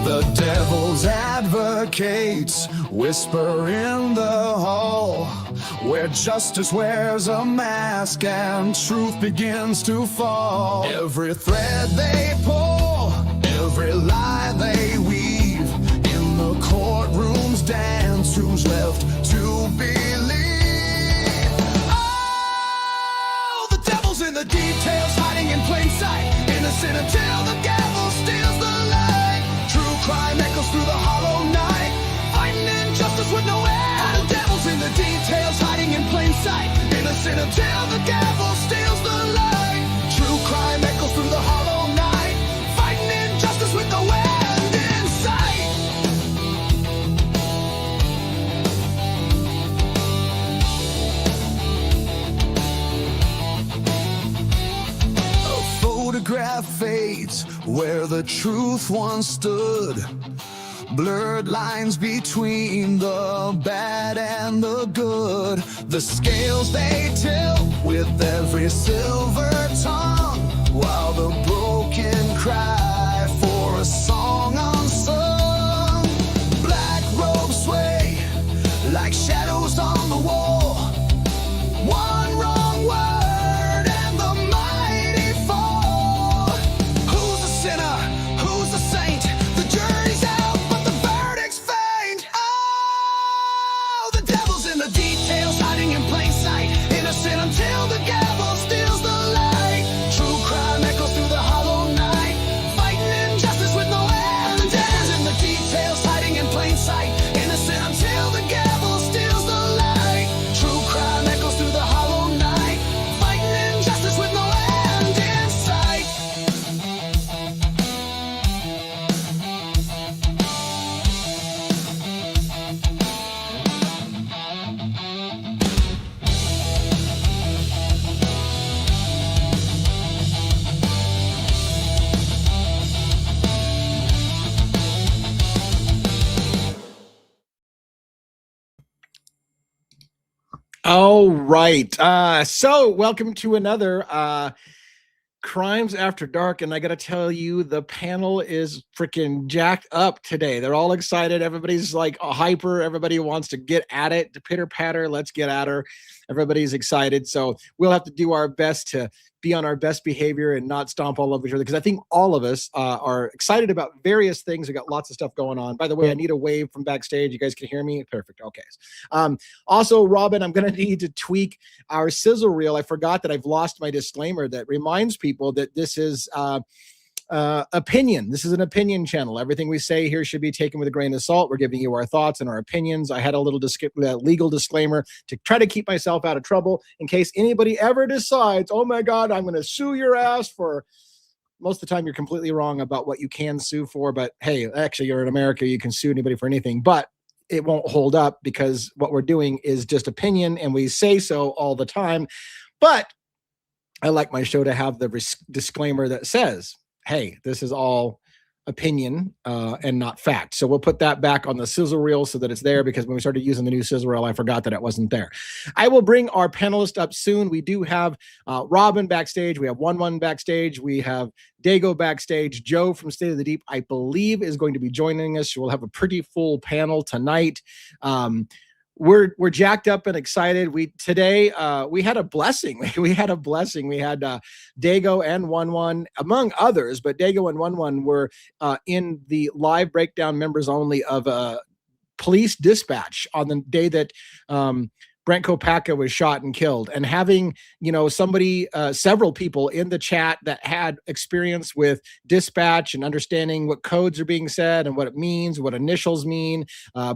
The devil's advocates whisper in the hall, where justice wears a mask and truth begins to fall. Every thread they pull, every lie they weave, in the courtroom's dance, who's left to believe? Oh, the devil's in the details, hiding in plain sight, innocent until the gavel steals the light. True crime echoes through the hollow night, fighting injustice with no end. The devil's in the details, hiding in plain sight, innocent until the gavel steals the light. True crime echoes through the hollow night, fighting injustice with no end in sight. A photograph fades where the truth once stood. Blurred lines between the bad and the good. The scales they tilt with every silver tongue, while the broken cry for a song unsung. Black robes sway like shadows on the wall. One wrong word and the mighty fall. Who's a sinner? Who's a saint? The jury's out, but the verdict's faint. Oh, the devil's in the details, hiding in plain sight, innocent until the gavel steals the light. True crime echoes through the hollow night, fighting injustice with no end. The devil's in the details, hiding in plain sight, innocent until the gavel steals the light. True crime echoes through the hollow night, fighting injustice with no end in sight. All right. So welcome to another Crimes After Dark. And I got to tell you, the panel is freaking jacked up today. They're all excited. Everybody's like hyper. Everybody wants to get at it, to pitter patter. Let's get at her. Everybody's excited. So we'll have to do our best to be on our best behavior and not stomp all over each other, because I think all of us are excited about various things. We got lots of stuff going on. By the way, I need a wave from backstage. You guys can hear me? Perfect. Okay. Also, Robin, I'm going to need to tweak our sizzle reel. I forgot that I've lost my disclaimer that reminds people that this is opinion. This is an opinion channel. Everything we say here should be taken with a grain of salt. We're giving you our thoughts and our opinions. I had a little legal disclaimer to try to keep myself out of trouble in case anybody ever decides, oh my God, I'm going to sue your ass for... Most of the time you're completely wrong about what you can sue for, but hey, actually you're in America, you can sue anybody for anything, but it won't hold up because what we're doing is just opinion and we say so all the time. But I like my show to have the disclaimer that says, hey, this is all opinion and not fact. So we'll put that back on the sizzle reel so that it's there, because when we started using the new sizzle reel, I forgot that it wasn't there. I will bring our panelists up soon. We do have Robin backstage. We have 1-1 backstage. We have Dago backstage. Joe from State of the Deep, I believe, is going to be joining us. We'll have a pretty full panel tonight. We're jacked up and excited. Today we had a blessing. We had Dago and 1-1 among others, but Dago and 1-1 were in the live breakdown members only of police dispatch on the day that Brent Kopacka was shot and killed, and having, somebody, several people in the chat that had experience with dispatch and understanding what codes are being said and what it means, what initials mean,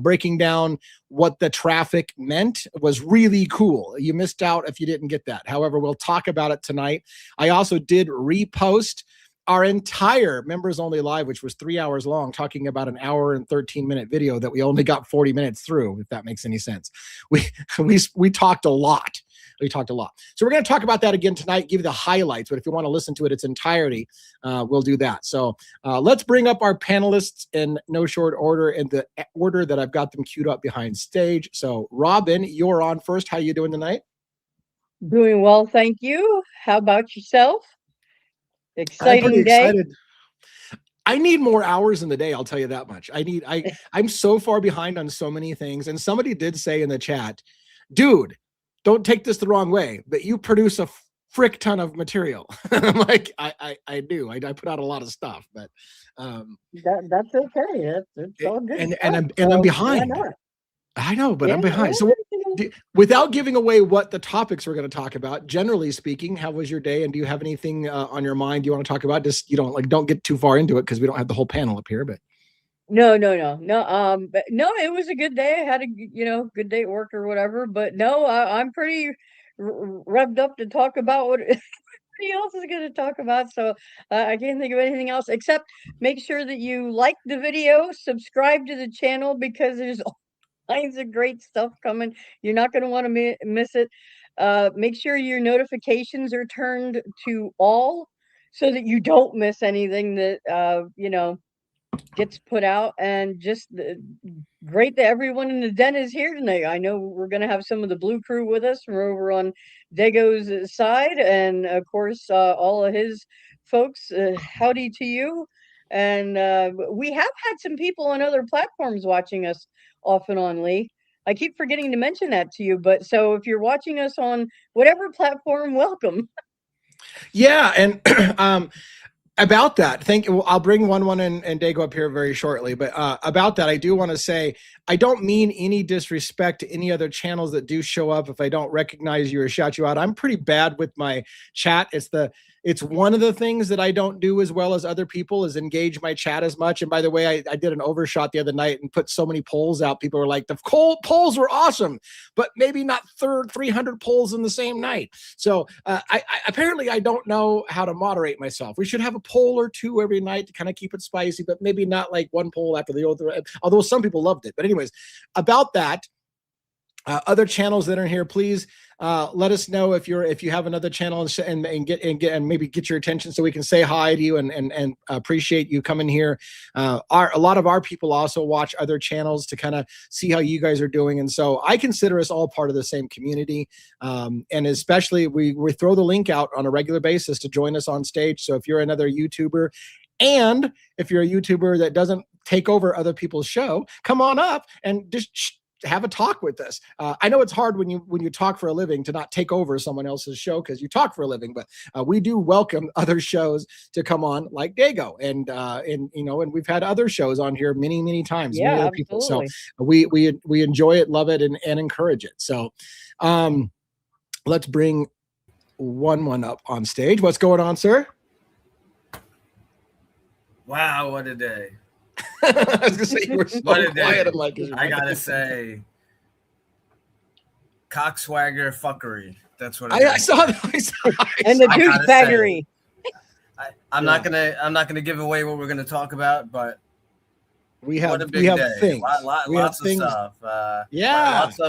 breaking down what the traffic meant was really cool. You missed out if you didn't get that. However, we'll talk about it tonight. I also did repost our entire members only live, which was 3 hours long, talking about an hour and 13-minute video that we only got 40 minutes through, if that makes any sense. We talked a lot. We talked a lot. So we're going to talk about that again tonight, give you the highlights, but if you want to listen to it its entirety, we'll do that. So let's bring up our panelists in no short order, in the order that I've got them queued up behind stage. So Robin, you're on first. How you doing tonight? Doing well, thank you. How about yourself? I'm pretty Exciting day. excited. I need more hours in the day. I'll tell you that much. I'm so far behind on so many things. And somebody did say in the chat, dude, don't take this the wrong way, but you produce a frick ton of material. I'm like, I do. I put out a lot of stuff, but that's okay. It's all good. And I'm behind. I know, but I'm behind. So without giving away what the topics we're going to talk about, generally speaking, how was your day? And do you have anything on your mind you want to talk about? Just, don't get too far into it because we don't have the whole panel up here, but. No. But no, it was a good day. I had a good day at work or whatever. But no, I'm pretty revved up to talk about what everybody else is going to talk about. So I can't think of anything else except make sure that you like the video, subscribe to the channel because there's all kinds of great stuff coming. You're not going to want to miss it. Make sure your notifications are turned to all so that you don't miss anything that gets put out. And just great that everyone in the den is here tonight. I know we're going to have some of the blue crew with us. We're over on Dago's side, and of course all of his folks. Howdy to you. And we have had some people on other platforms watching us off and on, Lee. I keep forgetting to mention that to you, but so if you're watching us on whatever platform, welcome. Yeah, and about that, I'll bring one and Dago up here very shortly. But about that, I do want to say I don't mean any disrespect to any other channels that do show up. If I don't recognize you or shout you out, I'm pretty bad with my chat. It's one of the things that I don't do as well as other people is engage my chat as much. And by the way, I did an overshot the other night and put so many polls out. People were like, the polls were awesome, but maybe not 300 polls in the same night. So apparently I don't know how to moderate myself. We should have a poll or two every night to kind of keep it spicy, but maybe not like one poll after the other, although some people loved it. But anyways, about that, other channels that are in here, please let us know if you have another channel and maybe get your attention so we can say hi to you and appreciate you coming here. A lot of our people also watch other channels to kind of see how you guys are doing, and so I consider us all part of the same community. And especially we throw the link out on a regular basis to join us on stage. So if you're another YouTuber, and if you're a YouTuber that doesn't take over other people's show, come on up and just have a talk with us. I know it's hard when you talk for a living to not take over someone else's show because you talk for a living, but we do welcome other shows to come on, like Dago, and we've had other shows on here many times. Yeah, many other people. So we enjoy it, love it, and encourage it. So let's bring one up on stage. What's going on, sir? Wow, what a day. I was gonna say you were so quiet. I gotta say, cockswagger fuckery. That's what I saw that. And the douchebaggery. I'm not gonna give away what we're gonna talk about, but we have day. Things. Lots of stuff. Lots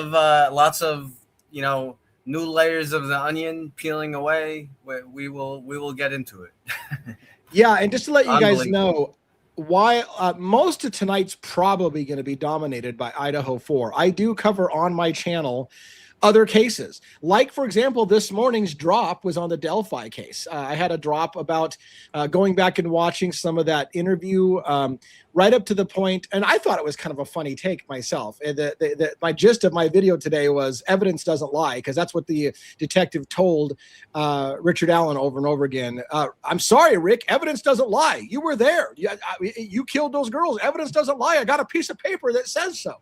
of new layers of the onion peeling away. We will get into it. Yeah, and just to let you guys know why most of tonight's probably going to be dominated by Idaho 4. I do cover on my channel other cases. Like, for example, this morning's drop was on the Delphi case. I had a drop about going back and watching some of that interview right up to the point, and I thought it was kind of a funny take myself. My gist of my video today was evidence doesn't lie, because that's what the detective told Richard Allen over and over again. I'm sorry, Rick, evidence doesn't lie. You were there. You killed those girls. Evidence doesn't lie. I got a piece of paper that says so.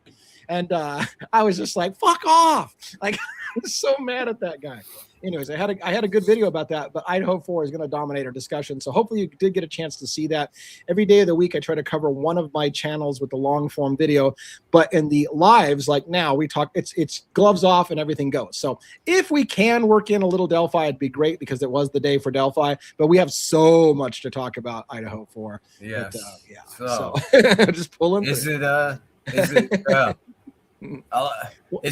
And I was just like, fuck off. Like, I was so mad at that guy. Anyways, I had a good video about that, but Idaho 4 is going to dominate our discussion. So hopefully you did get a chance to see that. Every day of the week, I try to cover one of my channels with the long form video, but in the lives, like now, we talk, it's gloves off and everything goes. So if we can work in a little Delphi, it'd be great, because it was the day for Delphi, but we have so much to talk about Idaho 4. Yes. But, so just pull in. Is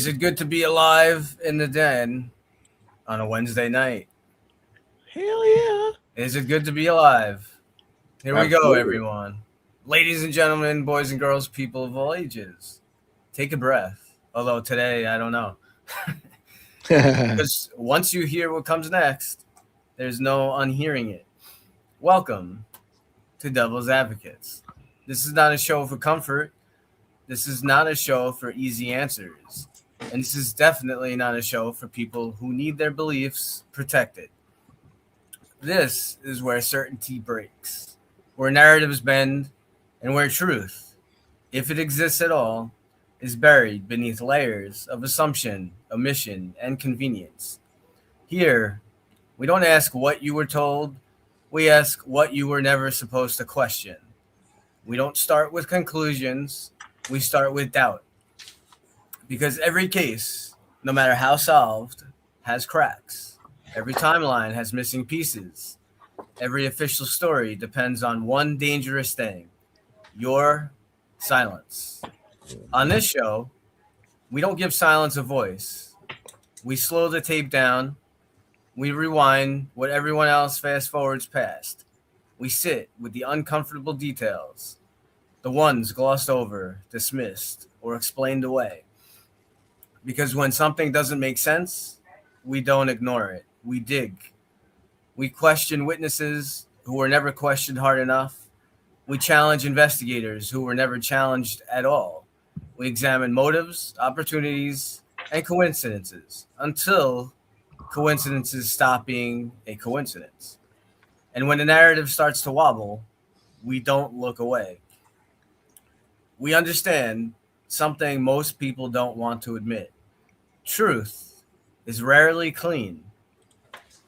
it good to be alive in the den on a Wednesday night? Hell yeah. Is it good to be alive? Here we go, everyone. Ladies and gentlemen, boys and girls, people of all ages, take a breath. Although today, I don't know. Because once you hear what comes next, there's no unhearing it. Welcome to Devil's Advocates. This is not a show for comfort. This is not a show for easy answers. And this is definitely not a show for people who need their beliefs protected. This is where certainty breaks, where narratives bend, and where truth, if it exists at all, is buried beneath layers of assumption, omission, and convenience. Here, we don't ask what you were told, we ask what you were never supposed to question. We don't start with conclusions, we start with doubt. Because every case, no matter how solved, has cracks. Every timeline has missing pieces. Every official story depends on one dangerous thing: your silence. On this show, we don't give silence a voice. We slow the tape down. We rewind what everyone else fast forwards past. We sit with the uncomfortable details, the ones glossed over, dismissed, or explained away. Because when something doesn't make sense, we don't ignore it. We dig. We question witnesses who were never questioned hard enough. We challenge investigators who were never challenged at all. We examine motives, opportunities, and coincidences until coincidences stop being a coincidence. And when the narrative starts to wobble, we don't look away. We understand something most people don't want to admit. Truth is rarely clean.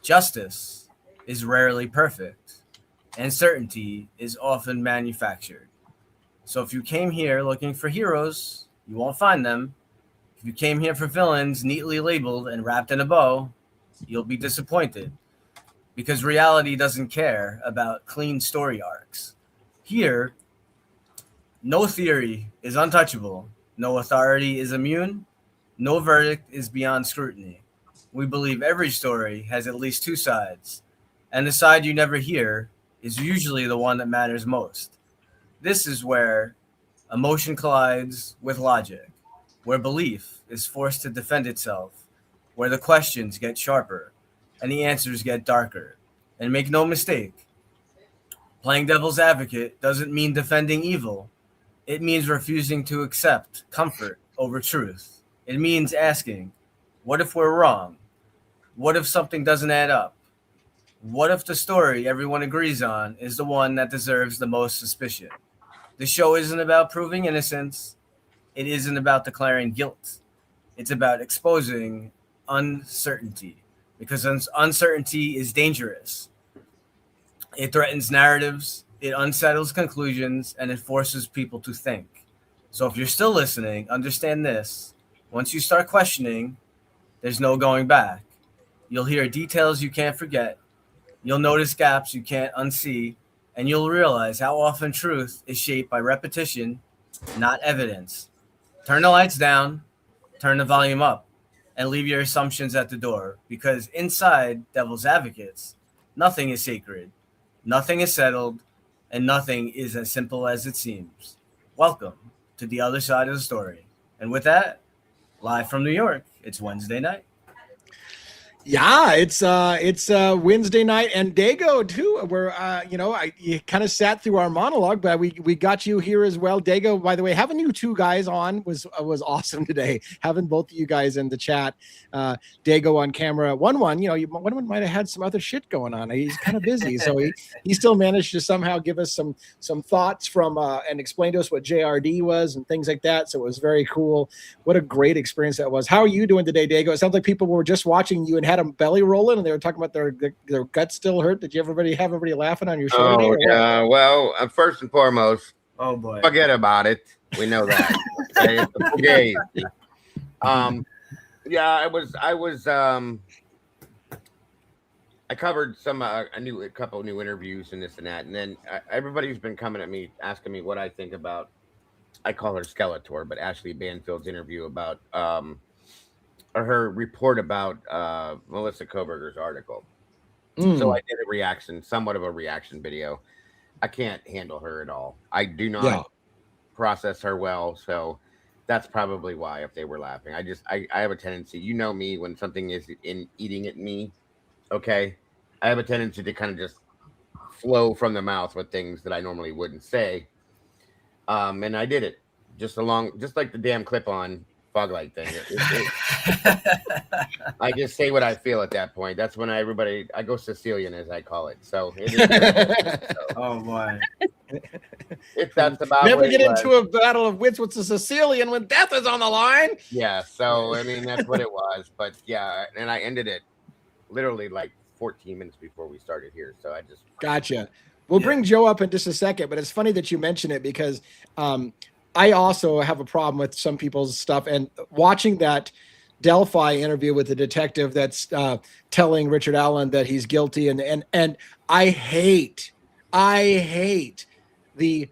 Justice is rarely perfect. And certainty is often manufactured. So if you came here looking for heroes, you won't find them. If you came here for villains neatly labeled and wrapped in a bow, you'll be disappointed. Because reality doesn't care about clean story arcs. Here, no theory is untouchable. No authority is immune. No verdict is beyond scrutiny. We believe every story has at least two sides, and the side you never hear is usually the one that matters most. This is where emotion collides with logic, where belief is forced to defend itself, where the questions get sharper and the answers get darker. And make no mistake, playing devil's advocate doesn't mean defending evil. It means refusing to accept comfort over truth. It means asking, what if we're wrong? What if something doesn't add up? What if the story everyone agrees on is the one that deserves the most suspicion? The show isn't about proving innocence. It isn't about declaring guilt. It's about exposing uncertainty, because uncertainty is dangerous. It threatens narratives, it unsettles conclusions, and it forces people to think. So if you're still listening, understand this. Once you start questioning, there's no going back. You'll hear details you can't forget. You'll notice gaps you can't unsee, and you'll realize how often truth is shaped by repetition, not evidence. Turn the lights down, turn the volume up, and leave your assumptions at the door, because inside Devil's Advocates, nothing is sacred, nothing is settled, and nothing is as simple as it seems. Welcome to the other side of the story. And with that, live from New York, it's Wednesday night. Yeah, it's Wednesday night, and Dago too. We're you kind of sat through our monologue, but we got you here as well. Dago, by the way, having you two guys on was awesome today. Having both of you guys in the chat, Dago on camera. One might have had some other shit going on. He's kind of busy, so he still managed to somehow give us some thoughts from and explain to us what JRD was and things like that. So it was very cool. What a great experience that was. How are you doing today, Dago? It sounds like people were just watching you and had them belly rolling, and they were talking about their guts still hurt. Did you have everybody laughing on your show today? Yeah. Well, first and foremost, Oh boy, forget about it. We know that. Okay? It's a fugazi. Yeah, I covered a couple new interviews and this and that, and then everybody's been coming at me asking me what I think about. I call her Skeletor, but Ashley Banfield's interview about or her report about Melissa Koberger's article. So I did somewhat of a reaction video. I can't handle her at all. I do not process her well, so that's probably why if they were laughing. I have a tendency, you know me, when something is eating at me, okay? I have a tendency to kind of just flow from the mouth with things that I normally wouldn't say. And I did it just like the damn clip-on fog light thing. I just say what I feel at that point. That's when I go Sicilian, as I call it. So it is. Oh boy. That's about Never what get it was. into a battle of wits with a Sicilian when death is on the line. Yeah, so I mean that's what it was. But yeah, and I ended it literally like 14 minutes before we started here. So I just Gotcha. We'll bring Joe up in just a second, but it's funny that you mention it because I also have a problem with some people's stuff. And watching that Delphi interview with the detective that's telling Richard Allen that he's guilty, and I hate the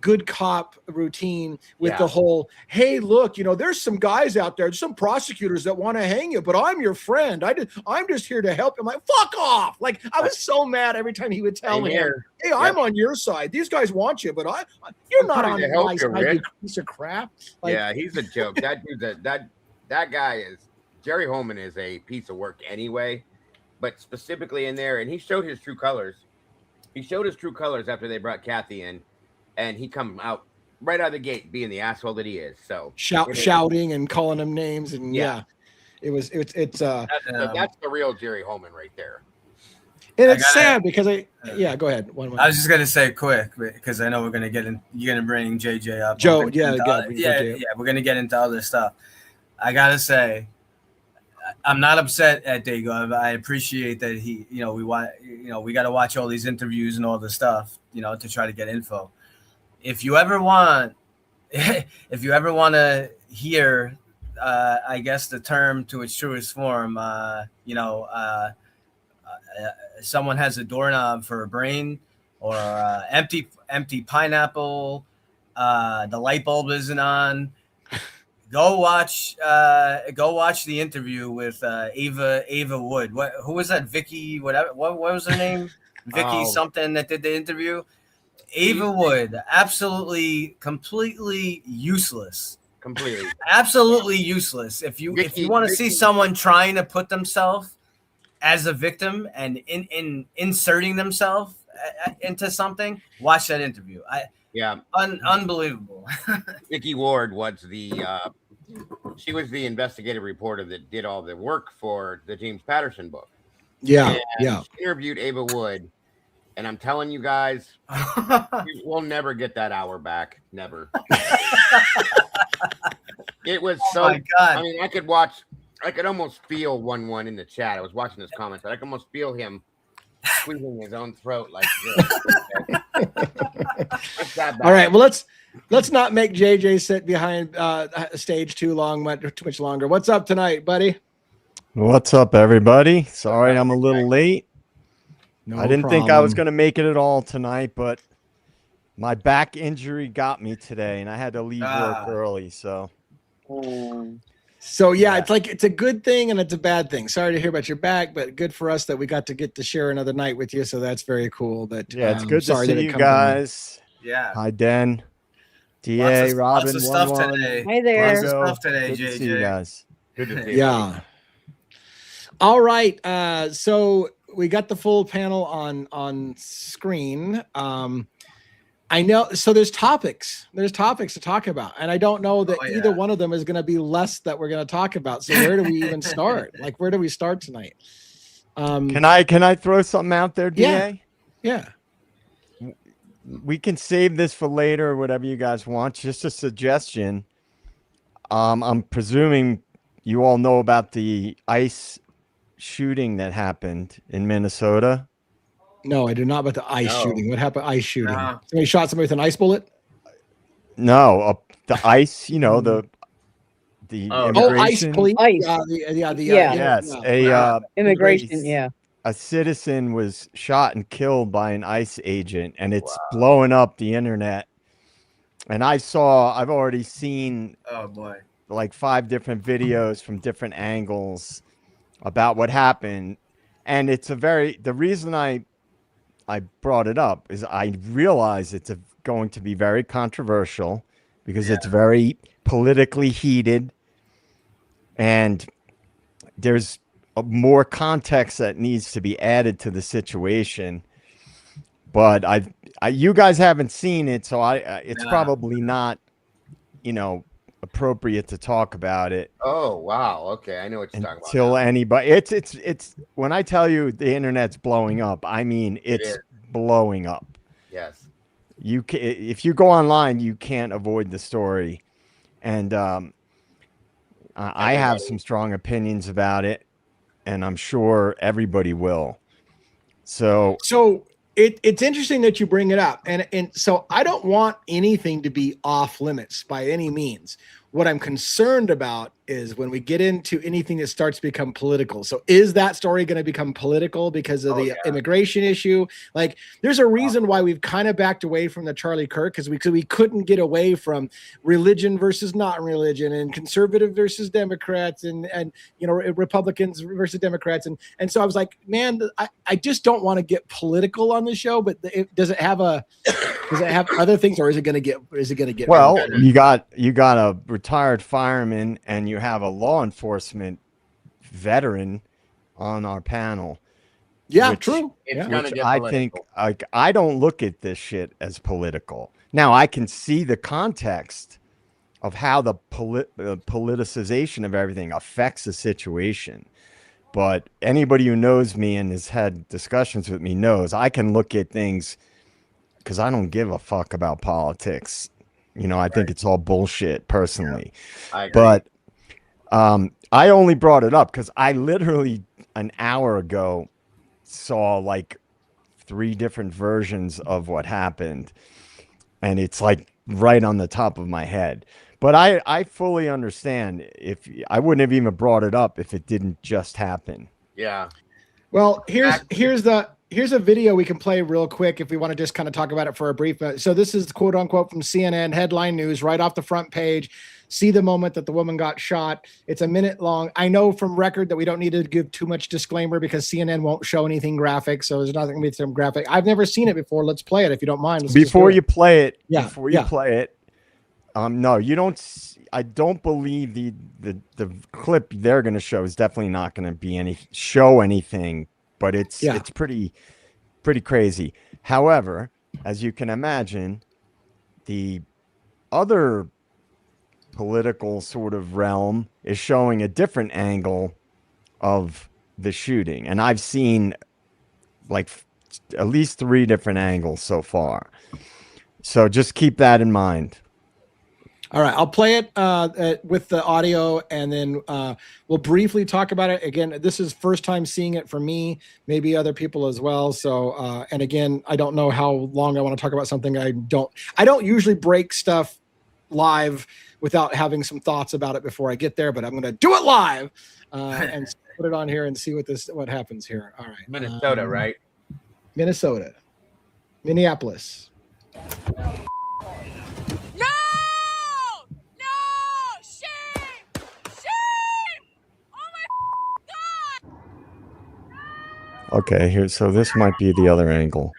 good cop routine with the whole, hey, look, there's some guys out there, some prosecutors that want to hang you, but I'm your friend. I'm just here to help. I'm like, fuck off. Like, I was so mad every time he would tell me, hey, I'm on your side. These guys want you, but you're not on my side, you piece of crap. Like, yeah, he's a joke. That dude, that guy Jerry Holman is a piece of work anyway, but specifically in there, and he showed his true colors. He showed his true colors after they brought Kathy in. And he come out right out of the gate being the asshole that he is. So shouting and calling them names, and it's that's the real Jerry Holman right there. And it's sad because go ahead. I was just gonna say quick because I know we're gonna get in. You're gonna bring JJ up. Joe, we're gonna get into other stuff. I gotta say, I'm not upset at Dago. I appreciate that we got to watch all these interviews and all this stuff, to try to get info. If you ever want to hear, I guess the term to its truest form, someone has a doorknob for a brain, or empty pineapple, the light bulb isn't on. Go watch the interview with Ava Wood. Who was that? Vicky, whatever. What was her name? Vicky something that did the interview. Ava Wood, absolutely, completely useless. Completely, absolutely useless. If you want to see someone trying to put themselves as a victim and inserting themselves into something, watch that interview. Unbelievable. Vicky Ward was she was the investigative reporter that did all the work for the James Patterson book. Yeah. She interviewed Ava Wood. And I'm telling you guys, we'll never get that hour back. Never. It was so. Oh my God. I mean, I could almost feel 1-1 in the chat. I was watching his comments. I could almost feel him squeezing his own throat like this. All right. Well, let's not make JJ sit behind stage too much longer. What's up tonight, buddy? What's up, everybody? Sorry, I'm a little late. No I didn't problem. think I was going to make it at all tonight, but my back injury got me today, and I had to leave work early. So it's like it's a good thing and it's a bad thing. Sorry to hear about your back, but good for us that we got to share another night with you. So that's very cool. But it's good to see you guys. Yeah. Hi, Den, DA, Robin, lots of stuff today. Hi there. Lots of stuff today, good JJ. to see you guys. Good to see you. Yeah. All right. So we got the full panel on screen. I know. So there's topics to talk about, and I don't know that either one of them is going to be less that we're going to talk about. So where do we even start? Like, where do we start tonight? Can I throw something out there, DA? Yeah. We can save this for later or whatever you guys want. Just a suggestion. I'm presuming you all know about the ICE shooting that happened in Minnesota. No, I do not. About the ICE shooting. What happened? ICE shooting. Somebody shot somebody with an ice bullet. No, the ICE. The immigration. ICE police. Yes, immigration. police. Yeah. A citizen was shot and killed by an ICE agent, and it's blowing up the internet. And I've already seen like 5 different videos from different angles about what happened. And it's the reason I brought it up is I realize it's going to be very controversial because it's very politically heated, and there's more context that needs to be added to the situation. but you guys haven't seen it, so it's Nah. probably not, you know, appropriate to talk about it. Oh wow, okay, I know what you're talking about. Until Now. anybody, it's when I tell you the internet's blowing up, I mean it's is. blowing up. Yes. You can, if you go online, you can't avoid the story, and I have some strong opinions about it, and I'm sure everybody will. So it's interesting that you bring it up, and so I don't want anything to be off limits by any means. What I'm concerned about is when we get into anything that starts to become political. So is that story going to become political because of the immigration issue? Like, there's a reason why we've kind of backed away from the Charlie Kirk, because we couldn't get away from religion versus not religion, and conservative versus Democrats, and you know, Republicans versus Democrats, and so I was like, man, I just don't want to get political on the show. But does it have other things, or is it going to get well, you got a retired fireman, and you have a law enforcement veteran on our panel. Yeah, which, true. Which I think, like, I don't look at this shit as political. Now, I can see the context of how the politicization of everything affects the situation. But anybody who knows me and has had discussions with me knows I can look at things because I don't give a fuck about politics. You know, I think it's all bullshit personally. I agree. But I only brought it up because I literally an hour ago saw like 3 different versions of what happened, and it's like right on the top of my head. But I fully understand. If I wouldn't have even brought it up if it didn't just happen. Yeah. Well, here's a video we can play real quick if we want to just kind of talk about it for a brief minute. So this is quote unquote from CNN headline news, right off the front page. See the moment that the woman got shot. It's a minute long. I know from record that we don't need to give too much disclaimer because CNN won't show anything graphic. So there's nothing going to be some graphic. I've never seen it before. Let's play it if you don't mind. Before you play it, no, you don't. I don't believe the clip they're going to show is definitely not going to be anything, but it's pretty crazy. However, as you can imagine, the other political sort of realm is showing a different angle of the shooting, and I've seen like at least 3 different angles so far. So just keep that in mind. All right, I'll play it with the audio, and then we'll briefly talk about it. Again, this is first time seeing it for me, maybe other people as well. So, and again, I don't know how long I want to talk about something. I don't usually break stuff live without having some thoughts about it before I get there, but I'm going to do it live and put it on here and see what happens here. All right. Minnesota, right? Minnesota. Minneapolis. Okay, here. So this might be the other angle.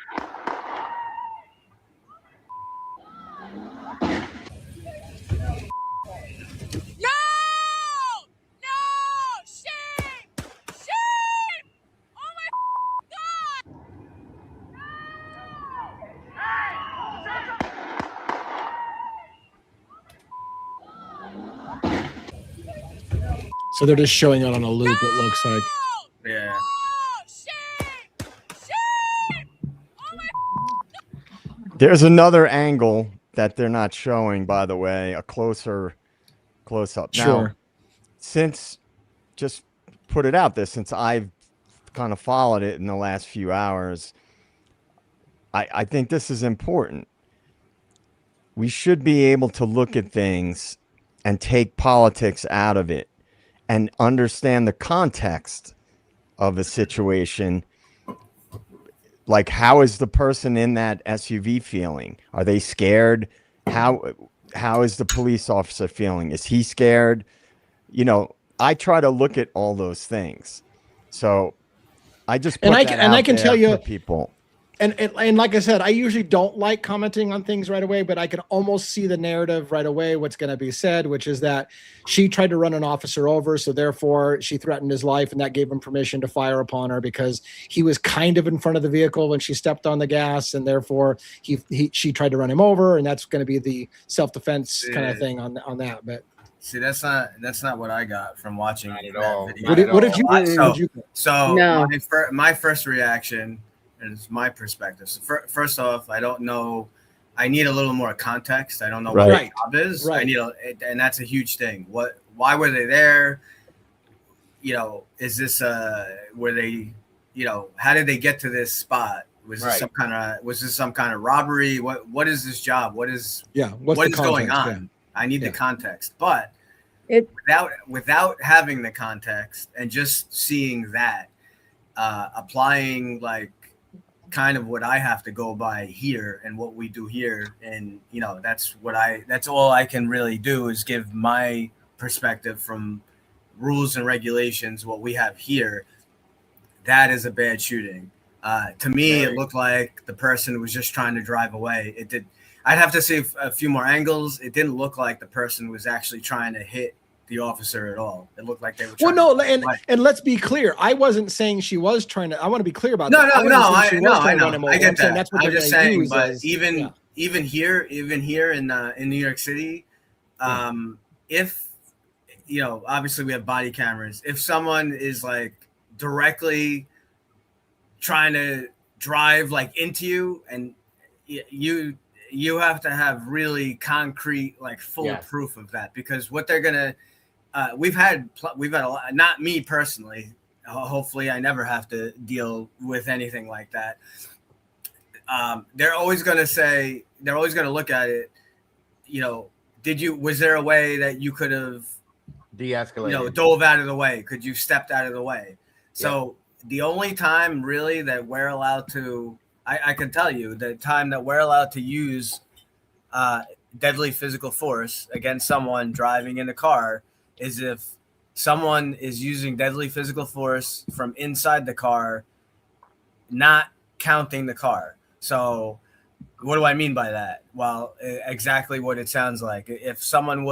So they're just showing it on a loop, it looks like. Yeah. There's another angle that they're not showing, by the way, a close-up. Sure. Now, since I've kind of followed it in the last few hours, I think this is important. We should be able to look at things and take politics out of it and understand the context of a situation. Like, how is the person in that SUV feeling? Are they scared? How is the police officer feeling? Is he scared? You know, I try to look at all those things. So I just put I can tell you, people. And like I said, I usually don't like commenting on things right away, but I can almost see the narrative right away, what's going to be said, which is that she tried to run an officer over, so therefore she threatened his life, and that gave him permission to fire upon her because he was kind of in front of the vehicle when she stepped on the gas, and therefore she tried to run him over, and that's going to be the self-defense kind of thing on that. But see, that's not what I got from watching Not at that all. video. What did you So No. my first reaction is my perspective. So first off, I don't know. I need a little more context. I don't know what Right. the job is. Right. I need and that's a huge thing. Why were they there? Is this were they? How did they get to this spot? Was this some kind of robbery? What is this job? What is going on? Yeah. I need the context. But It without having the context and just seeing that, applying like kind of what I have to go by here and what we do here, and that's all I can really do is give my perspective from rules and regulations, what we have here. That is a bad shooting. To me, it looked like the person was just trying to drive away. It did. I'd have to see a few more angles. It didn't look like the person was actually trying to hit the officer at all. It looked like they were trying and let's be clear. I wasn't saying she was trying to. I want to be clear about that. I know. I get that. That's what I'm just saying, but use even here in New York City, if obviously we have body cameras. If someone is like directly trying to drive like into you, and you have to have really concrete, like full proof of that, because what they're gonna we've had a lot, not me personally, hopefully I never have to deal with anything like that. They're always going to look at it, was there a way that you could have de-escalated, dove out of the way? Could you stepped out of the way? So the only time really that we're allowed to, I can tell you the time that we're allowed to use deadly physical force against someone driving in a car is if someone is using deadly physical force from inside the car, not counting the car. So what do I mean by that? Well, exactly what it sounds like. If someone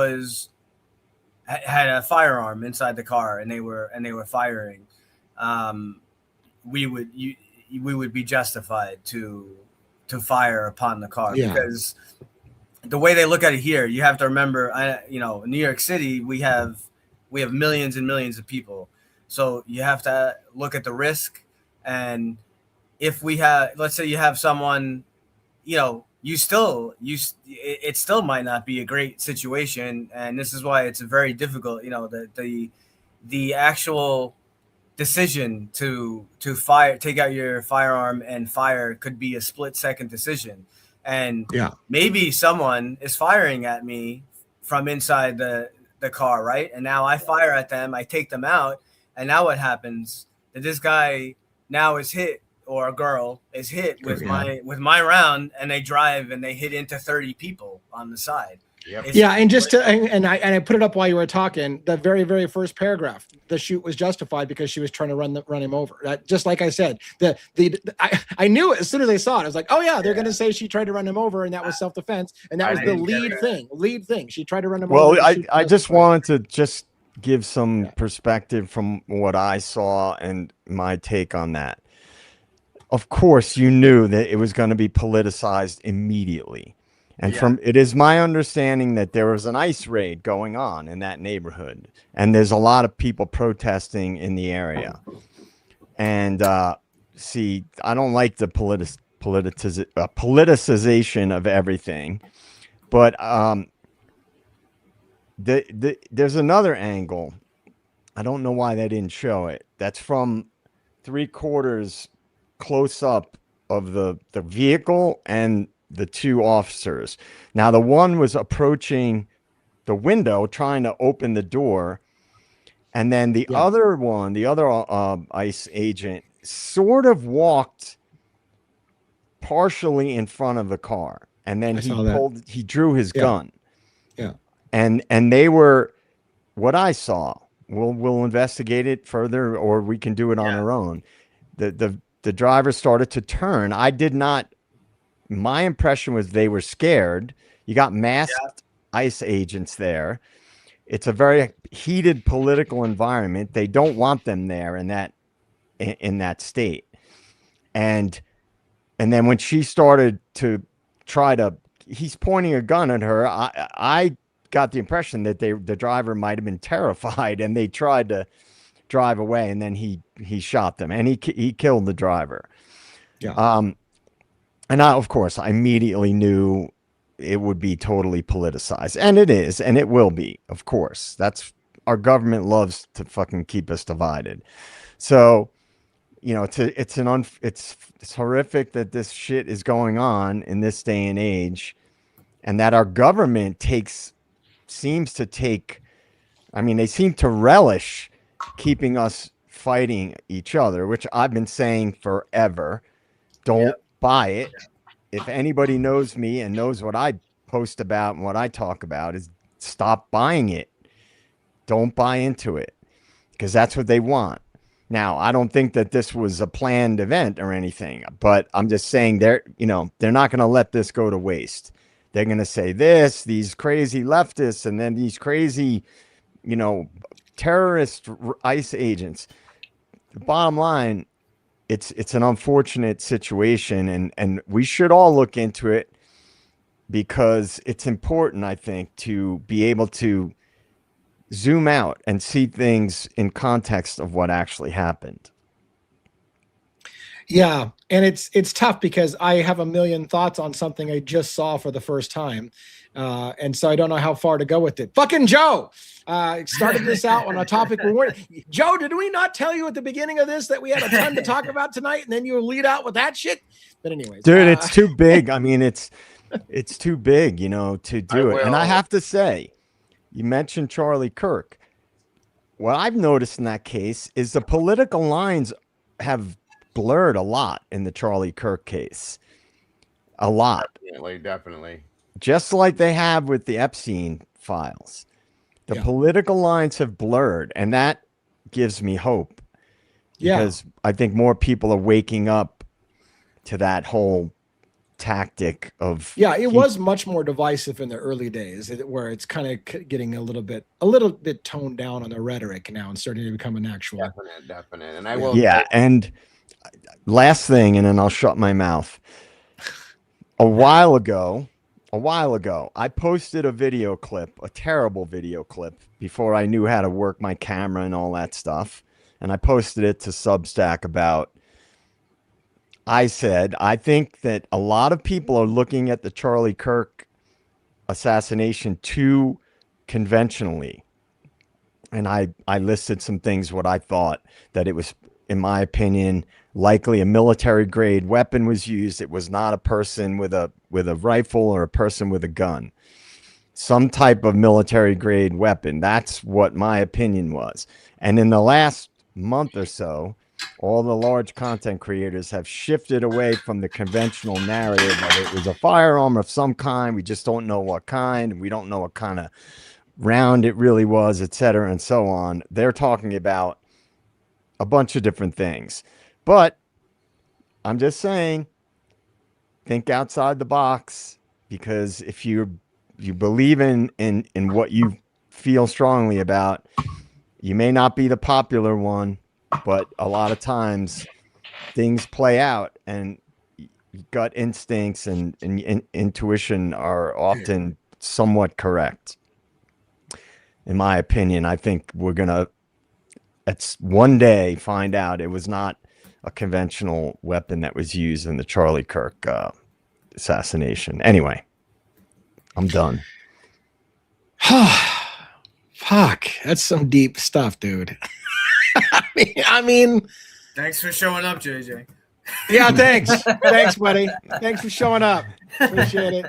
had a firearm inside the car and they were firing, we would be justified to fire upon the car, because the way they look at it here, you have to remember, in New York City, we have millions and millions of people. So you have to look at the risk. And if let's say you have someone, it still might not be a great situation. And this is why it's very difficult, the actual decision to take out your firearm and fire could be a split-second decision. And maybe someone is firing at me from inside the car, right? And now I fire at them, I take them out, and now what happens? That this guy now is hit, or a girl is hit with my round, and they drive and they hit into 30 people on the side. Yep. And just I put it up while you were talking. The very, very first paragraph, the shoot was justified because she was trying to run him over. That, just like I said, I knew it as soon as I saw it. I was like, oh yeah, they're going to say she tried to run him over, and that was self-defense, and that was the lead thing. She tried to run him over. Well, I just wanted to just give some perspective from what I saw and my take on that. Of course, you knew that it was going to be politicized immediately. And it is my understanding that there was an ICE raid going on in that neighborhood, and there's a lot of people protesting in the area. And see, I don't like the politicization of everything, but there's another angle. I don't know why they didn't show it. That's from 3/4 close up of the vehicle and the two officers. Now, the one was approaching the window, trying to open the door. And then the other one, the other ICE agent, sort of walked partially in front of the car. And then he drew his gun. Yeah. And they were, what I saw, we'll investigate it further, or we can do it on our own. The the driver started to turn. I did not. My impression was they were scared. You got masked ICE agents there. It's a very heated political environment. They don't want them there in that state. And then when she started to he's pointing a gun at her. I got the impression that the driver might have been terrified, and they tried to drive away, and then he shot them, and he killed the driver. Yeah. And of course, I immediately knew it would be totally politicized, and it is, and it will be. Of course, that's our government loves to fucking keep us divided. So, it's horrific that this shit is going on in this day and age, and that our government seems to relish keeping us fighting each other, which I've been saying forever. Don't buy it. If anybody knows me and knows what I post about and what I talk about, is stop buying it. Don't buy into it, because that's what they want. Now, I don't think that this was a planned event or anything, but I'm just saying they're not going to let this go to waste. They're going to say these crazy leftists, and then these crazy, terrorist ICE agents. The bottom line, it's an unfortunate situation, and we should all look into it, because it's important, I think, to be able to zoom out and see things in context of what actually happened. Yeah, and it's tough because I have a million thoughts on something I just saw for the first time, and so I don't know how far to go with it. Fucking Joe started this out on a topic we weren't. Joe, did we not tell you at the beginning of this that we had a ton to talk about tonight, and then you lead out with that shit? But anyways, dude, it's too big. I mean, it's too big, to do it. And I have to say, you mentioned Charlie Kirk. What I've noticed in that case is the political lines have blurred a lot in the Charlie Kirk case. A lot. Definitely. Just like they have with the Epstein files. The political lines have blurred, and that gives me hope. Because I think more people are waking up to that whole tactic of it was much more divisive in the early days, where it's kind of getting a little bit toned down on the rhetoric now and starting to become an actual definite. And I will and last thing, and then I'll shut my mouth. A while ago, I posted a video clip, a terrible video clip, before I knew how to work my camera and all that stuff, and I posted it to Substack about. I said, I think that a lot of people are looking at the Charlie Kirk assassination too conventionally. And I listed some things, what I thought, that it was, in my opinion, likely a military grade weapon was used. It was not a person with a rifle or a person with a gun. Some type of military grade weapon. That's what my opinion was. And in the last month or so, all the large content creators have shifted away from the conventional narrative of it was a firearm of some kind. We just don't know what kind. We don't know what kind of round it really was, et cetera, and so on. They're talking about a bunch of different things. But I'm just saying, think outside the box, because if you believe in what you feel strongly about, you may not be the popular one. But a lot of times things play out, and gut instincts and intuition are often somewhat correct. In my opinion, I think we're going to, one day, find out it was not a conventional weapon that was used in the Charlie Kirk assassination. Anyway, I'm done. Fuck, that's some deep stuff, dude. I mean, thanks for showing up, JJ. Yeah, thanks. Thanks, buddy. Thanks for showing up. Appreciate it.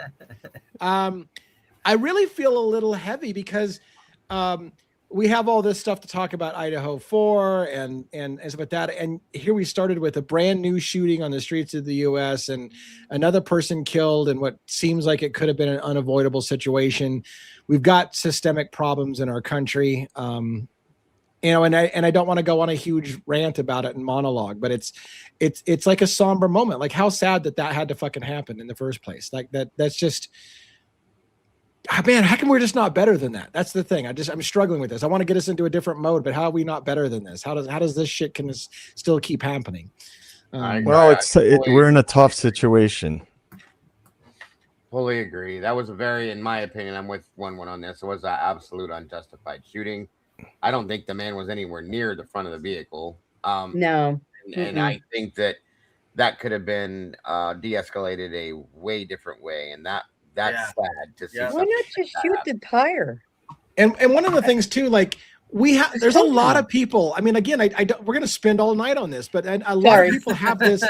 I really feel a little heavy because we have all this stuff to talk about, Idaho 4 and stuff like that. And here we started with a brand new shooting on the streets of the U.S. and another person killed in what seems like it could have been an unavoidable situation. We've got systemic problems in our country. You know, and I don't want to go on a huge rant about it and monologue, but it's like a somber moment. Like, how sad that had to fucking happen in the first place. Like that's just, man, how come we're just not better than that? That's the thing. I'm struggling with this. I want to get us into a different mode, but how are we not better than this? How does this shit can still keep happening? Well, we're in a tough situation. Fully agree. That was a very, in my opinion, I'm with 1-1 on this. It was an absolute unjustified shooting. I don't think the man was anywhere near the front of the vehicle. No. And I think that could have been de-escalated a way different way, and that's sad to see. Why not just shoot the tire? And one of the things too, like there's a lot of people. I mean, again, we're going to spend all night on this, but a lot of people have this.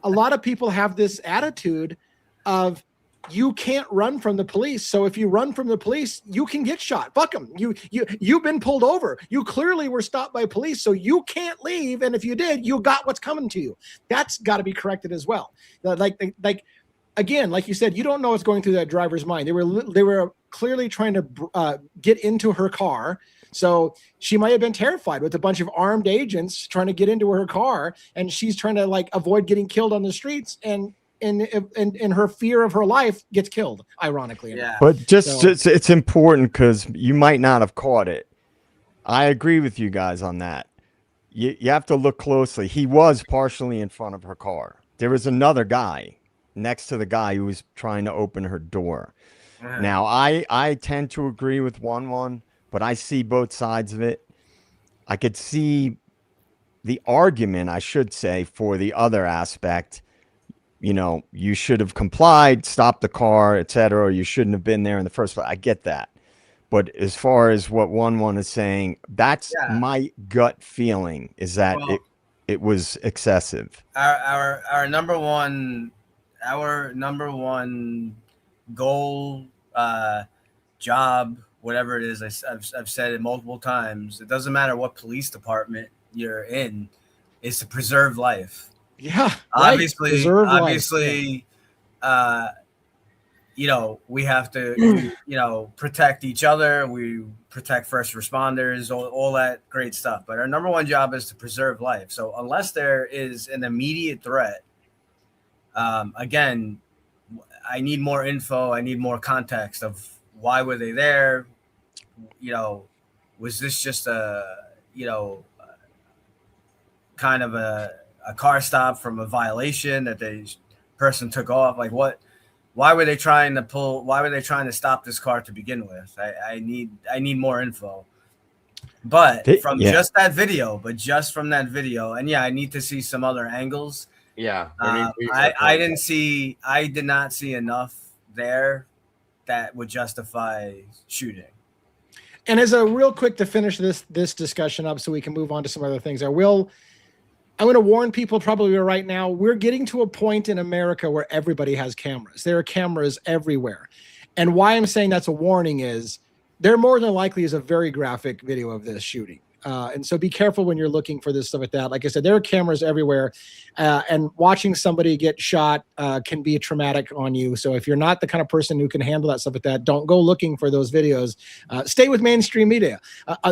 A lot of people have this attitude of, you can't run from the police. So if you run from the police, you can get shot. Fuck them. You've been pulled over. You clearly were stopped by police, so you can't leave. And if you did, you got what's coming to you. That's got to be corrected as well. Like again, like you said, you don't know what's going through that driver's mind. They were clearly trying to get into her car. So she might have been terrified with a bunch of armed agents trying to get into her car, and she's trying to like avoid getting killed on the streets, and in her fear of her life gets killed, ironically. Yeah. But it's important because you might not have caught it. I agree with you guys on that. You have to look closely. He was partially in front of her car. There was another guy next to the guy who was trying to open her door. Now, I tend to agree with 1-1, but I see both sides of it. I could see the argument, I should say, for the other aspect. You know, you should have complied, stopped the car, etc., or you shouldn't have been there in the first place. I get that. But as far as what 1-1 is saying, that's my gut feeling, is that it was excessive. Our number one goal, job, whatever it is, I've said it multiple times. It doesn't matter what police department you're in, is to preserve life. Yeah, obviously, life. You know, we have to, protect each other. We protect first responders, all that great stuff. But our number one job is to preserve life. So unless there is an immediate threat, again, I need more info. I need more context of why were they there? Was this just kind of a car stop from a violation that the person took off? Like why were they trying to stop this car to begin with? I need more info. But just from that video, and I need to see some other angles. Yeah. I did not see enough there that would justify shooting. And as a real quick to finish this discussion up so we can move on to some other things, I'm going to warn people probably right now, we're getting to a point in America where everybody has cameras. There are cameras everywhere. And why I'm saying that's a warning is there more than likely is a very graphic video of this shooting. And so be careful when you're looking for this stuff like that. Like I said, there are cameras everywhere, and watching somebody get shot can be traumatic on you. So if you're not the kind of person who can handle that stuff like that, don't go looking for those videos. Stay with mainstream media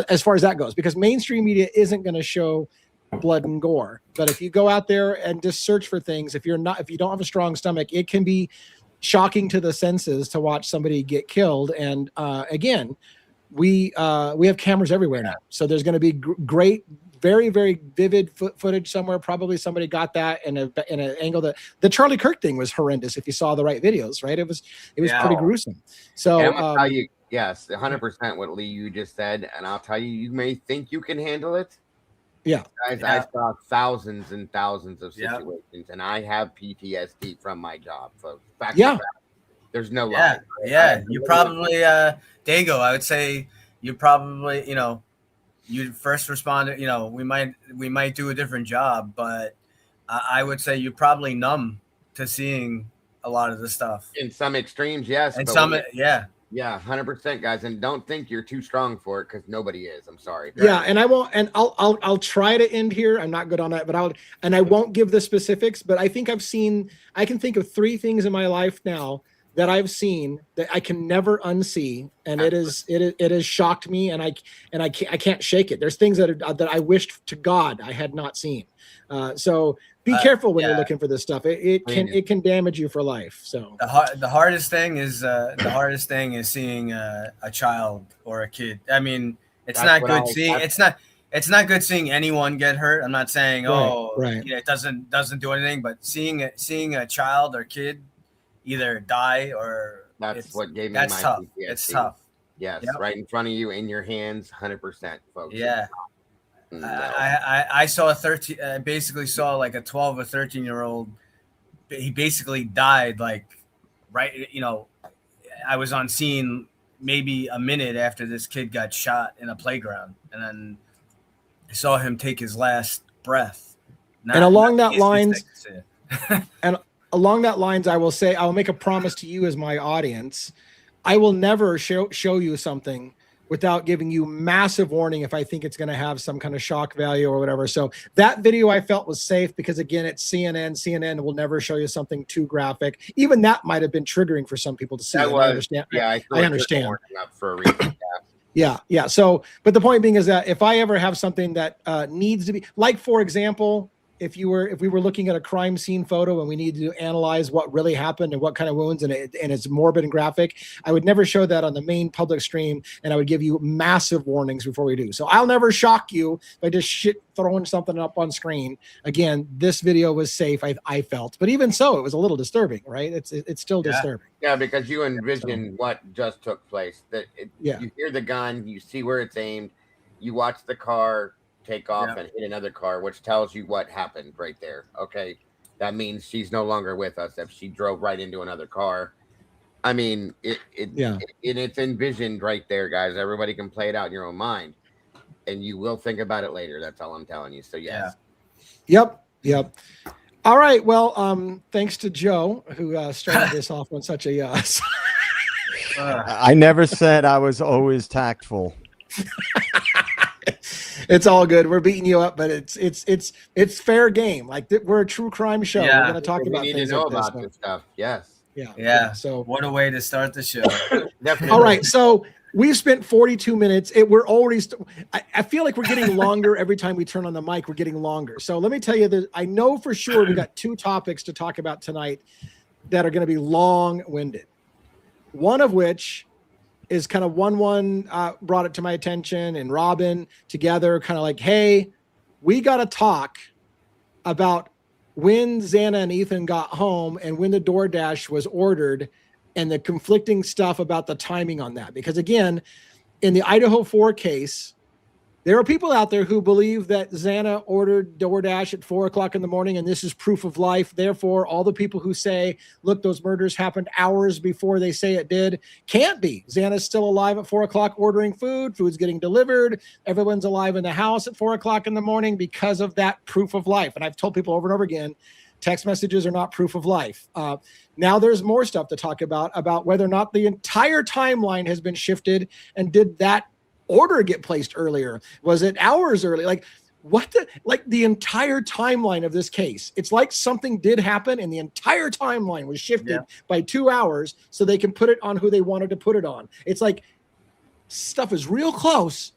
as far as that goes, because mainstream media isn't going to show blood and gore. But if you go out there and just search for things, if you don't have a strong stomach, it can be shocking to the senses to watch somebody get killed. And again, we have cameras everywhere now, so there's going to be great, very, very vivid footage somewhere. Probably somebody got that in an angle that the Charlie Kirk thing was horrendous. If you saw the right videos, right, it was pretty gruesome. So I'm gonna tell you, yes, 100% what Lee you just said, and I'll tell you, you may think you can handle it. Yeah, guys, I saw thousands and thousands of situations, and I have PTSD from my job. So there's no lie. You probably Dago, I would say you probably, you first responder, we might do a different job, but I would say you're probably numb to seeing a lot of the stuff. In some extremes, yes. And yeah, 100%, guys, and don't think you're too strong for it, because nobody is. I'm sorry. Yeah, and I won't, and I'll try to end here. I'm not good on that, but I won't give the specifics. But I think I can think of 3 things in my life now that I've seen that I can never unsee, and it has shocked me, and I can't shake it. There's things that I wished to God I had not seen. So be careful when you're looking for this stuff. It can damage you for life. So the hardest thing is seeing a child or a kid. I mean, it's not good seeing. It's not good seeing anyone get hurt. I'm not saying it doesn't do anything, but seeing a child or kid either die or that's what gave me that's my tough. PTSD. It's tough. Yes, Yep. right in front of you, in your hands, 100%, folks. Yeah. No. I saw basically saw like a 12 or 13-year-old. He basically died like right. I was on scene maybe a minute after this kid got shot in a playground, and then I saw him take his last breath. And along that lines, I will say, I'll make a promise to you as my audience. I will never show you something without giving you massive warning if I think it's going to have some kind of shock value or whatever. So that video I felt was safe because, again, it's CNN. CNN will never show you something too graphic. Even that might have been triggering for some people to see. I understand. Yeah, I understand. For a reason. Yeah. So, but the point being is that if I ever have something that needs to be, like, for example, if we were looking at a crime scene photo and we needed to analyze what really happened and what kind of wounds, and it's morbid and graphic, I would never show that on the main public stream, and I would give you massive warnings before we do. So I'll never shock you by just throwing something up on screen. Again, this video was safe, I felt, but even so, it was a little disturbing, right? It's still disturbing. Yeah, because you envision what just took place. You hear the gun, you see where it's aimed, you watch the car take off and hit another car, which tells you what happened right there. Okay, that means she's no longer with us if she drove right into another car. I mean, it's envisioned right there, guys. Everybody can play it out in your own mind, and you will think about it later. That's all I'm telling you. So yes. Yep. All right. Well, thanks to Joe who started this off on such a. I never said I was always tactful. It's all good. We're beating you up, but it's fair game. Like we're a true crime show. Yeah. We're going to talk about things like this stuff. Yes. Yeah. So what a way to start the show. Definitely. All right. So we've spent 42 minutes. We're already. I feel like we're getting longer every time we turn on the mic. We're getting longer. So let me tell you that I know for sure we got 2 topics to talk about tonight that are going to be long-winded. One of which is kind of one brought it to my attention, and Robin together kind of like, hey, we got to talk about when Xana and Ethan got home and when the DoorDash was ordered and the conflicting stuff about the timing on that. Because again, in the Idaho 4 case, there are people out there who believe that Xana ordered DoorDash at 4:00 in the morning, and this is proof of life. Therefore, all the people who say, look, those murders happened hours before they say it did, can't be. Xana's still alive at 4:00 ordering food. Food's getting delivered. Everyone's alive in the house at 4:00 in the morning because of that proof of life. And I've told people over and over again, text messages are not proof of life. Now there's more stuff to talk about whether or not the entire timeline has been shifted, and did that order get placed earlier? Was it hours early? Like the entire timeline of this case. It's like something did happen and the entire timeline was shifted by 2 hours so they can put it on who they wanted to put it on. It's like stuff is real close,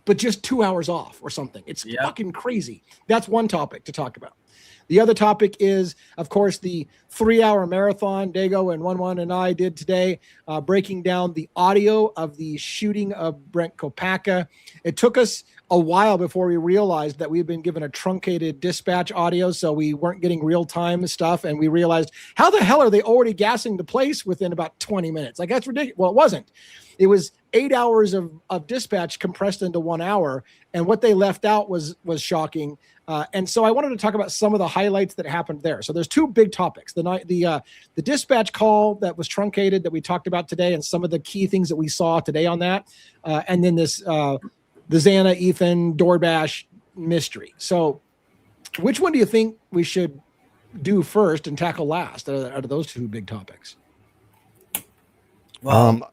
but just 2 hours off or something. It's fucking crazy. That's one topic to talk about. The other topic is, of course, the 3-hour marathon Dago and 11 and I did today, breaking down the audio of the shooting of Brent Kopacka. It took us a while before we realized that we've been given a truncated dispatch audio, so we weren't getting real-time stuff, and we realized, how the hell are they already gassing the place within about 20 minutes? Like, that's ridiculous. Well, it wasn't. It was 8 hours of dispatch compressed into 1 hour, and what they left out was shocking. And so I wanted to talk about some of the highlights that happened there. So there's 2 big topics: the dispatch call that was truncated that we talked about today, and some of the key things that we saw today on that, and then this the Xana Ethan DoorDash mystery. So, which one do you think we should do first and tackle last out of those 2 big topics? Well,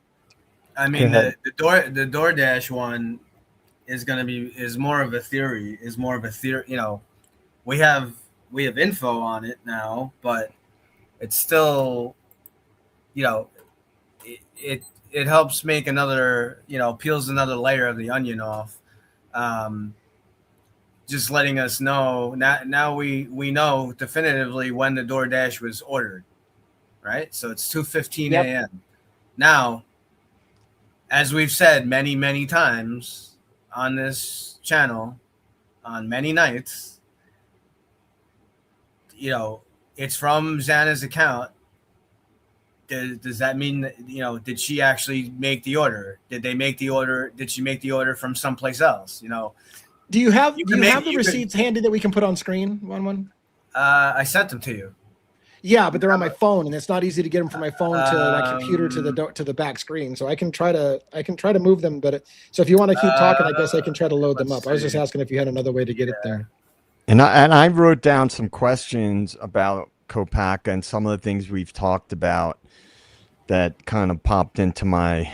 I mean, the DoorDash one is more of a theory. You know, we have info on it now, but it's still, you know, it helps make another, peels another layer of the onion off. Just letting us know now we know definitively when the DoorDash was ordered, right? So it's 2:15 Yep. a.m. Now, as we've said many, many times on this channel, on many nights, it's from Xana's account. Does that mean that, did she actually make the order? Did they make the order? Did she make the order from someplace else? Do you have You the can make- you receipts handy that we can put on screen? One. I sent them to you. Yeah, but they're on my phone, and it's not easy to get them from my phone to my computer to the back screen. So I can try to move them. But so if you want to keep talking, I guess I can try to load them up. I was just asking if you had another way to get it there. And I wrote down some questions about Kopaka and some of the things we've talked about that kind of popped into my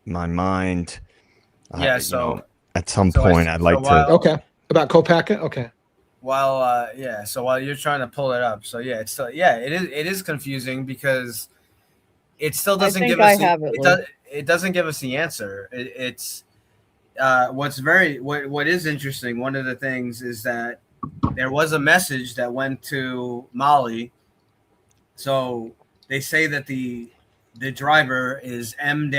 mind. Yeah. At some point, I'd like to. Okay, about Kopaka. Okay. So while you're trying to pull it up, so yeah, it's still, it is confusing because it still doesn't give us it doesn't give us the answer. It's what is interesting. One of the things is that there was a message that went to Molly. So they say that the driver is M-M.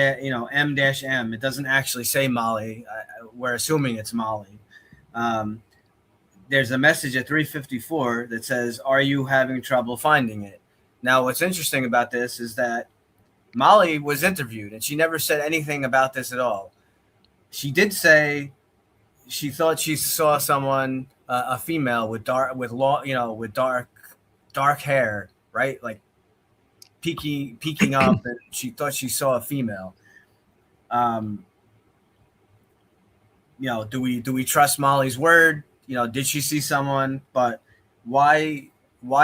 It doesn't actually say Molly. We're assuming it's Molly. There's a message at 3:54 that says, "Are you having trouble finding it?" Now, what's interesting about this is that Molly was interviewed and she never said anything about this at all. She did say she thought she saw someone, a female with dark hair, right? Like peeking up, and she thought she saw a female. Do we trust Molly's word? Did she see someone? But why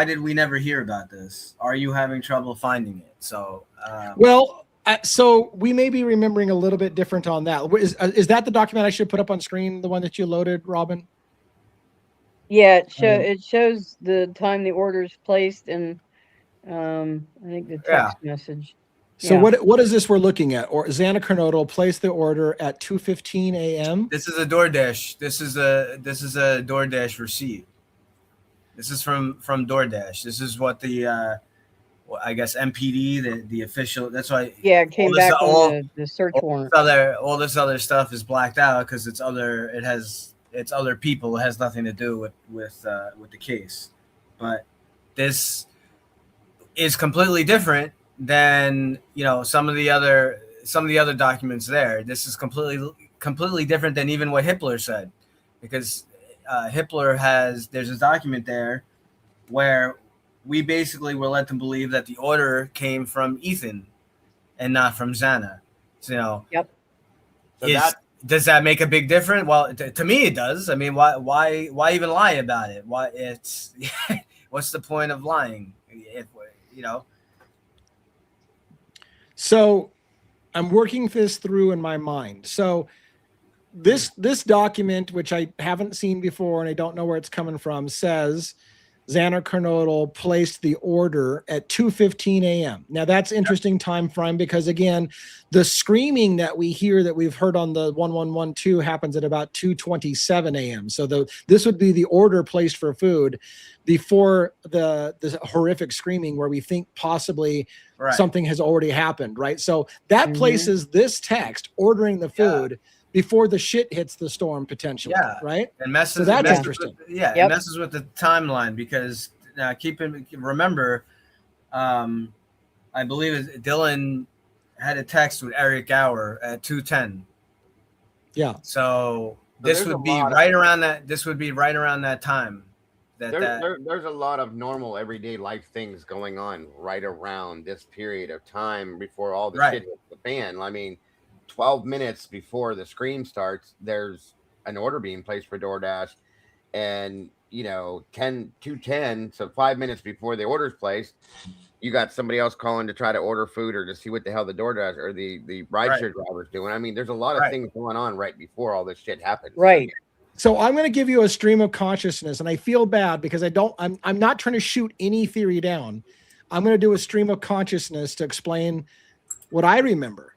did we never hear about this? Are you having trouble finding it? So so we may be remembering a little bit different on that. Is that the document I should put up on screen, the one that you loaded, Robin? Yeah, it shows the time the order is placed, and I think the text message. So what is this we're looking at? Or Xana Kernodle placed the order at 2:15 a.m. This is a DoorDash. This is a DoorDash receipt. This is from DoorDash. This is what the I guess MPD, the official. That's why. Yeah, it came back on the search warrant. All this other stuff is blacked out because it's other people. It has nothing to do with the case. But this is completely different than some of the other documents there. This is completely different than even what Hitler said, because there's a document there where we basically were led to believe that the order came from Ethan and not from Xana. So yep. Does that make a big difference? Well, to me it does. I mean, why even lie about it? Why it's what's the point of lying? So I'm working this through in my mind. So this document, which I haven't seen before and I don't know where it's coming from, says Xana Kernodle placed the order at 2:15 a.m. Now that's interesting time frame because again, the screaming that we hear that we've heard on the 1112 happens at about 2:27 a.m. So this would be the order placed for food before the horrific screaming where we think possibly something has already happened, right? So that places this text ordering the food before the shit hits the storm potentially, right? And messes interesting. It messes with the timeline because remember, I believe Dylan had a text with Eric Gower at 2:10. Yeah. So this would be right around that. This would be right around that time. There's a lot of normal everyday life things going on right around this period of time before all the shit hits the fan. I mean, 12 minutes before the scream starts, there's an order being placed for DoorDash, and 2:10, so 5 minutes before the order's placed, you got somebody else calling to try to order food or to see what the hell the DoorDash or the rideshare driver's doing. I mean, there's a lot of things going on right before all this shit happens. Right. So I'm going to give you a stream of consciousness, and I feel bad because I'm not trying to shoot any theory down. I'm going to do a stream of consciousness to explain what I remember.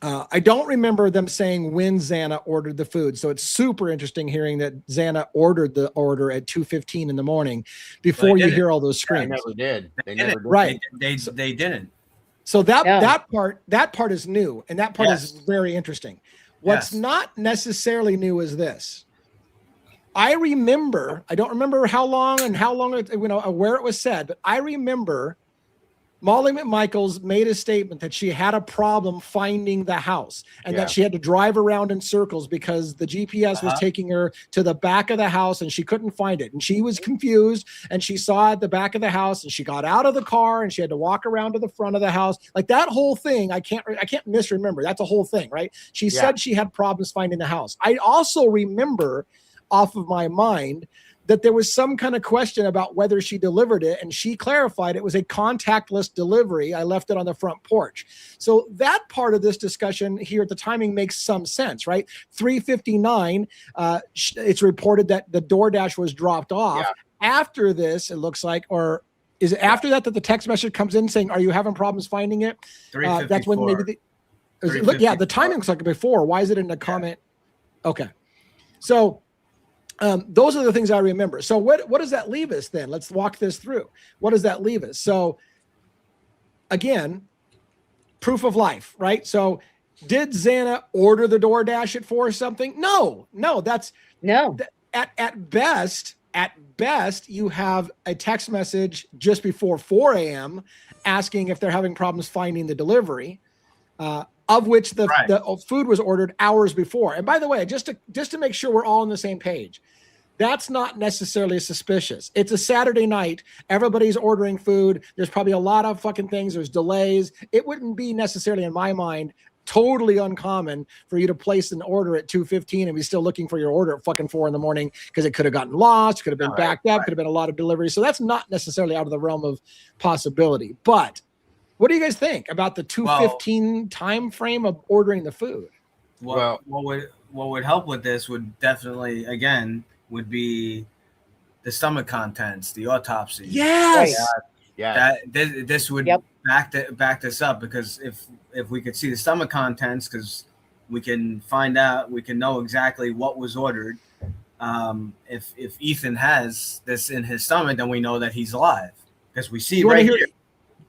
I don't remember them saying when Xana ordered the food. So it's super interesting hearing that Xana ordered the order at 2:15 in the morning before you hear all those They screams. never did. They never did. Right. They didn't. So that part is new, and that part is Yes. very interesting. What's Yes. not necessarily new is this. I don't remember how long where it was said, but I remember Molly McMichaels made a statement that she had a problem finding the house and that she had to drive around in circles because the GPS was taking her to the back of the house and she couldn't find it. And she was confused and she saw at the back of the house and she got out of the car and she had to walk around to the front of the house. Like that whole thing, I can't misremember. That's a whole thing, right? She said she had problems finding the house. I also remember off of my mind that there was some kind of question about whether she delivered it, and she clarified it was a contactless delivery. I left it on the front porch. So that part of this discussion here at the timing makes some sense, right? 3:59, it's reported that the DoorDash was dropped off. Yeah. After this, it looks like, or is it after that the text message comes in saying, "Are you having problems finding it?" That's when maybe the timing looks like before. Why is it in the comment? Okay, so. Those are the things I remember. So what does that leave us then? Let's walk this through. What does that leave us? So again, proof of life, right? So did Xana order the DoorDash at 4 or something? No, that's No. At best, you have a text message just before 4 a.m. asking if they're having problems finding the delivery. Of which the food was ordered hours before. And by the way, just to make sure we're all on the same page, that's not necessarily suspicious. It's a Saturday night. Everybody's ordering food. There's probably a lot of fucking things. There's delays. It wouldn't be necessarily, in my mind, totally uncommon for you to place an order at 2:15 and be still looking for your order at fucking 4 in the morning because it could have gotten lost, could have been backed up, could have been a lot of deliveries. So that's not necessarily out of the realm of possibility. But what do you guys think about the 2:15 time frame of ordering the food? What would help with this would definitely would be the stomach contents, the autopsy. Yes. This would back this up, because if we could see the stomach contents, because we can find out, we can know exactly what was ordered. If Ethan has this in his stomach, then we know that he's alive, because we see here.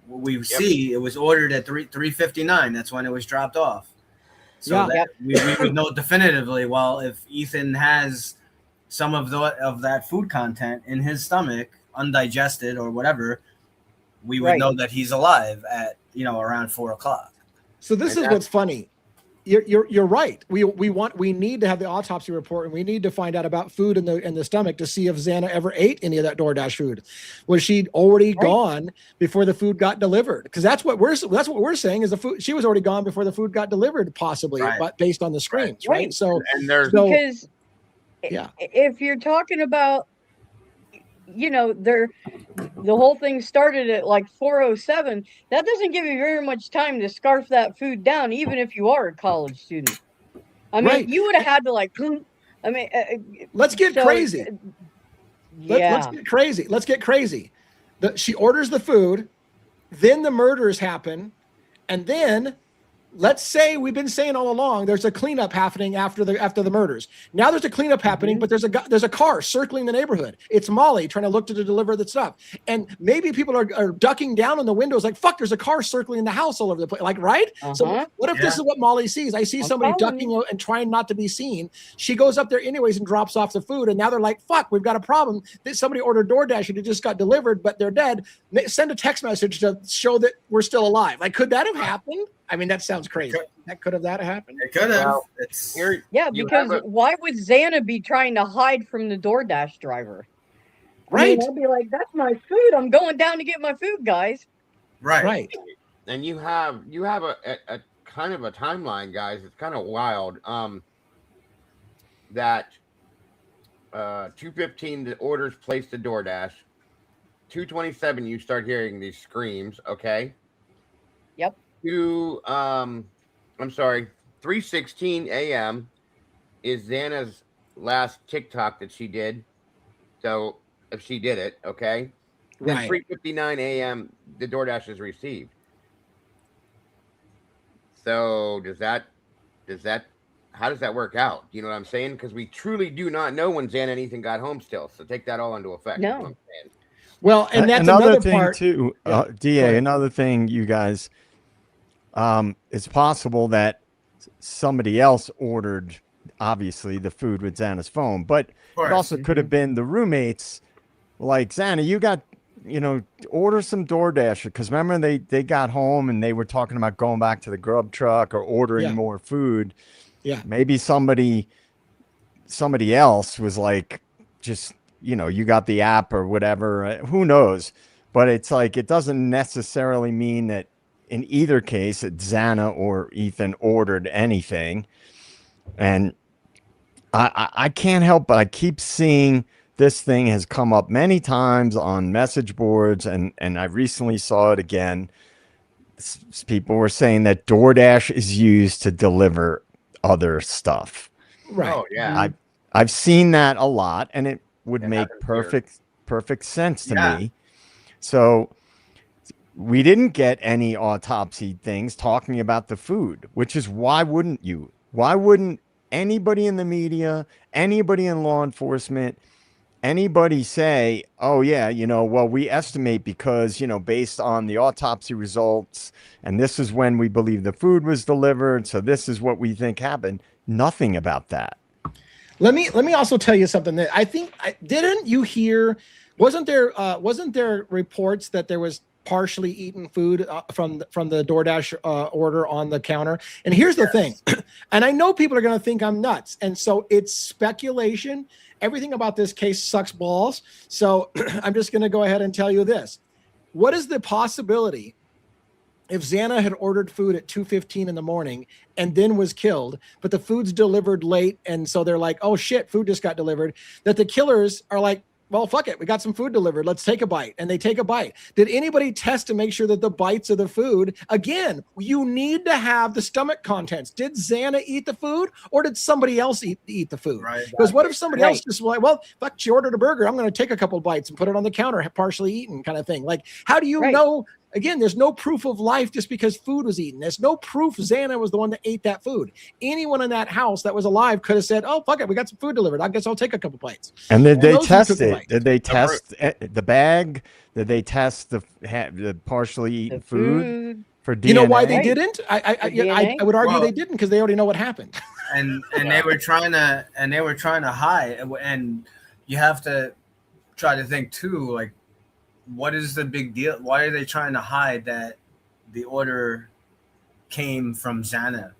We see it was ordered at 3:59. That's when it was dropped off. So we would know definitively. Well, if Ethan has some of that food content in his stomach, undigested or whatever, we would know that he's alive at around 4 o'clock. So this is what's funny. You're right. We need to have the autopsy report, and we need to find out about food in the stomach to see if Xana ever ate any of that DoorDash food. Was she already gone before the food got delivered? Because that's what we're saying is the food. She was already gone before the food got delivered, possibly, but based on the screens, right? So because if you're talking about, the whole thing started at like 4:07. That doesn't give you very much time to scarf that food down, even if you are a college student. I mean, you would have had to let's get crazy. Let's get crazy. She orders the food, then the murders happen, and then let's say we've been saying all along there's a cleanup happening after the murders. Now there's a cleanup happening, but there's a car circling the neighborhood. It's Molly trying to look to deliver the stuff, and maybe people are ducking down on the windows like, fuck, there's a car circling the house all over the place, like, right? So what if this is what Molly sees? I see somebody ducking and trying not to be seen. She goes up there anyways and drops off the food, and now they're like, fuck, we've got a problem. Somebody ordered DoorDash and it just got delivered, but they're dead. Send a text message to show that we're still alive. Like, could that have happened? I mean, that sounds crazy. Could have happened? It could have. Because why would Xana be trying to hide from the DoorDash driver? Right. I'll be like, that's my food. I'm going down to get my food, guys. Right. And you have a kind of a timeline, guys. It's kind of wild. That 2:15 the orders placed to DoorDash. 2:27 you start hearing these screams. Okay. Yep. 3:16 a.m. is Xana's last TikTok that she did. So if she did it, okay. Then 3:59 a.m. the DoorDash is received. So how does that work out? You know what I'm saying? Because we truly do not know when Xana and Ethan got home still. So take that all into effect. No. Is what I'm saying. Well, and that's another another thing part too, Yeah, go Da. ahead. Another thing, you guys, it's possible that somebody else ordered, obviously, the food with Xana's phone, but it also could have been the roommates. Like, Xana, you got, order some DoorDash, because remember they got home and they were talking about going back to the grub truck or ordering Yeah. more food. Yeah. Maybe somebody else was like, just, you got the app or whatever. Who knows? But it's like, it doesn't necessarily mean that in either case that Xana or Ethan ordered anything. And I can't help but I keep seeing this thing has come up many times on message boards, and I recently saw it again. People were saying that DoorDash is used to deliver other stuff. Right. Oh yeah. I've seen that a lot, and it would make happens here. perfect sense to me. So we didn't get any autopsy things talking about the food, which is why wouldn't you? Why wouldn't anybody in the media, anybody in law enforcement, anybody say, oh yeah, well, we estimate because, based on the autopsy results, and this is when we believe the food was delivered, so this is what we think happened. Nothing about that. Let me also tell you something that I think didn't you hear? Wasn't there reports that there was partially eaten food from the DoorDash order on the counter? And here's the thing, and I know people are going to think I'm nuts, and so it's speculation. Everything about this case sucks balls. So I'm just going to go ahead and tell you this. What is the possibility if Xana had ordered food at 2:15 in the morning and then was killed, but the food's delivered late, and so they're like, oh shit, food just got delivered, that the killers are like, well, fuck it, we got some food delivered, let's take a bite, and they take a bite. Did anybody test to make sure that the bites of the food, again, you need to have the stomach contents. Did Xana eat the food, or did somebody else eat the food? Right. Because what if somebody else just like, well, fuck, she ordered a burger, I'm going to take a couple bites and put it on the counter, partially eaten, kind of thing. Like, how do you know? Again, there's no proof of life just because food was eaten. There's no proof Xana was the one that ate that food. Anyone in that house that was alive could have said, oh, fuck it, we got some food delivered, I guess I'll take a couple bites. And did they test it? Did they test the bag? Did they test the partially eaten food for DNA? You know why they didn't? I would argue they didn't, because they already know what happened. And they were trying to hide, and you have to try to think too, like, what is the big deal? Why are they trying to hide that the order came from Xana?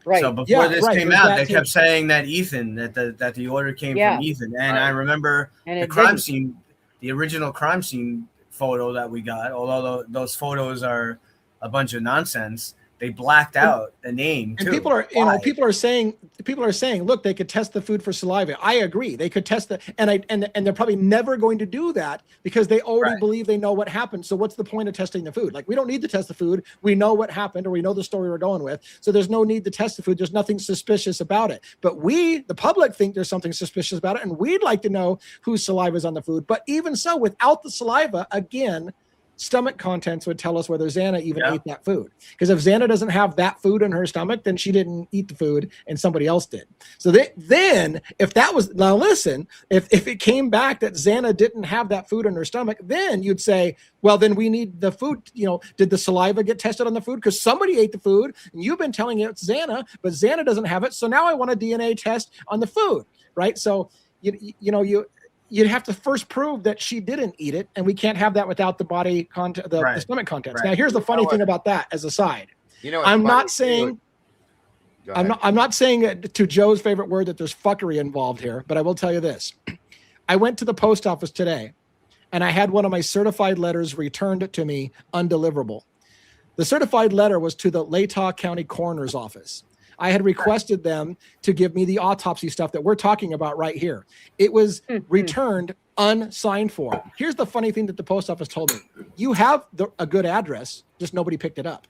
Right. So before this came out, they kept saying that Ethan, that the order came from Ethan. And I remember the crime scene, the original crime scene photo that we got, although those photos are a bunch of nonsense, they blacked out the name too. And people are saying, look, they could test the food for saliva. I agree. They could test and they're probably never going to do that because they already believe they know what happened. So what's the point of testing the food? Like, we don't need to test the food. We know what happened, or we know the story we're going with. So there's no need to test the food. There's nothing suspicious about it. But we, the public, think there's something suspicious about it, and we'd like to know whose saliva is on the food. But even so, without the saliva, again, stomach contents would tell us whether Xana even ate that food. Because if Xana doesn't have that food in her stomach, then she didn't eat the food and somebody else did. So then if that was, now listen, if it came back that Xana didn't have that food in her stomach, then you'd say, well, then we need the food. Did the saliva get tested on the food? Because somebody ate the food and you've been telling it it's Xana, but Xana doesn't have it. So now I want a DNA test on the food, right? So, you'd have to first prove that she didn't eat it, and we can't have that without the body content, the stomach contents. Now, here's the funny thing about that as a side. I'm not saying to Joe's favorite word that there's fuckery involved here, but I will tell you this. I went to the post office today, and I had one of my certified letters returned to me undeliverable. The certified letter was to the Latah County Coroner's Office. I had requested them to give me the autopsy stuff that we're talking about right here. It was returned unsigned for. Here's the funny thing that the post office told me. You have a good address, just nobody picked it up.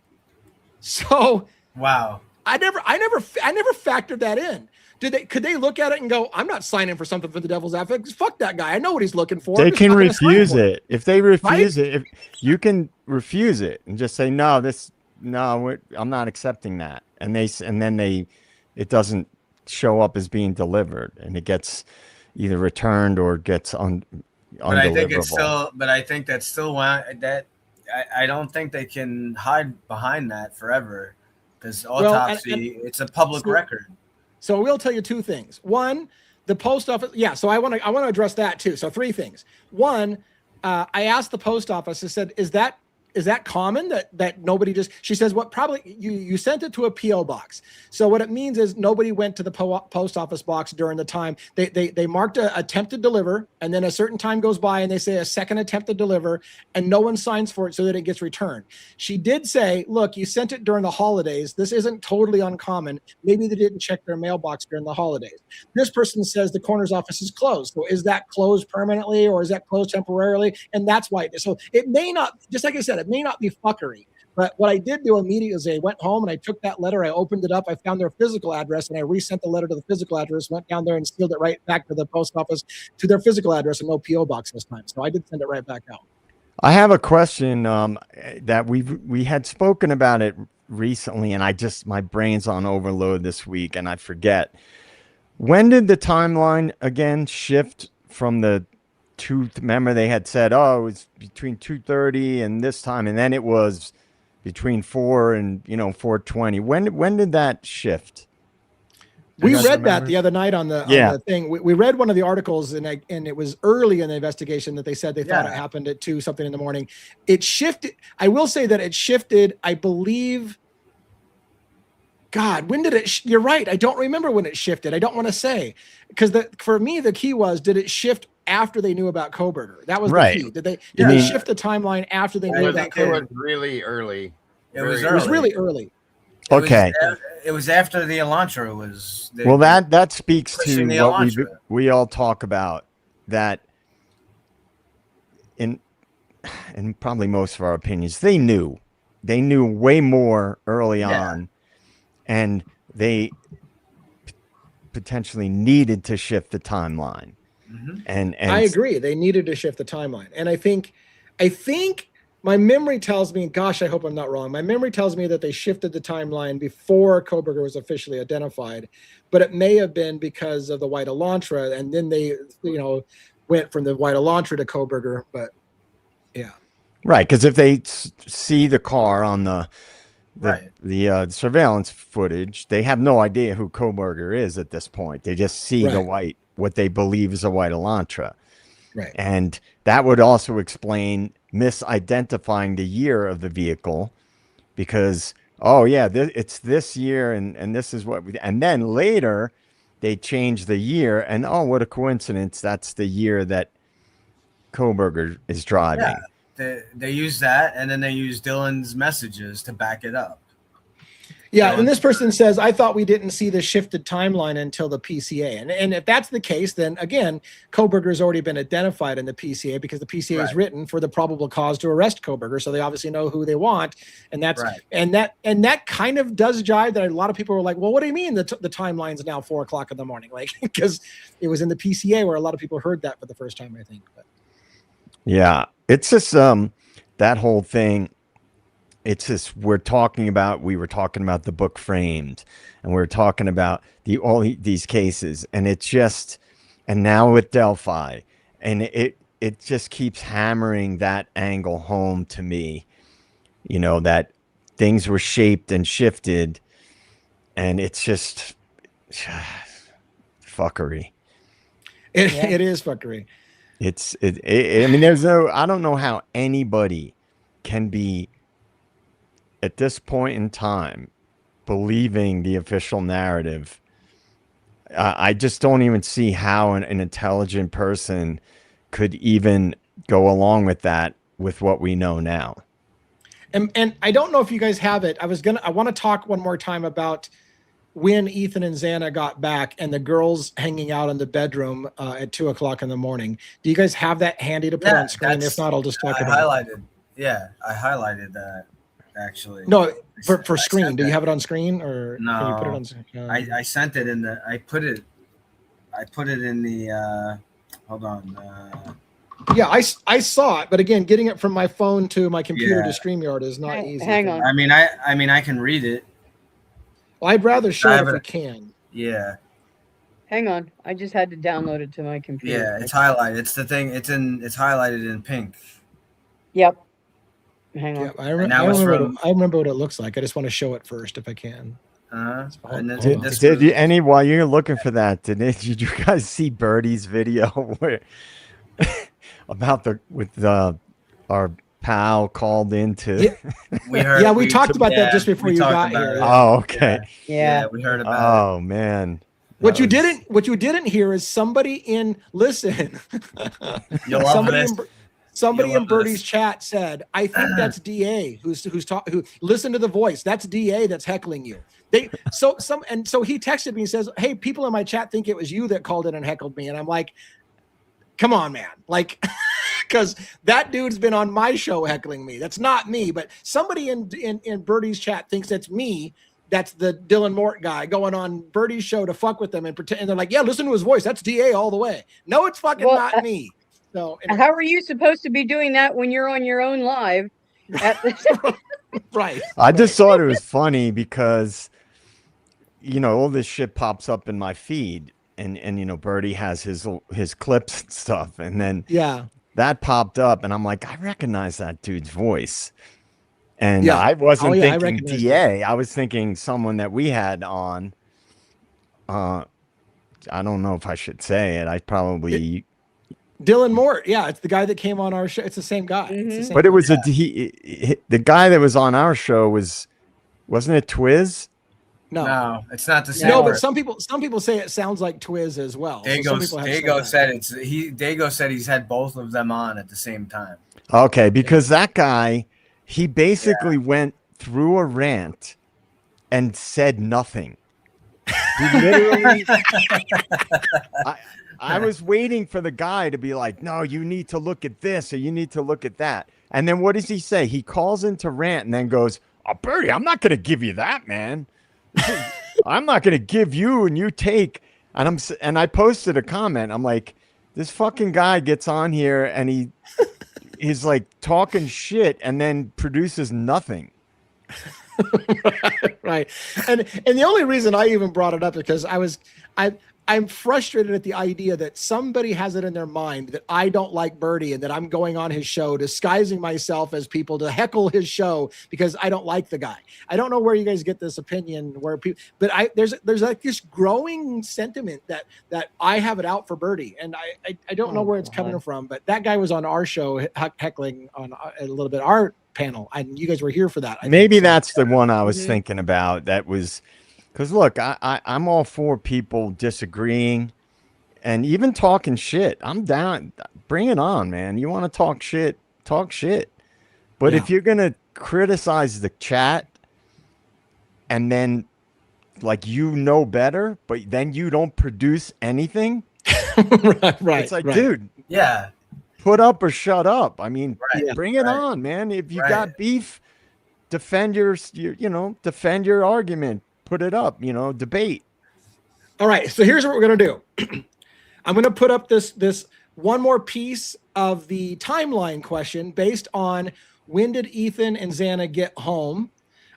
So wow. I never factored that in. Could they look at it and go, I'm not signing for something for the devil's advocate? Fuck that guy. I know what he's looking for. They can refuse it. If they refuse it, if you can refuse it and just say, no, this no, I'm not accepting that. And then it doesn't show up as being delivered, and it gets either returned or gets But I think it's undeliverable. still. But I think that's still that. I don't think they can hide behind that forever, because autopsy it's a public record. So we'll tell you two things. One, the post office. Yeah. So I want to address that too. So three things. One, I asked the post office. I said, "Is that common that nobody just?" She says, "What probably you sent it to a PO box." So what it means is nobody went to the post office box during the time they marked a attempt to deliver, and then a certain time goes by and they say a second attempt to deliver, and no one signs for it so that it gets returned. She did say, "Look, you sent it during the holidays. This isn't totally uncommon. Maybe they didn't check their mailbox during the holidays." This person says the coroner's office is closed. So is that closed permanently or is that closed temporarily? And that's why. So it may not, just like I said, it may not be fuckery. But what I did do immediately is I went home and I took that letter, I opened it up, I found their physical address, and I resent the letter to the physical address, went down there and sealed it right back to the post office to their physical address, and no PO box this time. So I did send it right back out. I have a question that we had spoken about it recently, and my brain's on overload this week and I forget. When did the timeline again shift from the remember they had said, oh, it was between 2:30 and this time, and then it was between 4 and 4:20. When did that shift? We read that the other night on the thing. We read one of the articles, and it was early in the investigation that they said they thought it happened at 2 something in the morning. It shifted. I will say that it shifted, I believe. God, when did it? You're right. I don't remember when it shifted. I don't want to say, because for me the key was, did it shift after they knew about Kohberger? That was the key. Did they shift the timeline after they knew about Kohberger? It was really early. It was really early. Okay. It was after the Elantra was. Well, that speaks to what we all talk about, that in probably most of our opinions, they knew way more early on, and they potentially needed to shift the timeline. Mm-hmm. And I agree, they needed to shift the timeline, and I think my memory tells me, gosh, I hope I'm not wrong. My memory tells me that they shifted the timeline before Kohberger was officially identified, but it may have been because of the white Elantra, and then they, went from the white Elantra to Kohberger. But yeah, right, because if they see the car on the surveillance footage, they have no idea who Kohberger is at this point. They just see what they believe is a white Elantra. Right. And that would also explain misidentifying the year of the vehicle, because, it's this year and this is what and then later they change the year, and what a coincidence, that's the year that Kohberger is driving. Yeah, they use that, and then they use Dylan's messages to back it up. Yeah, and this person says, I thought we didn't see the shifted timeline until the PCA. And if that's the case, then again, Kohberger has already been identified in the PCA, because the PCA is written for the probable cause to arrest Kohberger. So they obviously know who they want. And that's and that kind of does jive. That a lot of people were like, well, what do you mean the timeline's now 4 o'clock in the morning? Like, because it was in the PCA where a lot of people heard that for the first time, I think. But. Yeah, it's just that whole thing. It's just we were talking about the book Framed, and we were talking about all these cases, and it's just, and now with Delphi, and it just keeps hammering that angle home to me, that things were shaped and shifted, and it's just fuckery. It is fuckery. I mean, I don't know how anybody can be, at this point in time, believing the official narrative. I just don't even see how an intelligent person could even go along with that, with what we know now. And I don't know if you guys have it. I want to talk one more time about when Ethan and Xana got back and the girls hanging out in the bedroom at 2 o'clock in the morning. Do you guys have that handy to put on screen? If not, I'll just talk about it. I highlighted that. Actually, no, for screen. Do you have it on screen, or no? Can you put it on screen? I sent it in the. I put it in the. Hold on. Yeah, I saw it, but again, getting it from my phone to my computer Yeah. to StreamYard is not easy. Hang for on. me. I mean, I can read it. Well, I'd rather show I it have if we it- can. Yeah, Hang on. I just had to download it to my computer. yeah, it's highlighted. It's the thing. It's highlighted in pink. Yep. Hang Yeah, on. I now remember. it's I remember what it looks like. I just want to show it first if I can. And then Hold on. this Did was- you, any while you're looking for that? Did you guys see Birdie's video where about our pal called into? Yeah. we heard. Yeah, we talked about that just before we you talked got about here. it. Oh, okay. Yeah. we heard about Oh man. What That you was- didn't hear is somebody in listen. it. You'll love somebody this. somebody You'll in love Birdie's this. chat said, "I think that's DA who listen to the voice. That's DA that's heckling you." So he texted me and says, "Hey, people in my chat think it was you that called in and heckled me," and I'm like, "Come on, man!" Like, because that dude's been on my show heckling me. That's not me, but somebody in Birdie's chat thinks that's me. That's the Dylan Mort guy going on Birdie's show to fuck with them and pretend. And they're like, "Yeah, listen to his voice. That's DA all the way." No, it's fucking Well, not me. So How are you supposed to be doing that when you're on your own live? At the right. I just thought it was funny because, all this shit pops up in my feed, and Birdie has his clips and stuff, and then Yeah. that popped up, and I'm like, I recognize that dude's voice, and Yeah. I wasn't Oh, yeah, I thinking recognize DA. I was thinking someone that we had on. I don't know if I should say it. I probably. Dylan Mort. Yeah, it's the guy that came on our show. It's the same guy. It's the Mhm. same But it guy. was the guy that was on our show wasn't it Twiz? no. No, it's not the same. No, word. but some people say it sounds like Twiz as well. So some people have said that. Dago said he's had both of them on at the same time. Okay, because that guy, he basically went through a rant and said nothing. He literally. I was waiting for the guy to be like, "No, you need to look at this or you need to look at that." And then what does he say? He calls into rant and then goes, "Oh, Birdie, I'm not going to give you that, man. I'm not going to give you and you take." And I posted a comment. I'm like, this fucking guy gets on here and he's like talking shit and then produces nothing. Right. And the only reason I even brought it up is because I'm frustrated at the idea that somebody has it in their mind that I don't like Birdie and that I'm going on his show, disguising myself as people to heckle his show because I don't like the guy. I don't know where you guys get this opinion where people, but there's like this growing sentiment that I have it out for Birdie, and I don't know where it's coming from. But that guy was on our show heckling on a little bit our panel, and you guys were here for that. Maybe that's the one I was thinking about. That was. Because look, I'm all for people disagreeing and even talking shit. I'm down. Bring it on, man. You want to talk shit, talk shit. But if you're going to criticize the chat and then like better, but then you don't produce anything. right. It's like, dude, Yeah. put up or shut up. I mean, Right, bring it on, man. If you got beef, defend your argument. Put it up, debate. All right, so here's what we're gonna do. I'm gonna put up this one more piece of the timeline question based on when did Ethan and Xana get home.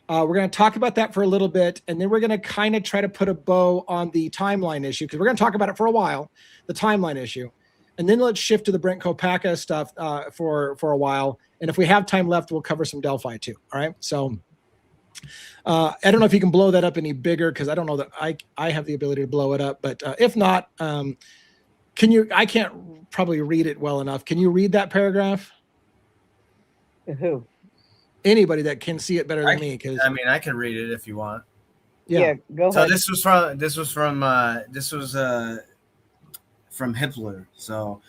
We're gonna talk about that for a little bit, and then we're gonna kind of try to put a bow on the timeline issue because we're gonna talk about it for a while, the timeline issue, and then let's shift to the Brent Kopaka stuff for a while. And if we have time left, we'll cover some Delphi too. All right, so. I don't know if you can blow that up any bigger because I don't know that I have the ability to blow it up, but if not, can you? I can't probably read it well enough. Can you read that paragraph? Who? Anybody that can see it better than me, because I mean, I can read it if you want. yeah. Go So ahead. this was from Hitler. So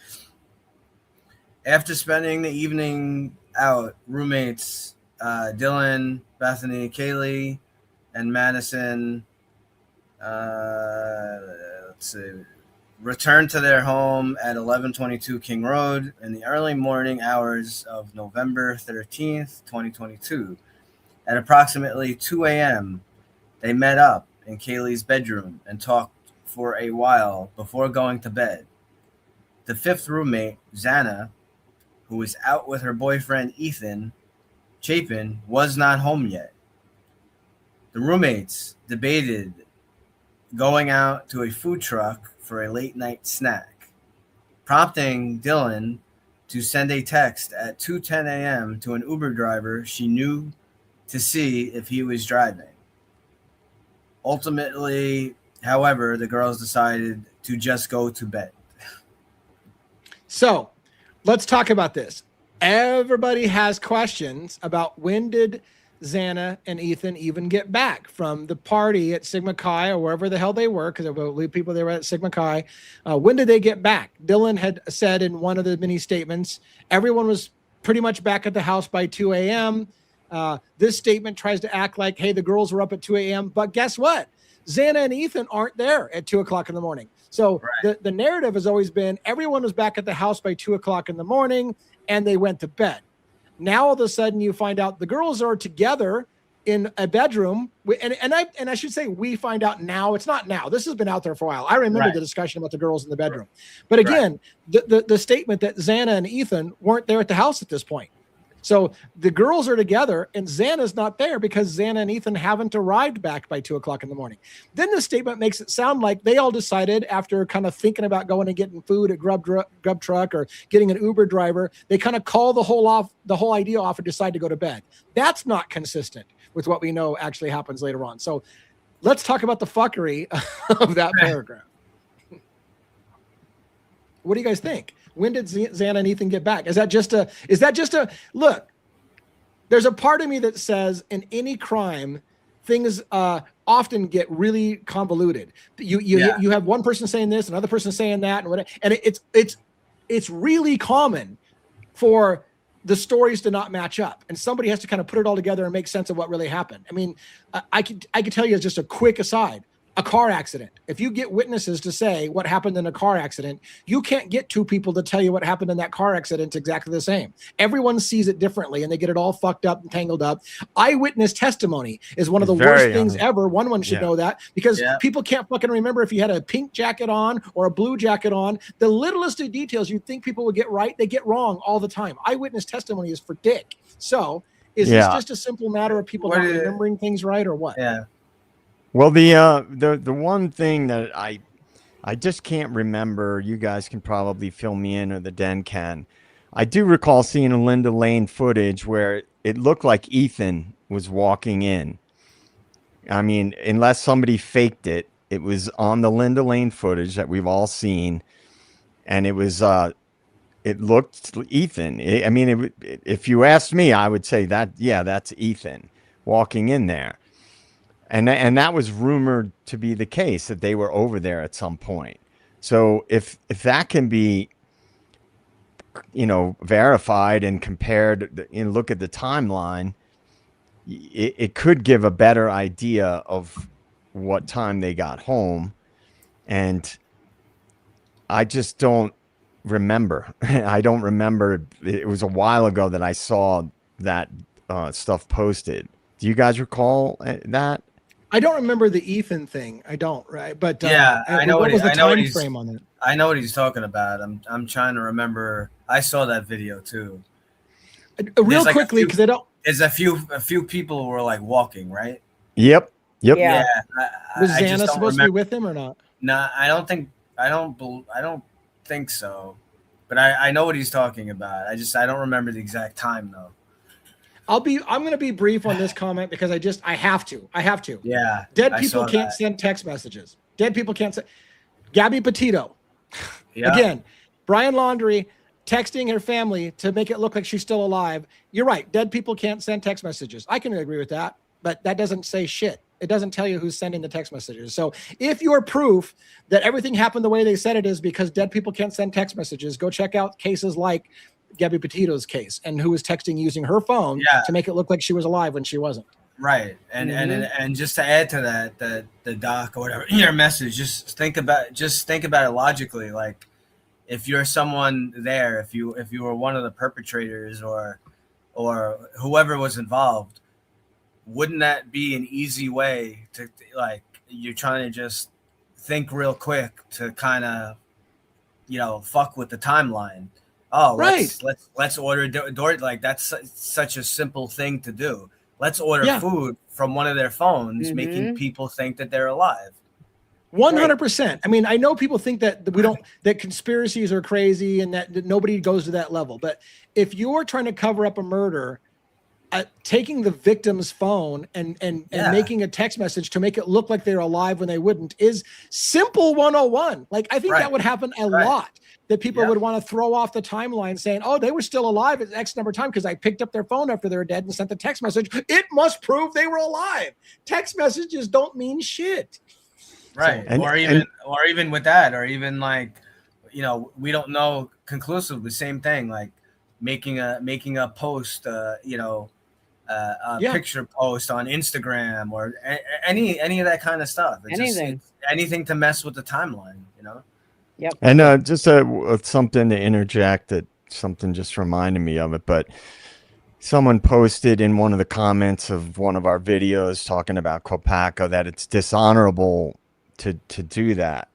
after spending the evening out, roommates Dylan, Bethany, Kaylee, and Madison returned to their home at 1122 King Road in the early morning hours of November 13th, 2022. At approximately 2 a.m., they met up in Kaylee's bedroom and talked for a while before going to bed. The fifth roommate, Xana, who was out with her boyfriend Ethan Chapin, was not home yet. The roommates debated going out to a food truck for a late night snack, prompting Dylan to send a text at 2:10 a.m. to an Uber driver she knew to see if he was driving. Ultimately, however, the girls decided to just go to bed. So let's talk about this. Everybody has questions about when did Xana and Ethan even get back from the party at Sigma Chi or wherever the hell they were, because I believe people they were at Sigma Chi. When did they get back? Dylan had said in one of the many statements, everyone was pretty much back at the house by 2 a.m. This statement tries to act like, hey, the girls were up at 2 a.m. But guess what? Xana and Ethan aren't there at 2 o'clock in the morning. So the narrative has always been everyone was back at the house by 2 o'clock in the morning and they went to bed. Now all of a sudden you find out the girls are together in a bedroom. And I should say we find out now. It's not now. This has been out there for a while. I remember the discussion about the girls in the bedroom. But again, the statement that Xana and Ethan weren't there at the house at this point. So the girls are together and Xana's not there because Xana and Ethan haven't arrived back by 2 o'clock in the morning. Then the statement makes it sound like they all decided after kind of thinking about going and getting food at Grub Truck or getting an Uber driver, they kind of call the whole idea off and decide to go to bed. That's not consistent with what we know actually happens later on. So let's talk about the fuckery of that paragraph. What do you guys think? When did Xana and Ethan get back? Is that just a look? There's a part of me that says in any crime, things often get really convoluted. You have one person saying this, another person saying that, and whatever. And it's really common for the stories to not match up, and somebody has to kind of put it all together and make sense of what really happened. I mean, I could tell you as just a quick aside. A car accident. If you get witnesses to say what happened in a car accident, you can't get two people to tell you what happened in that car accident exactly the same. Everyone sees it differently and they get it all fucked up and tangled up. Eyewitness testimony is one of the worst things ever. One should know that because people can't fucking remember if you had a pink jacket on or a blue jacket on. The littlest of details you think people would get right, they get wrong all the time. Eyewitness testimony is for dick. So is this just a simple matter of people not remembering things right or what? Yeah. Well, the one thing that I just can't remember, you guys can probably fill me in or the den can. I do recall seeing a Linda Lane footage where it looked like Ethan was walking in. I mean, unless somebody faked it, it was on the Linda Lane footage that we've all seen. And it was, it looked Ethan. If you asked me, I would say that, yeah, that's Ethan walking in there. And that was rumored to be the case, that they were over there at some point. So if that can be, verified and compared, look at the timeline, it could give a better idea of what time they got home. And I just don't remember. I don't remember. It was a while ago that I saw that stuff posted. Do you guys recall that? I don't remember the Ethan thing. I don't, right? But I know what was the time frame on it? I know what he's talking about. I'm trying to remember. I saw that video too. Real quickly, because I don't. There's a few people who were like walking, right? Yep. Yeah. Was Xana supposed to be with him or not? No, I don't think so. But I know what he's talking about. I don't remember the exact time though. I'm going to be brief on this comment because I have to. Yeah. Dead people can't send text messages. Dead people can't send. Gabby Petito. Yeah. Again, Brian Laundrie texting her family to make it look like she's still alive. You're right. Dead people can't send text messages. I can agree with that, but that doesn't say shit. It doesn't tell you who's sending the text messages. So if you're proof that everything happened the way they said it is because dead people can't send text messages, go check out cases like Gabby Petito's case and who was texting using her phone to make it look like she was alive when she wasn't. Right. And just to add to that, the doc or whatever, your message, just think about it logically. Like if you're someone there, if you were one of the perpetrators or whoever was involved, wouldn't that be an easy way to, like, you're trying to just think real quick to kind of, fuck with the timeline. Oh, Right. let's order door. Like that's such a simple thing to do. Let's order Yeah. food from one of their phones, making people think that they're alive. 100%. I mean, I know people think that we don't, that conspiracies are crazy and that nobody goes to that level. But if you're trying to cover up a murder, taking the victim's phone and making a text message to make it look like they're alive when they wouldn't is simple 101. Like, I think that would happen a lot, that people would want to throw off the timeline saying, oh, they were still alive at X number of time because I picked up their phone after they were dead and sent the text message. It must prove they were alive. Text messages don't mean shit. Right. So, or even with that, or even like, you know, we don't know conclusively. Same thing, like making a post, you know, a picture post on Instagram or any of that kind of stuff. It's anything to mess with the timeline, you know? Yep. And just something to interject, that something just reminded me of it, but someone posted in one of the comments of one of our videos talking about Kopacko that it's dishonorable to do that.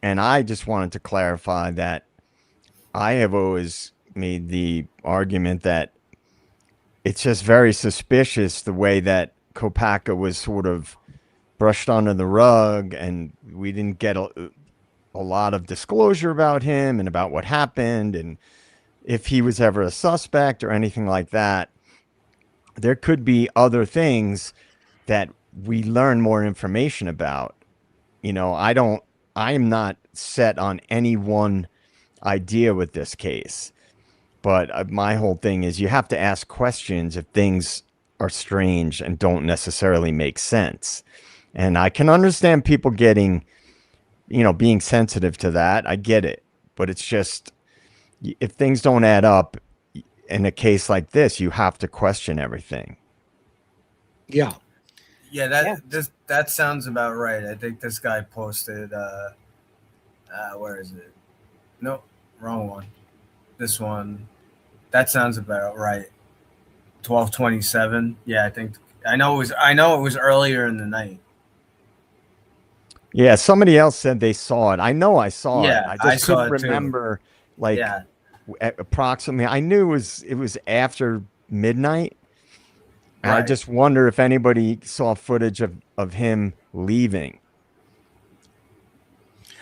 And I just wanted to clarify that I have always made the argument that it's just very suspicious the way that Kopacko was sort of brushed under the rug, and we didn't get a lot of disclosure about him and about what happened and if he was ever a suspect or anything like that. There could be other things that we learn more information about. You know, I am not set on any one idea with this case. But my whole thing is you have to ask questions if things are strange and don't necessarily make sense. And I can understand people getting, you know, being sensitive to that. I get it. But it's just, if things don't add up in a case like this, you have to question everything. Yeah. Yeah, that sounds about right. I think this guy posted, where is it? No, wrong one. This one. That sounds about right. 12:27. Yeah, I know it was earlier in the night. Yeah, somebody else said they saw it. I know I saw it. I just saw couldn't remember approximately. I knew it was after midnight. And I just wonder if anybody saw footage of him leaving.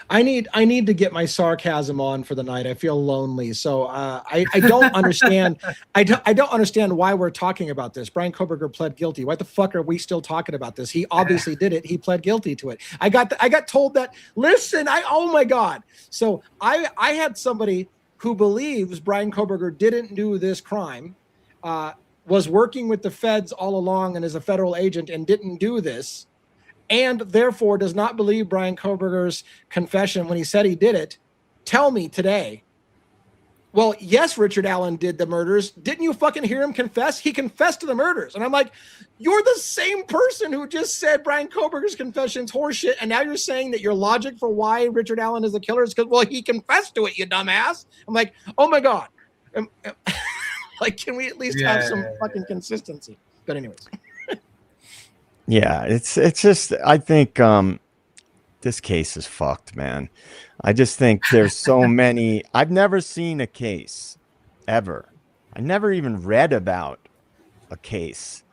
I need to get my sarcasm on for the night. I feel lonely. So I don't understand. I don't understand why we're talking about this. Bryan Kohberger pled guilty. Why the fuck are we still talking about this? He obviously did it. He pled guilty to it. I got told that. Listen, oh my God. So I had somebody who believes Bryan Kohberger didn't do this crime, was working with the feds all along and is a federal agent and didn't do this, and therefore does not believe Bryan Kohberger's confession when he said he did it, tell me today, well, yes, Richard Allen did the murders. Didn't you fucking hear him confess? He confessed to the murders. And I'm like, you're the same person who just said Bryan Kohberger's confession's horseshit, and now you're saying that your logic for why Richard Allen is the killer is because, well, he confessed to it, you dumbass. I'm like, oh my God. Like, can we at least have some fucking consistency? But anyways. Yeah, it's just, I think this case is fucked, man. I just think there's so many. I've never seen a case ever. I never even read about a case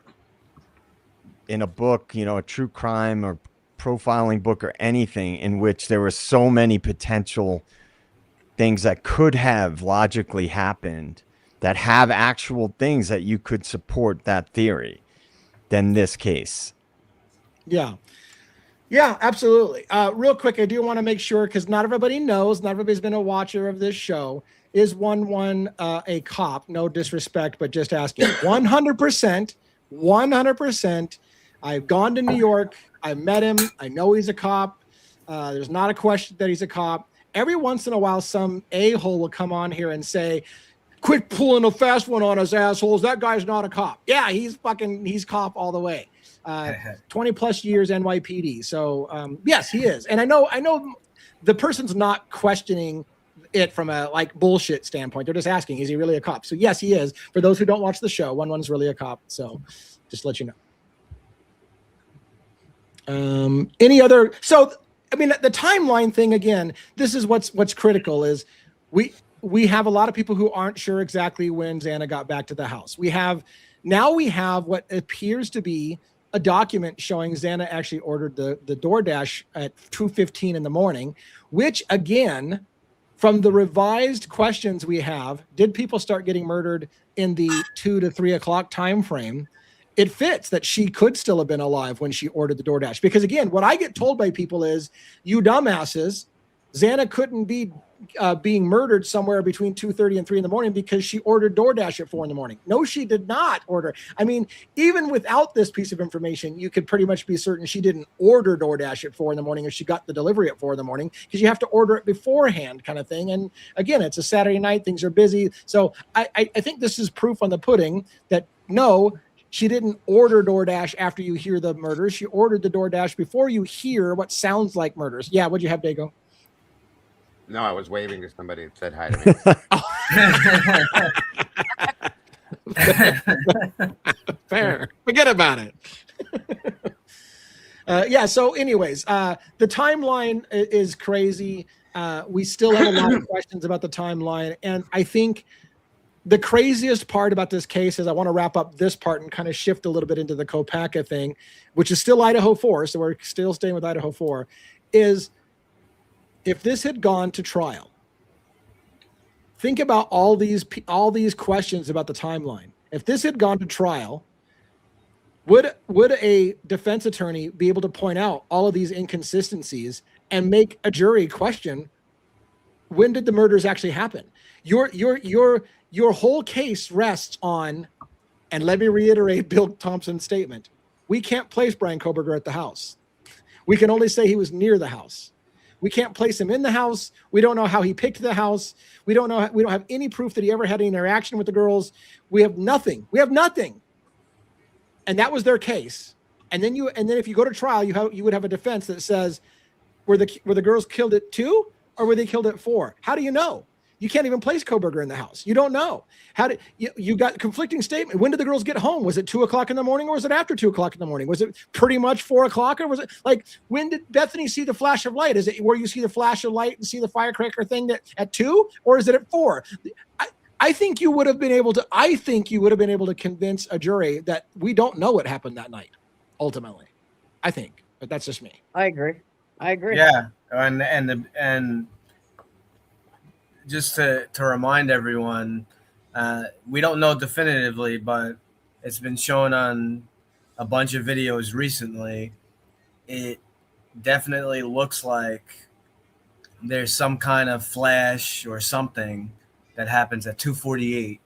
in a book, you know, a true crime or profiling book or anything in which there were so many potential things that could have logically happened that have actual things that you could support that theory than this case. Yeah. Yeah, absolutely. Real quick, I do want to make sure, because not everybody knows, not everybody's been a watcher of this show. Is 1-1 a cop? No disrespect, but just asking. 100%. I've gone to New York. I met him. I know he's a cop. There's not a question that he's a cop. Every once in a while, some a-hole will come on here and say, quit pulling a fast one on us, assholes. That guy's not a cop. Yeah, he's cop all the way. 20 plus years NYPD. So yes, he is. And I know the person's not questioning it from a like bullshit standpoint. They're just asking, is he really a cop? So yes, he is. For those who don't watch the show, 1-1's really a cop. So just to let you know. Any other, so I mean, the timeline thing again, this is what's critical is we we have a lot of people who aren't sure exactly when Xana got back to the house. We have what appears to be a document showing Xana actually ordered the DoorDash at 2:15 in the morning, which again, from the revised questions we have, did people start getting murdered in the 2 to 3 o'clock time frame? It fits that she could still have been alive when she ordered the DoorDash. Because again, what I get told by people is, you dumbasses, Xana couldn't be being murdered somewhere between 2:30 and 3 in the morning because she ordered DoorDash at 4 in the morning. No, she did not order. I mean, even without this piece of information, you could pretty much be certain she didn't order DoorDash at 4 in the morning if she got the delivery at 4 in the morning, because you have to order it beforehand kind of thing. And again, it's a Saturday night, things are busy. So I think this is proof on the pudding that no, she didn't order DoorDash after you hear the murders. She ordered the DoorDash before you hear what sounds like murders. Yeah, what'd you have, Dago? No, I was waving to somebody that said hi to me. Fair. Forget about it. Yeah, so anyways, the timeline is crazy. We still have a lot of questions about the timeline. And I think the craziest part about this case is, I want to wrap up this part and kind of shift a little bit into the Kopacka thing, which is still Idaho 4, so we're still staying with Idaho 4, is if this had gone to trial, think about all these questions about the timeline. If this had gone to trial, would a defense attorney be able to point out all of these inconsistencies and make a jury question, when did the murders actually happen? Your whole case rests on, and let me reiterate Bill Thompson's statement, we can't place Bryan Kohberger at the house. We can only say he was near the house. We can't place him in the house. We don't know how he picked the house. We don't have any proof that he ever had any interaction with the girls. We have nothing. And that was their case. And then if you go to trial, you would have a defense that says, were the girls killed at 2 or were they killed at 4? How do you know? You can't even place Kohberger in the house. You don't know. You got conflicting statement. When did the girls get home? Was it 2 o'clock in the morning or was it after 2 o'clock in the morning? Was it pretty much 4 o'clock, or was it like, when did Bethany see the flash of light? Is it where you see the flash of light and see the firecracker thing at 2, or is it at 4? I think you would have been able to convince a jury that we don't know what happened that night, ultimately. I think, but that's just me. I agree. Yeah. And just to remind everyone, we don't know definitively, but it's been shown on a bunch of videos recently. It definitely looks like there's some kind of flash or something that happens at 2:48,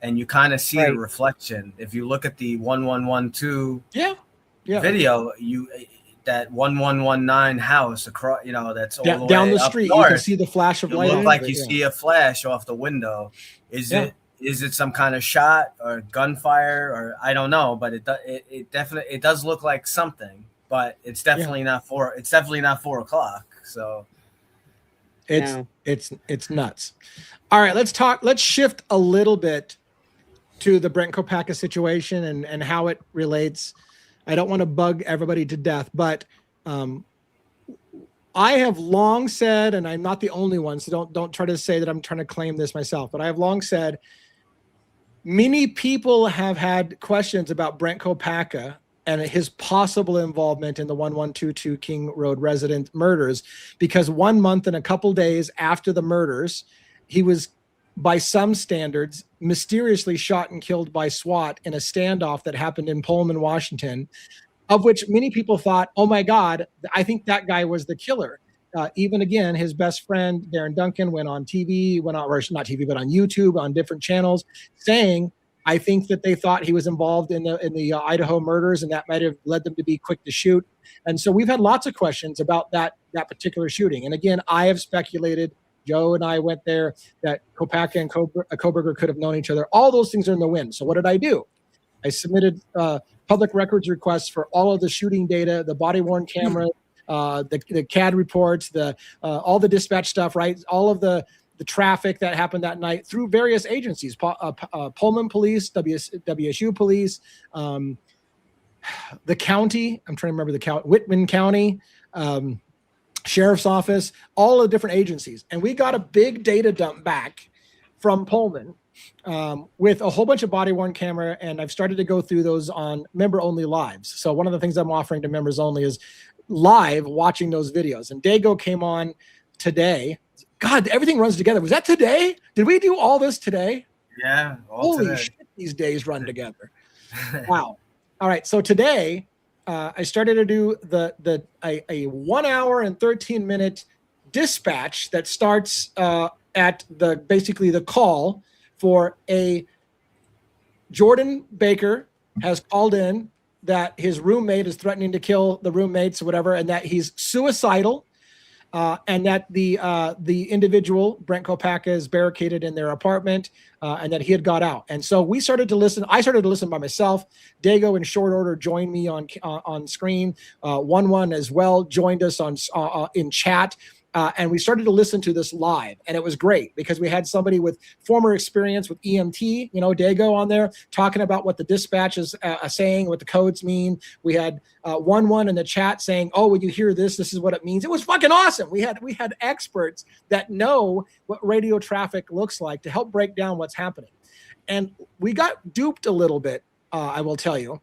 and you kind of see the reflection. If you look at the 1112 video, that 1119 house across, that's all the down way the street north, you can see the flash of light. Look like you see a flash off the window. Is it some kind of shot or gunfire, or I don't know, but it definitely does look like something, but it's definitely not 4. It's definitely not 4 o'clock. So it's nuts. All right, let's shift a little bit to the Brent Kopacka situation and how it relates. I don't want to bug everybody to death, but I have long said, and I'm not the only one, so don't try to say that I'm trying to claim this myself, but I have long said many people have had questions about Brent Kopacka and his possible involvement in the 1122 King Road resident murders, because 1 month and a couple days after the murders, he was, by some standards, mysteriously shot and killed by SWAT in a standoff that happened in Pullman, Washington, of which many people thought, oh my God, I think that guy was the killer. Even again, his best friend, Darren Duncan, went on TV, or not TV, but on YouTube, on different channels, saying, I think that they thought he was involved in the Idaho murders, and that might have led them to be quick to shoot. And so we've had lots of questions about that particular shooting. And again, I have speculated, Joe and I went there, that Kopacka and Kohberger could have known each other. All those things are in the wind. So what did I do? I submitted public records requests for all of the shooting data, the body-worn camera, the CAD reports, all the dispatch stuff, right? All of the traffic that happened that night through various agencies, Pullman Police, WSU Police, the county, I'm trying to remember the county, Whitman County, sheriff's office, all the different agencies. And we got a big data dump back from Pullman with a whole bunch of body-worn camera, and I've started to go through those on member-only lives. So one of the things I'm offering to members only is live watching those videos. And Dago came on today. God, everything runs together. Was that today? Did we do all this today? Yeah. Holy today. shit, these days run together. Wow. All right. So today I started to do a 1 hour and 13-minute dispatch that starts at basically the call for a Jordan Baker has called in that his roommate is threatening to kill the roommates or whatever, and that he's suicidal, and that the individual, Brent Kopacka, is barricaded in their apartment, and that he had got out. And so we started to listen. I started to listen by myself. Dago, in short order, joined me on screen. 1-1 as well joined us in chat. And we started to listen to this live, and it was great because we had somebody with former experience with EMT, Dago, on there talking about what the dispatch is saying, what the codes mean. We had 1-1 in the chat saying, "Oh, when you hear this, this is what it means." It was fucking awesome. We had experts that know what radio traffic looks like to help break down what's happening, and we got duped a little bit. I will tell you,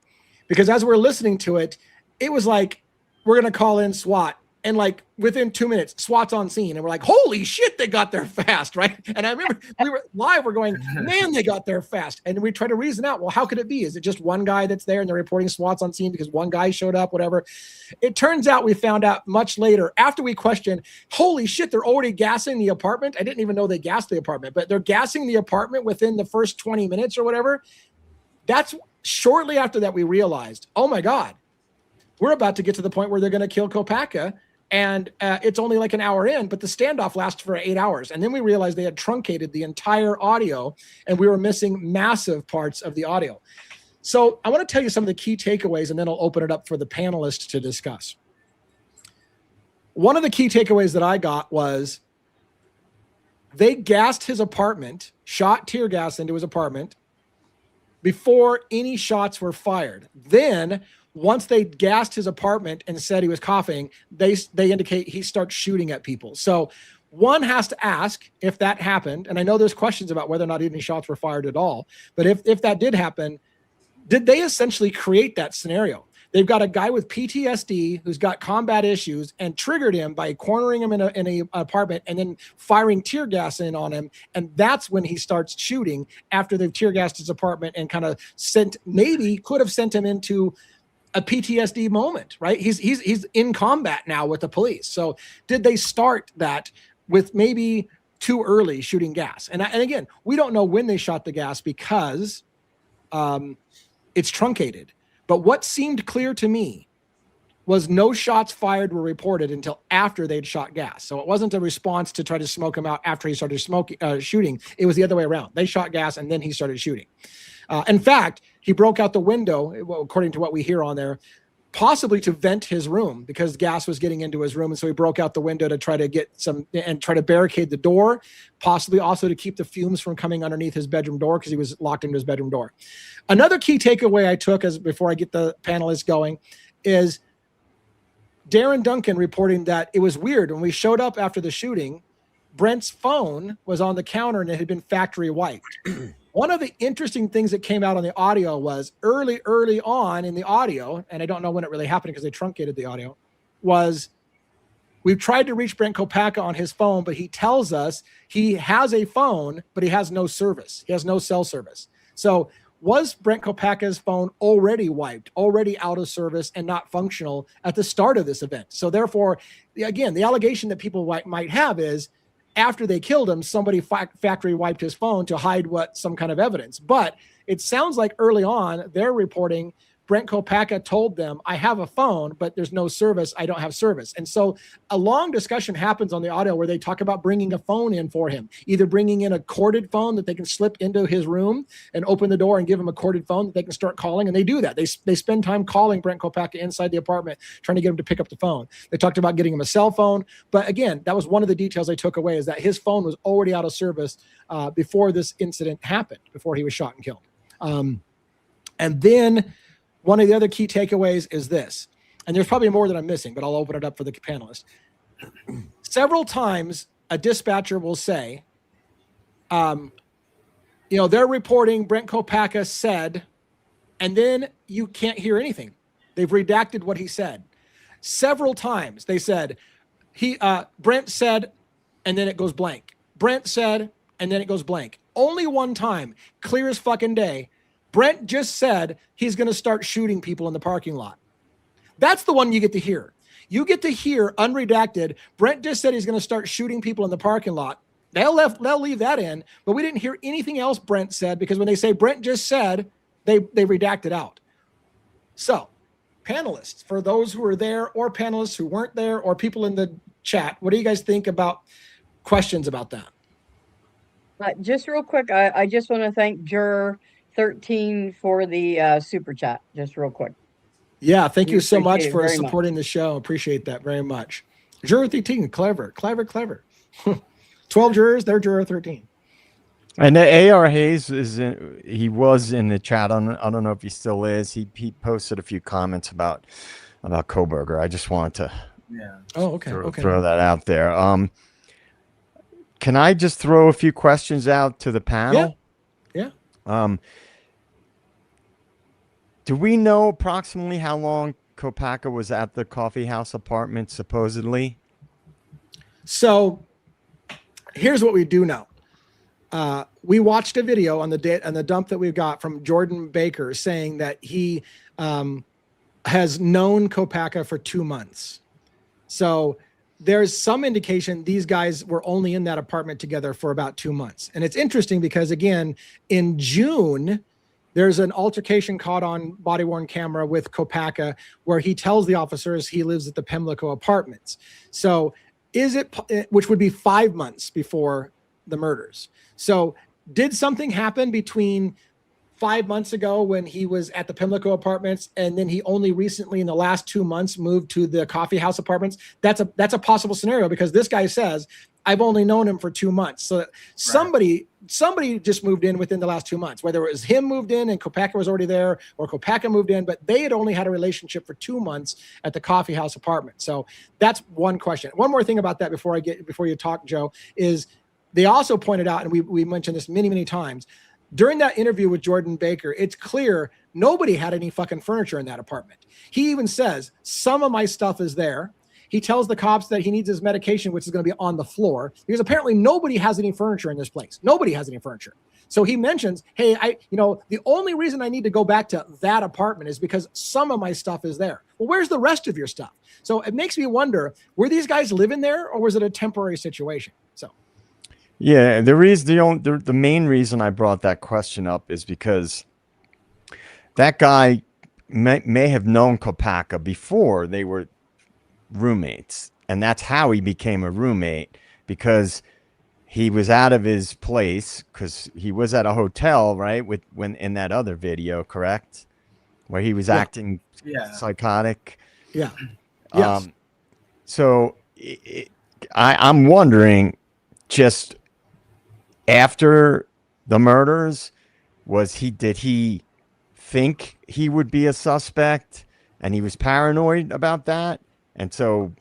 because as we're listening to it, it was like we're gonna call in SWAT. And like within 2 minutes, SWAT's on scene, and we're like, "Holy shit, they got there fast!" Right? And I remember we were live. We're going, "Man, they got there fast!" And we try to reason out, well, how could it be? Is it just one guy that's there, and they're reporting SWAT's on scene because one guy showed up? Whatever. It turns out we found out much later after we questioned. Holy shit, they're already gassing the apartment. I didn't even know they gassed the apartment, but they're gassing the apartment within the first 20 minutes or whatever. That's shortly after that we realized, oh my God, we're about to get to the point where they're going to kill Kopacka. And it's only like an hour in, but the standoff lasts for 8 hours. And then we realized they had truncated the entire audio, and we were missing massive parts of the audio. So I want to tell you some of the key takeaways, and then I'll open it up for the panelists to discuss. One of the key takeaways that I got was they gassed his apartment, shot tear gas into his apartment before any shots were fired. Then once they gassed his apartment and said he was coughing, they indicate he starts shooting at people. So one has to ask if that happened. And I know there's questions about whether or not any shots were fired at all. But if that did happen, did they essentially create that scenario? They've got a guy with PTSD who's got combat issues and triggered him by cornering him in an apartment and then firing tear gas in on him. And that's when he starts shooting after they've tear gassed his apartment and kind of could have sent him into a PTSD moment, right? He's in combat now with the police. So did they start that with maybe too early shooting gas? And again, we don't know when they shot the gas because it's truncated. But what seemed clear to me was no shots fired were reported until after they'd shot gas. So it wasn't a response to try to smoke him out after he started shooting. It was the other way around. They shot gas and then he started shooting. In fact, he broke out the window, according to what we hear on there, possibly to vent his room because gas was getting into his room. And so he broke out the window to try to get try to barricade the door, possibly also to keep the fumes from coming underneath his bedroom door because he was locked into his bedroom door. Another key takeaway I took before I get the panelists going is Darren Duncan reporting that it was weird when we showed up after the shooting, Brent's phone was on the counter and it had been factory wiped. One of the interesting things that came out on the audio was early on in the audio, and I don't know when it really happened because they truncated the audio, was we've tried to reach Brent Kopacka on his phone, but he tells us he has a phone, but he has no service. He has no cell service. So was Brent Kopacka's phone already wiped, already out of service and not functional at the start of this event? So therefore, again, the allegation that people might have is after they killed him, somebody factory wiped his phone to hide some kind of evidence. But it sounds like early on, they're reporting Brent Kopacka told them, I have a phone, but there's no service. I don't have service. And so a long discussion happens on the audio where they talk about bringing a phone in for him, either bringing in a corded phone that they can slip into his room and open the door and give him a corded phone that they can start calling. And they do that. They spend time calling Brent Kopacka inside the apartment, trying to get him to pick up the phone. They talked about getting him a cell phone. But again, that was one of the details I took away, is that his phone was already out of service before this incident happened, before he was shot and killed. And then one of the other key takeaways is this, and there's probably more that I'm missing, but I'll open it up for the panelists. several times a dispatcher will say, they're reporting Brent Kopacka said, and then you can't hear anything. They've redacted what he said. Several times they said, Brent said, and then it goes blank. Brent said, and then it goes blank. Only one time, clear as fucking day, Brent just said he's going to start shooting people in the parking lot. That's the one you get to hear. You get to hear unredacted. Brent just said he's going to start shooting people in the parking lot. They'll leave that in, but we didn't hear anything else Brent said, because when they say Brent just said, they redact it out. So, panelists, for those who were there, or panelists who weren't there, or people in the chat, what do you guys think about questions about that? Just real quick, I just want to thank Juror 13 for the super chat. Just real quick. Yeah, thank you so much appreciate it for very supporting the show. Appreciate that very much. Juror 13, clever. 12 jurors, they're Juror 13. And A.R. Hayes he was in the chat. I don't know if he still is. He posted a few comments about Kohberger. I just wanted to throw that out there. Can I just throw a few questions out to the panel? Yeah. Do we know approximately how long Kopacka was at the coffee house apartment, supposedly? So here's what we do know. We watched a video on the dump that we got from Jordan Baker saying that he has known Kopacka for 2 months. So there's some indication these guys were only in that apartment together for about 2 months. And it's interesting because, again, in June, there's an altercation caught on body-worn camera with Kopacka where he tells the officers he lives at the Pimlico Apartments. So which would be 5 months before the murders. So did something happen between 5 months ago when he was at the Pimlico Apartments, and then he only recently in the last 2 months moved to the coffee house apartments? That's a possible scenario, because this guy says, I've only known him for 2 months. So somebody just moved in within the last 2 months, whether it was him moved in and Kopacka was already there, or Kopacka moved in, but they had only had a relationship for 2 months at the coffee house apartment. So that's one question. One more thing about that before you talk, Joe, is they also pointed out, and we mentioned this many, many times, during that interview with Jordan Baker, it's clear nobody had any fucking furniture in that apartment. He even says, some of my stuff is there. He tells the cops that he needs his medication, which is going to be on the floor, because apparently nobody has any furniture in this place. Nobody has any furniture. So he mentions, hey, the only reason I need to go back to that apartment is because some of my stuff is there. Well, where's the rest of your stuff? So it makes me wonder, were these guys living there, or was it a temporary situation? So. Yeah, the main reason I brought that question up is because that guy may have known Kopacka before they were roommates, and that's how he became a roommate, because he was out of his place, because he was at a hotel, right? When in that other video, correct, where he was acting psychotic. Yeah. Yes. So I'm wondering, just after the murders, did he think he would be a suspect and he was paranoid about that, and so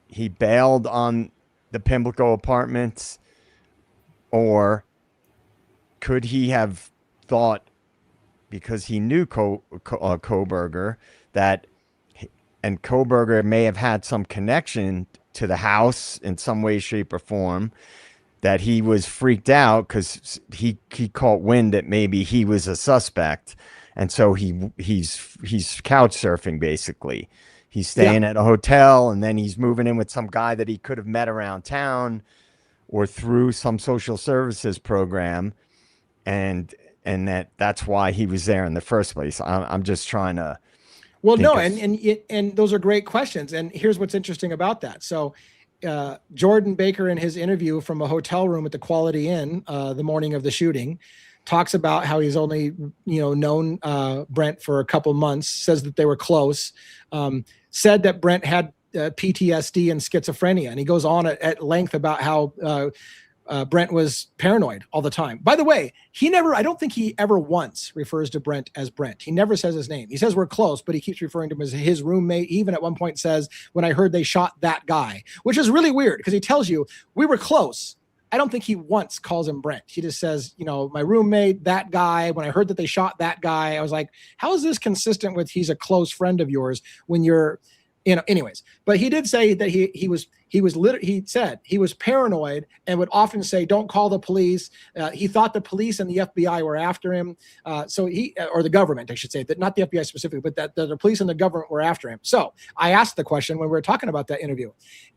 he bailed on the Pimlico Apartments? Or could he have thought, because he knew Kohberger, and Kohberger may have had some connection to the house in some way, shape, or form, that he was freaked out because he caught wind that maybe he was a suspect, and so he's couch surfing, basically. He's staying at a hotel, and then he's moving in with some guy that he could have met around town or through some social services program, and that's why he was there in the first place. I'm just trying to. Well, no, and those are great questions. And here's what's interesting about that. So Jordan Baker, in his interview from a hotel room at the Quality Inn the morning of the shooting, talks about how he's only known Brent for a couple months, says that they were close, said that Brent had PTSD and schizophrenia, and he goes on at length about how Brent was paranoid all the time. By the way, I don't think he ever once refers to Brent as Brent. He never says his name. He says we're close, but he keeps referring to him as his roommate. He even at one point says, when I heard they shot that guy, which is really weird because he tells you we were close. I don't think he once calls him Brent. He just says, my roommate, that guy. When I heard that they shot that guy, I was like, how is this consistent with he's a close friend of yours when you're, anyways. But he did say that he said he was paranoid and would often say, don't call the police. He thought the police and the FBI were after him. Or the government, I should say, that not the FBI specifically, but that the police and the government were after him. So I asked the question when we were talking about that interview,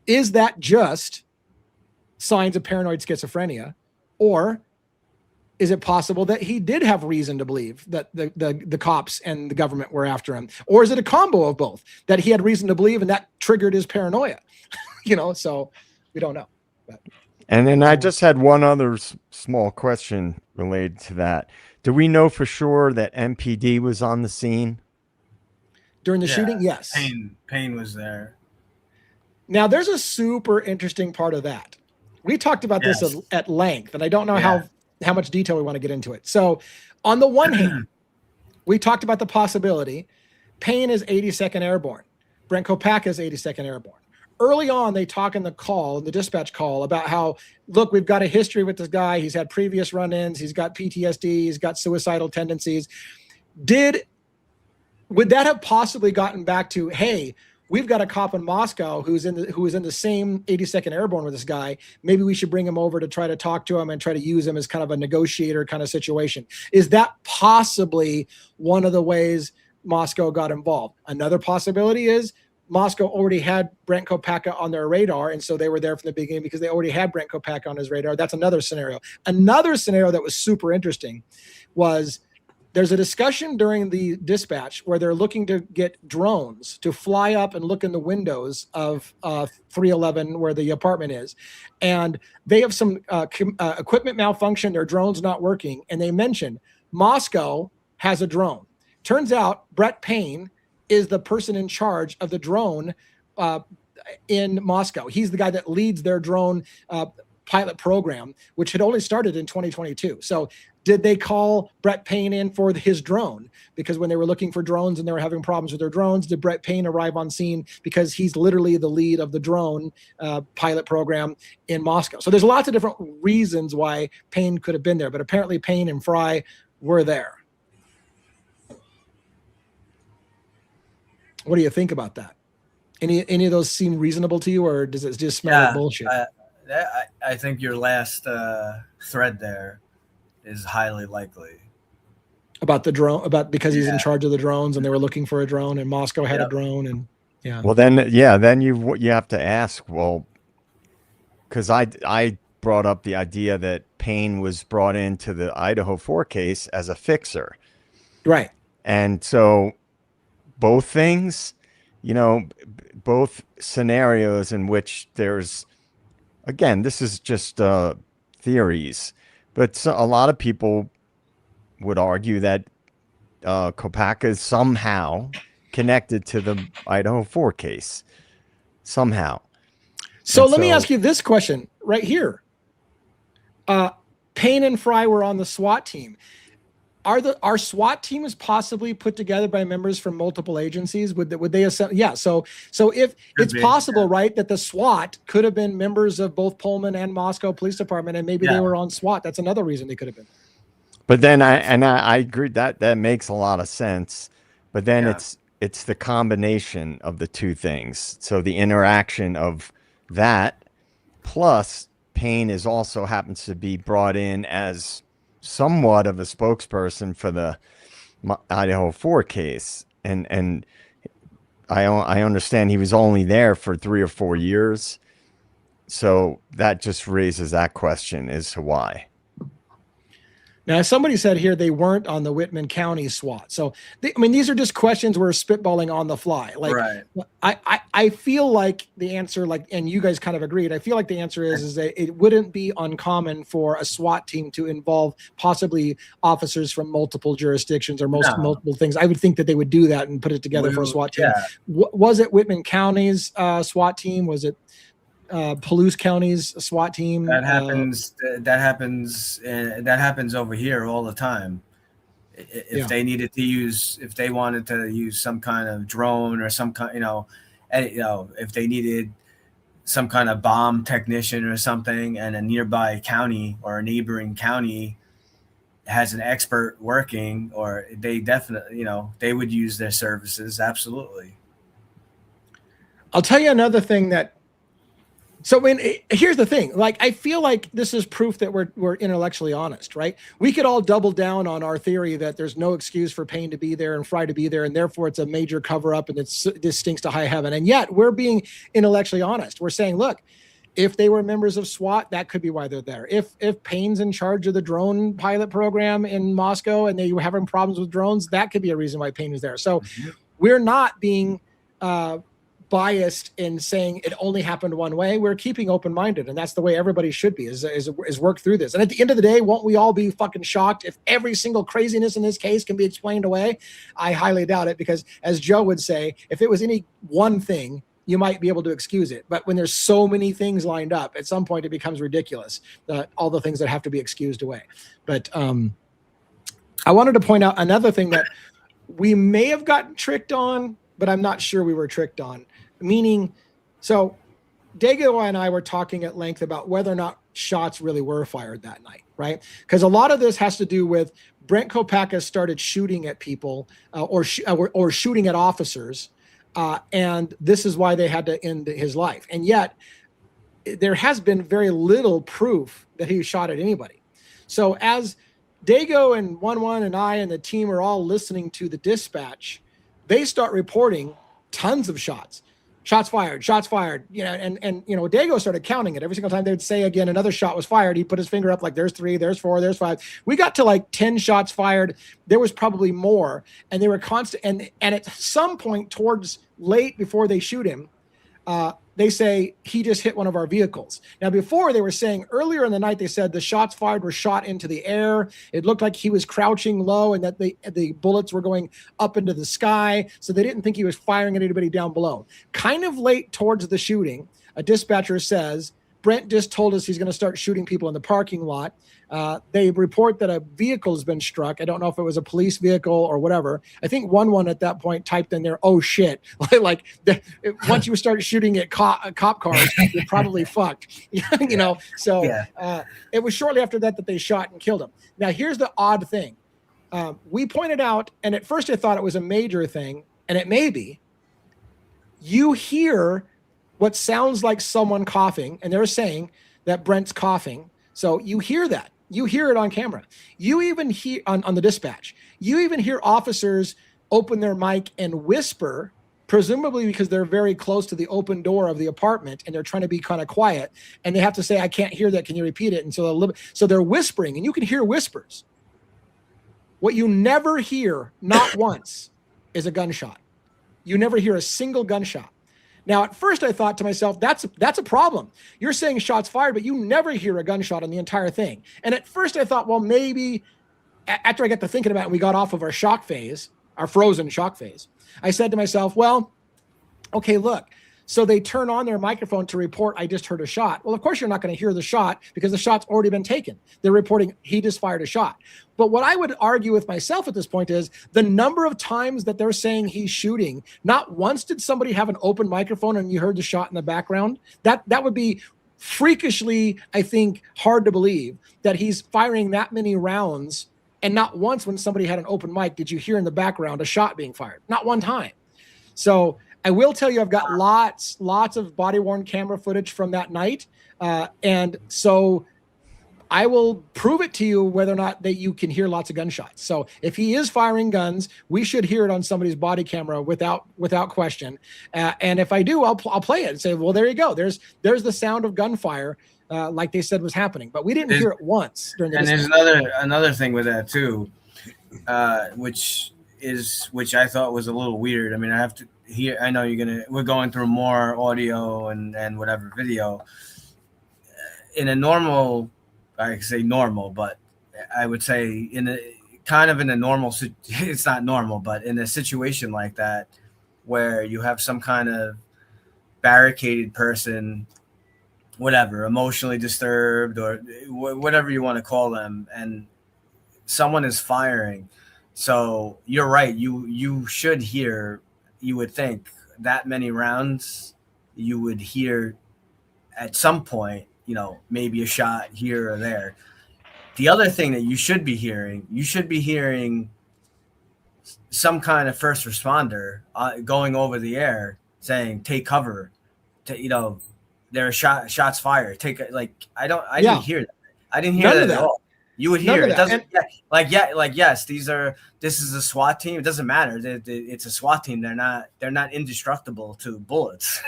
is that just signs of paranoid schizophrenia, or is it possible that he did have reason to believe that the cops and the government were after him? Or is it a combo of both, that he had reason to believe and that triggered his paranoia? So we don't know. But. And then I just had one other small question related to that. Do we know for sure that MPD was on the scene? During the shooting? Yes. Payne was there. Now, there's a super interesting part of that. We talked about this at length, and I don't know how much detail we want to get into it. So on the one hand, we talked about the possibility Payne is 82nd Airborne. Brent Kopacka is 82nd Airborne. Early on, they talk in the dispatch call about how, look, we've got a history with this guy. He's had previous run-ins. He's got PTSD. He's got suicidal tendencies. Would that have possibly gotten back to, hey, we've got a cop in Moscow who was in the same 82nd Airborne with this guy. Maybe we should bring him over to try to talk to him and try to use him as kind of a negotiator kind of situation. Is that possibly one of the ways Moscow got involved? Another possibility is Moscow already had Brent Kopacka on their radar, and so they were there from the beginning because they already had Brent Kopacka on his radar. That's another scenario. Another scenario that was super interesting was there's a discussion during the dispatch where they're looking to get drones to fly up and look in the windows of 311 where the apartment is. And they have some equipment malfunction. Their drone's not working. And they mention Moscow has a drone. Turns out Brett Payne is the person in charge of the drone in Moscow. He's the guy that leads their drone pilot program, which had only started in 2022. So did they call Brett Payne in for his drone? Because when they were looking for drones and they were having problems with their drones, did Brett Payne arrive on scene because he's literally the lead of the drone pilot program in Moscow? So there's lots of different reasons why Payne could have been there, but apparently Payne and Fry were there. What do you think about that? Any of those seem reasonable to you, or does it just smell like bullshit? I think your last thread there is highly likely. About the drone, because he's in charge of the drones and they were looking for a drone and Moscow had a drone, and Well, then you have to ask, well, because I brought up the idea that Payne was brought into the Idaho 4 case as a fixer. Right. And so both things, both scenarios in which there's, again, this is just theories, but a lot of people would argue that Kopacka is somehow connected to the Idaho 4 case. Somehow. So let me ask you this question right here. Payne and Fry were on the SWAT team. Are SWAT teams possibly put together by members from multiple agencies? Would they assemble? Yeah. So if it's possible, right, that the SWAT could have been members of both Pullman and Moscow Police Department, and maybe they were on SWAT. That's another reason they could have been. But then I agree that makes a lot of sense. But then it's the combination of the two things. So the interaction of that plus Payne also happens to be brought in as somewhat of a spokesperson for the Idaho 4 case. And I understand he was only there for 3 or 4 years. So that just raises that question as to why. Now, somebody said here they weren't on the Whitman County SWAT. So, these are just questions we're spitballing on the fly. Like, right. I feel like the answer, and you guys kind of agreed, I feel like the answer is that it wouldn't be uncommon for a SWAT team to involve possibly officers from multiple jurisdictions or multiple things. I would think that they would do that and put it together for a SWAT team. Was it Whitman County's SWAT team? Was it Palouse County's SWAT team. That happens. That happens over here all the time. If they needed to use, if they wanted to use some kind of drone or some kind, if they needed some kind of bomb technician or something, and a nearby county or a neighboring county has an expert working, or they definitely, they would use their services. Absolutely. I'll tell you another thing that, so here's the thing, like, I feel like this is proof that we're intellectually honest, right? We could all double down on our theory that there's no excuse for Payne to be there and Fry to be there, and therefore it's a major cover up and this stinks to high heaven. And yet we're being intellectually honest. We're saying, look, if they were members of SWAT, that could be why they're there. If Payne's in charge of the drone pilot program in Moscow and they were having problems with drones, that could be a reason why Payne is there. So we're not being biased in saying it only happened one way. We're keeping open-minded, and that's the way everybody should be, is work through this. And at the end of the day, won't we all be fucking shocked if every single craziness in this case can be explained away? I highly doubt it, because as Joe would say, if it was any one thing, you might be able to excuse it. But when there's so many things lined up, at some point it becomes ridiculous, all the things that have to be excused away. But I wanted to point out another thing that we may have gotten tricked on, but I'm not sure we were tricked on. Meaning, so Dago and I were talking at length about whether or not shots really were fired that night, right? Because a lot of this has to do with Brent Kopakis started shooting at people or shooting at officers, and this is why they had to end his life. And yet, there has been very little proof that he shot at anybody. So as Dago and 1-1 and I and the team are all listening to the dispatch, they start reporting tons of shots. Shots fired, and Dago started counting it. Every single time they would say again, another shot was fired, he'd put his finger up like there's 3, there's 4, there's 5. We got to like 10 shots fired. There was probably more, and they were constant. And at some point towards late before they shoot him, they say he just hit one of our vehicles. Now, before they were saying earlier in the night, they said the shots fired were shot into the air. It looked like he was crouching low and that the bullets were going up into the sky. So they didn't think he was firing at anybody down below. Kind of late towards the shooting, a dispatcher says, Brent just told us he's going to start shooting people in the parking lot. They report that a vehicle has been struck. I don't know if it was a police vehicle or whatever. I think 1-1 at that point typed in there, "Oh shit!" Once you start shooting at cop cars, you're probably fucked. So it was shortly after that they shot and killed him. Now here's the odd thing. We pointed out, and at first I thought it was a major thing, and it may be. You hear what sounds like someone coughing, and they're saying that Brent's coughing. So you hear that. You hear it on camera. You even hear on the dispatch. You even hear officers open their mic and whisper, presumably because they're very close to the open door of the apartment and they're trying to be kind of quiet. And they have to say, "I can't hear that. Can you repeat it?" And so they're whispering, and you can hear whispers. What you never hear, not once, is a gunshot. You never hear a single gunshot. Now, at first I thought to myself, that's a problem. You're saying shots fired, but you never hear a gunshot on the entire thing. And at first I thought, well, maybe after I got to thinking about it and we got off of our shock phase, our frozen shock phase, I said to myself, well, okay, look, so they turn on their microphone to report, "I just heard a shot." Well, of course you're not going to hear the shot because the shot's already been taken. They're reporting he just fired a shot. But what I would argue with myself at this point is the number of times that they're saying he's shooting, not once did somebody have an open microphone and you heard the shot in the background. That would be freakishly, I think, hard to believe that he's firing that many rounds, and not once when somebody had an open mic did you hear in the background a shot being fired. Not one time. So I will tell you, I've got lots of body-worn camera footage from that night. And so I will prove it to you whether or not that you can hear lots of gunshots. So if he is firing guns, we should hear it on somebody's body camera without question. And if I do, I'll play it and say, well, there you go. There's the sound of gunfire, like they said was happening. But we didn't hear it once during the discussion. There's another thing with that too, which I thought was a little weird. I mean, I know we're going through more audio and whatever video. In a normal, I say normal, but I would say in a normal, it's not normal, but in a situation like that, where you have some kind of barricaded person whatever, emotionally disturbed or whatever you want to call them, and someone is firing. So you're right. You should hear. You would think that many rounds, you would hear at some point. Maybe a shot here or there. The other thing that you should be hearing some kind of first responder going over the air saying, "Take cover." There are shots fired. I didn't hear that. I didn't hear that at all. You would hear it. Doesn't yes, this is a SWAT team. It doesn't matter. It's a SWAT team. They're not indestructible to bullets.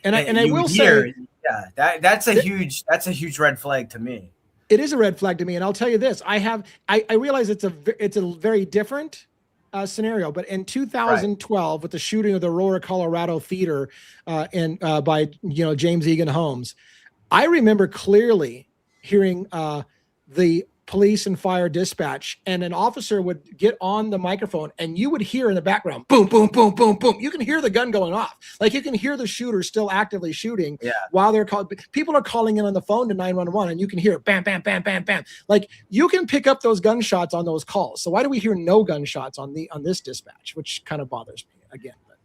And I will say, that's a huge red flag to me. It is a red flag to me, and I'll tell you this: I realize it's a very different scenario, but in 2012, with the shooting of the Aurora, Colorado theater by James Egan Holmes, I remember clearly hearing the police and fire dispatch, and an officer would get on the microphone, and you would hear in the background, boom, boom, boom, boom, boom. You can hear the gun going off. Like you can hear the shooter still actively shooting while they're called. People are calling in on the phone to 911, and you can hear bam, bam, bam, bam, bam. Like you can pick up those gunshots on those calls. So why do we hear no gunshots on this dispatch, which kind of bothers me again, but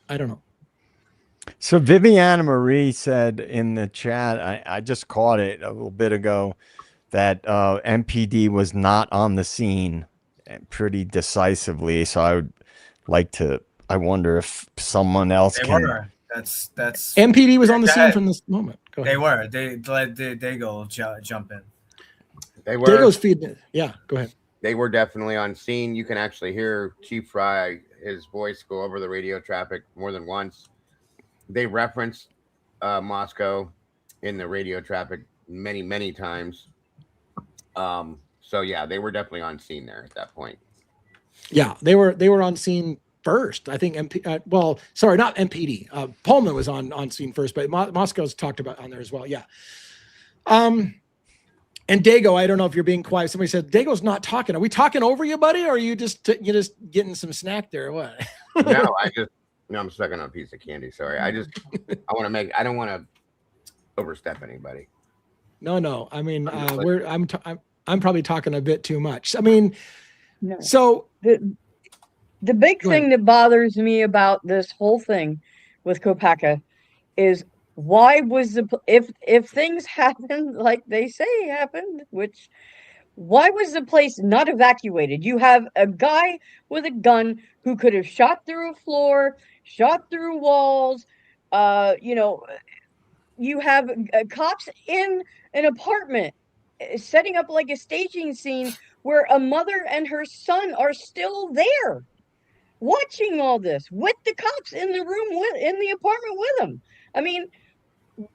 I don't know. So Viviana Marie said in the chat, I just caught it a little bit ago, that MPD was not on the scene pretty decisely. So I wonder if someone else can. That's MPD was on the scene from this moment. Go ahead. They were. They go jump in. They were. Dago's feeding it. Yeah, go ahead. They were definitely on scene. You can actually hear Chief Fry, his voice go over the radio traffic more than once. They referenced Moscow in the radio traffic many, many times. So yeah, they were definitely on scene there at that point. Yeah, they were on scene first. I think sorry, not MPD. Pullman was on scene first, but Moscow's talked about on there as well. Yeah. And Dago, I don't know if you're being quiet. Somebody said Dago's not talking. Are we talking over you, buddy? Or are you just getting some snack there or what? No, I'm sucking on a piece of candy. Sorry. I don't want to overstep anybody. No. I mean, I'm probably talking a bit too much. I mean, no. So the big thing that bothers me about this whole thing with Kopacka is why was if things happened like they say happened, why was the place not evacuated? You have a guy with a gun who could have shot through a floor, shot through walls. You have cops in an apartment setting up like a staging scene where a mother and her son are still there watching all this with the cops in the room in the apartment with them. I mean,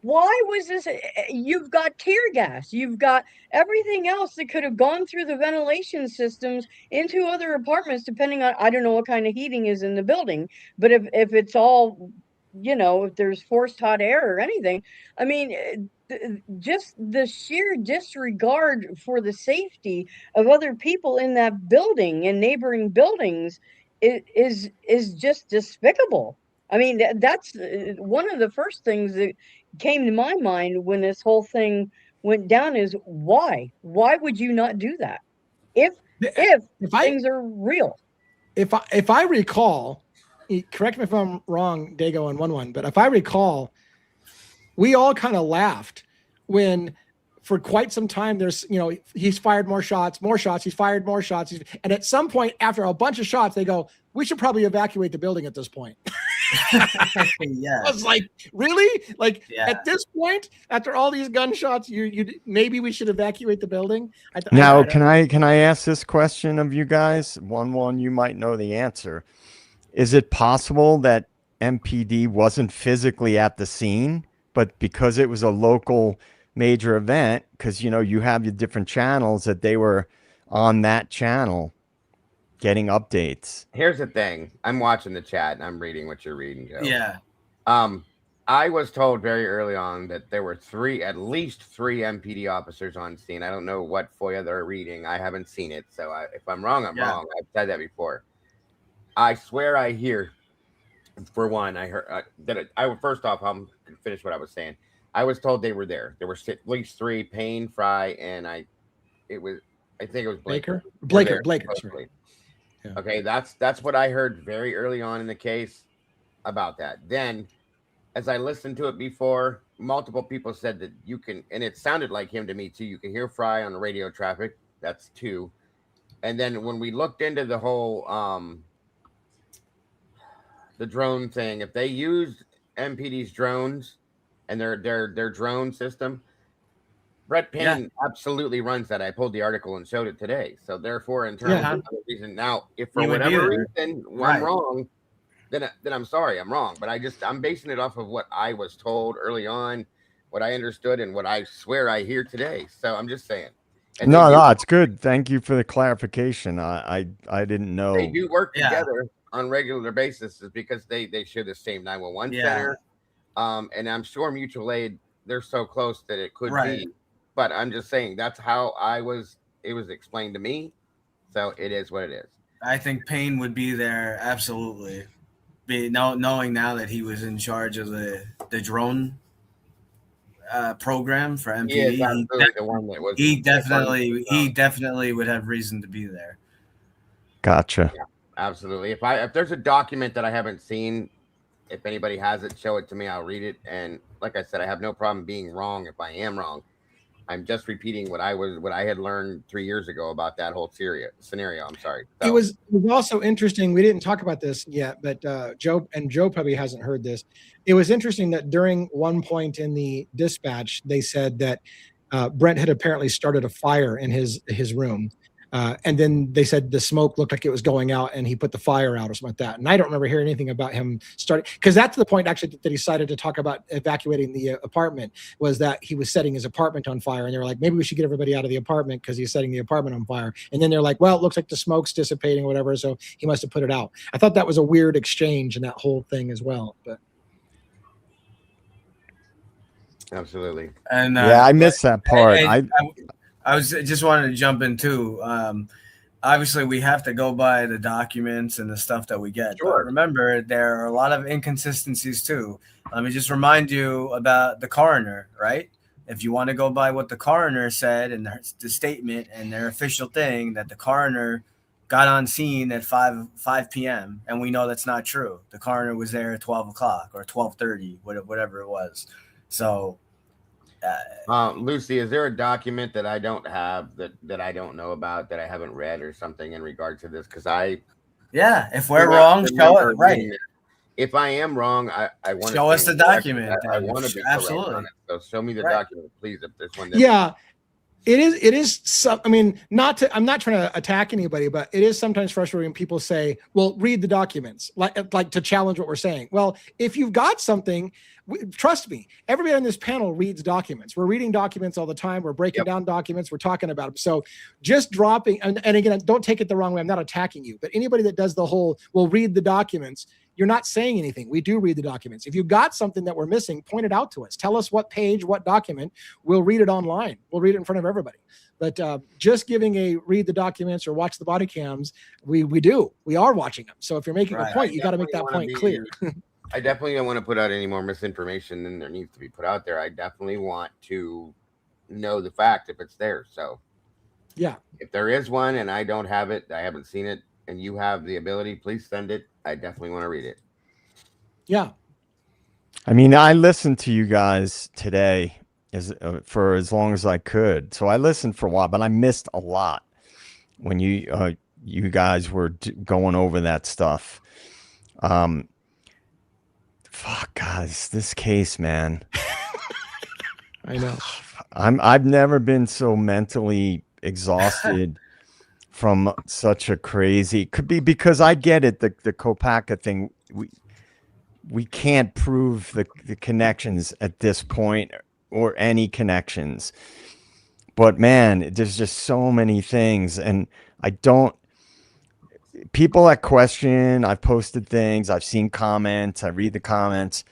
why was this? You've got tear gas, you've got everything else that could have gone through the ventilation systems into other apartments, depending on, I don't know what kind of heating is in the building, but if it's all, if there's forced hot air or anything, I mean, just the sheer disregard for the safety of other people in that building and neighboring buildings is just despicable. I mean, that's one of the first things that came to my mind when this whole thing went down is why would you not do that if things are real? If I recall, correct me if I'm wrong, Dago, on one, but if I recall, we all kind of laughed when for quite some time there's, he's fired more shots, he's fired more shots. And at some point after a bunch of shots, they go, we should probably evacuate the building at this point. Yeah. I was like, really? Like at this point, after all these gunshots, you maybe we should evacuate the building. Can I ask this question of you guys? One, you might know the answer. Is it possible that MPD wasn't physically at the scene, but because it was a local major event, because you have your different channels, that they were on that channel getting updates? Here's the thing. I'm watching the chat and I'm reading what you're reading, Joe. Yeah. I was told very early on that there were at least three MPD officers on scene. I don't know what FOIA they're reading. I haven't seen it. So if I'm wrong, I'm wrong. I've said that before. I swear I hear, for one, I heard first off, I'm going to finish what I was saying. I was told they were there. There were at least 3: Payne, Fry, and I think it was Baker, Blaker. Blaker. Sorry. Yeah. Okay, that's what I heard very early on in the case about that. Then, as I listened to it before, multiple people said that you can, and it sounded like him to me too. You can hear Fry on the radio traffic. That's 2. And then when we looked into the whole the drone thing, if they used MPD's drones and their drone system, Brett Payne absolutely runs that. I pulled the article and showed it today. So therefore, in terms of the reason, now if for whatever reason I'm wrong, then I'm sorry, I'm wrong. But I'm basing it off of what I was told early on, what I understood, and what I swear I hear today. So I'm just saying. And no, it's good. Thank you for the clarification. I didn't know. They do work together on regular basis, is because they share the same 911 center. And I'm sure mutual aid, they're so close that it could be. But I'm just saying that's how it was explained to me. So it is what it is. I think Payne would be there, absolutely. Knowing now that he was in charge of the drone program for MPD, he definitely would have reason to be there. Gotcha. Yeah, absolutely. If there's a document that I haven't seen, if anybody has it, show it to me. I'll read it. And like I said, I have no problem being wrong if I am wrong. I'm just repeating what I had learned 3 years ago about that whole scenario. I'm sorry. So, it was also interesting. We didn't talk about this yet, but Joe probably hasn't heard this. It was interesting that during one point in the dispatch, they said that Brent had apparently started a fire in his room. And then they said the smoke looked like it was going out and he put the fire out or something like that. And I don't remember hearing anything about him starting, because that's the point actually that he decided to talk about evacuating the apartment, was that he was setting his apartment on fire. And they were like, maybe we should get everybody out of the apartment because he's setting the apartment on fire. And then they're like, well, it looks like the smoke's dissipating or whatever. So he must have put it out. I thought that was a weird exchange in that whole thing as well. But absolutely. And I missed that part. I was just wanted to jump in too. Obviously, we have to go by the documents and the stuff that we get. Sure. But remember, there are a lot of inconsistencies too. Let me just remind you about the coroner, right? If you want to go by what the coroner said and the statement and their official thing, that the coroner got on scene at 5 p.m. and we know that's not true. The coroner was there at 12 o'clock or 12:30, whatever it was. So. Lucy, is there a document that I don't have that I don't know about, that I haven't read or something in regard to this? Because if we're wrong, show it. Right. If I am wrong, I want to show us the document. I want to be absolutely on it. So show me the document, please. If there's one. It is some, I mean, I'm not trying to attack anybody, but it is sometimes frustrating when people say, well, read the documents, like to challenge what we're saying. Well, if you've got something, trust me, everybody on this panel reads documents. We're reading documents all the time. We're breaking down documents. We're talking about them. So just dropping, and again, don't take it the wrong way. I'm not attacking you, but anybody that does the whole, well, read the documents, you're not saying anything. We do read the documents. If you've got something that we're missing, point it out to us. Tell us what page, what document. We'll read it online. We'll read it in front of everybody. But just giving a read the documents or watch the body cams, we are watching them. So if you're making a point, you got to make that point clear. I definitely don't want to put out any more misinformation than there needs to be put out there. I definitely want to know the fact if it's there. So yeah, if there is one and I don't have it, I haven't seen it, and you have the ability, please send it. I definitely want to read it. Yeah. I mean, I listened to you guys today for as long as I could. So I listened for a while, but I missed a lot when you guys were going over that stuff. Fuck, guys, this case, man. I know. I've never been so mentally exhausted from such a crazy. Could be because I get it, the Kopaka thing. We can't prove the connections at this point, or any connections. But man, there's just so many things, and people that question, I've posted things, I've seen comments, I read the comments.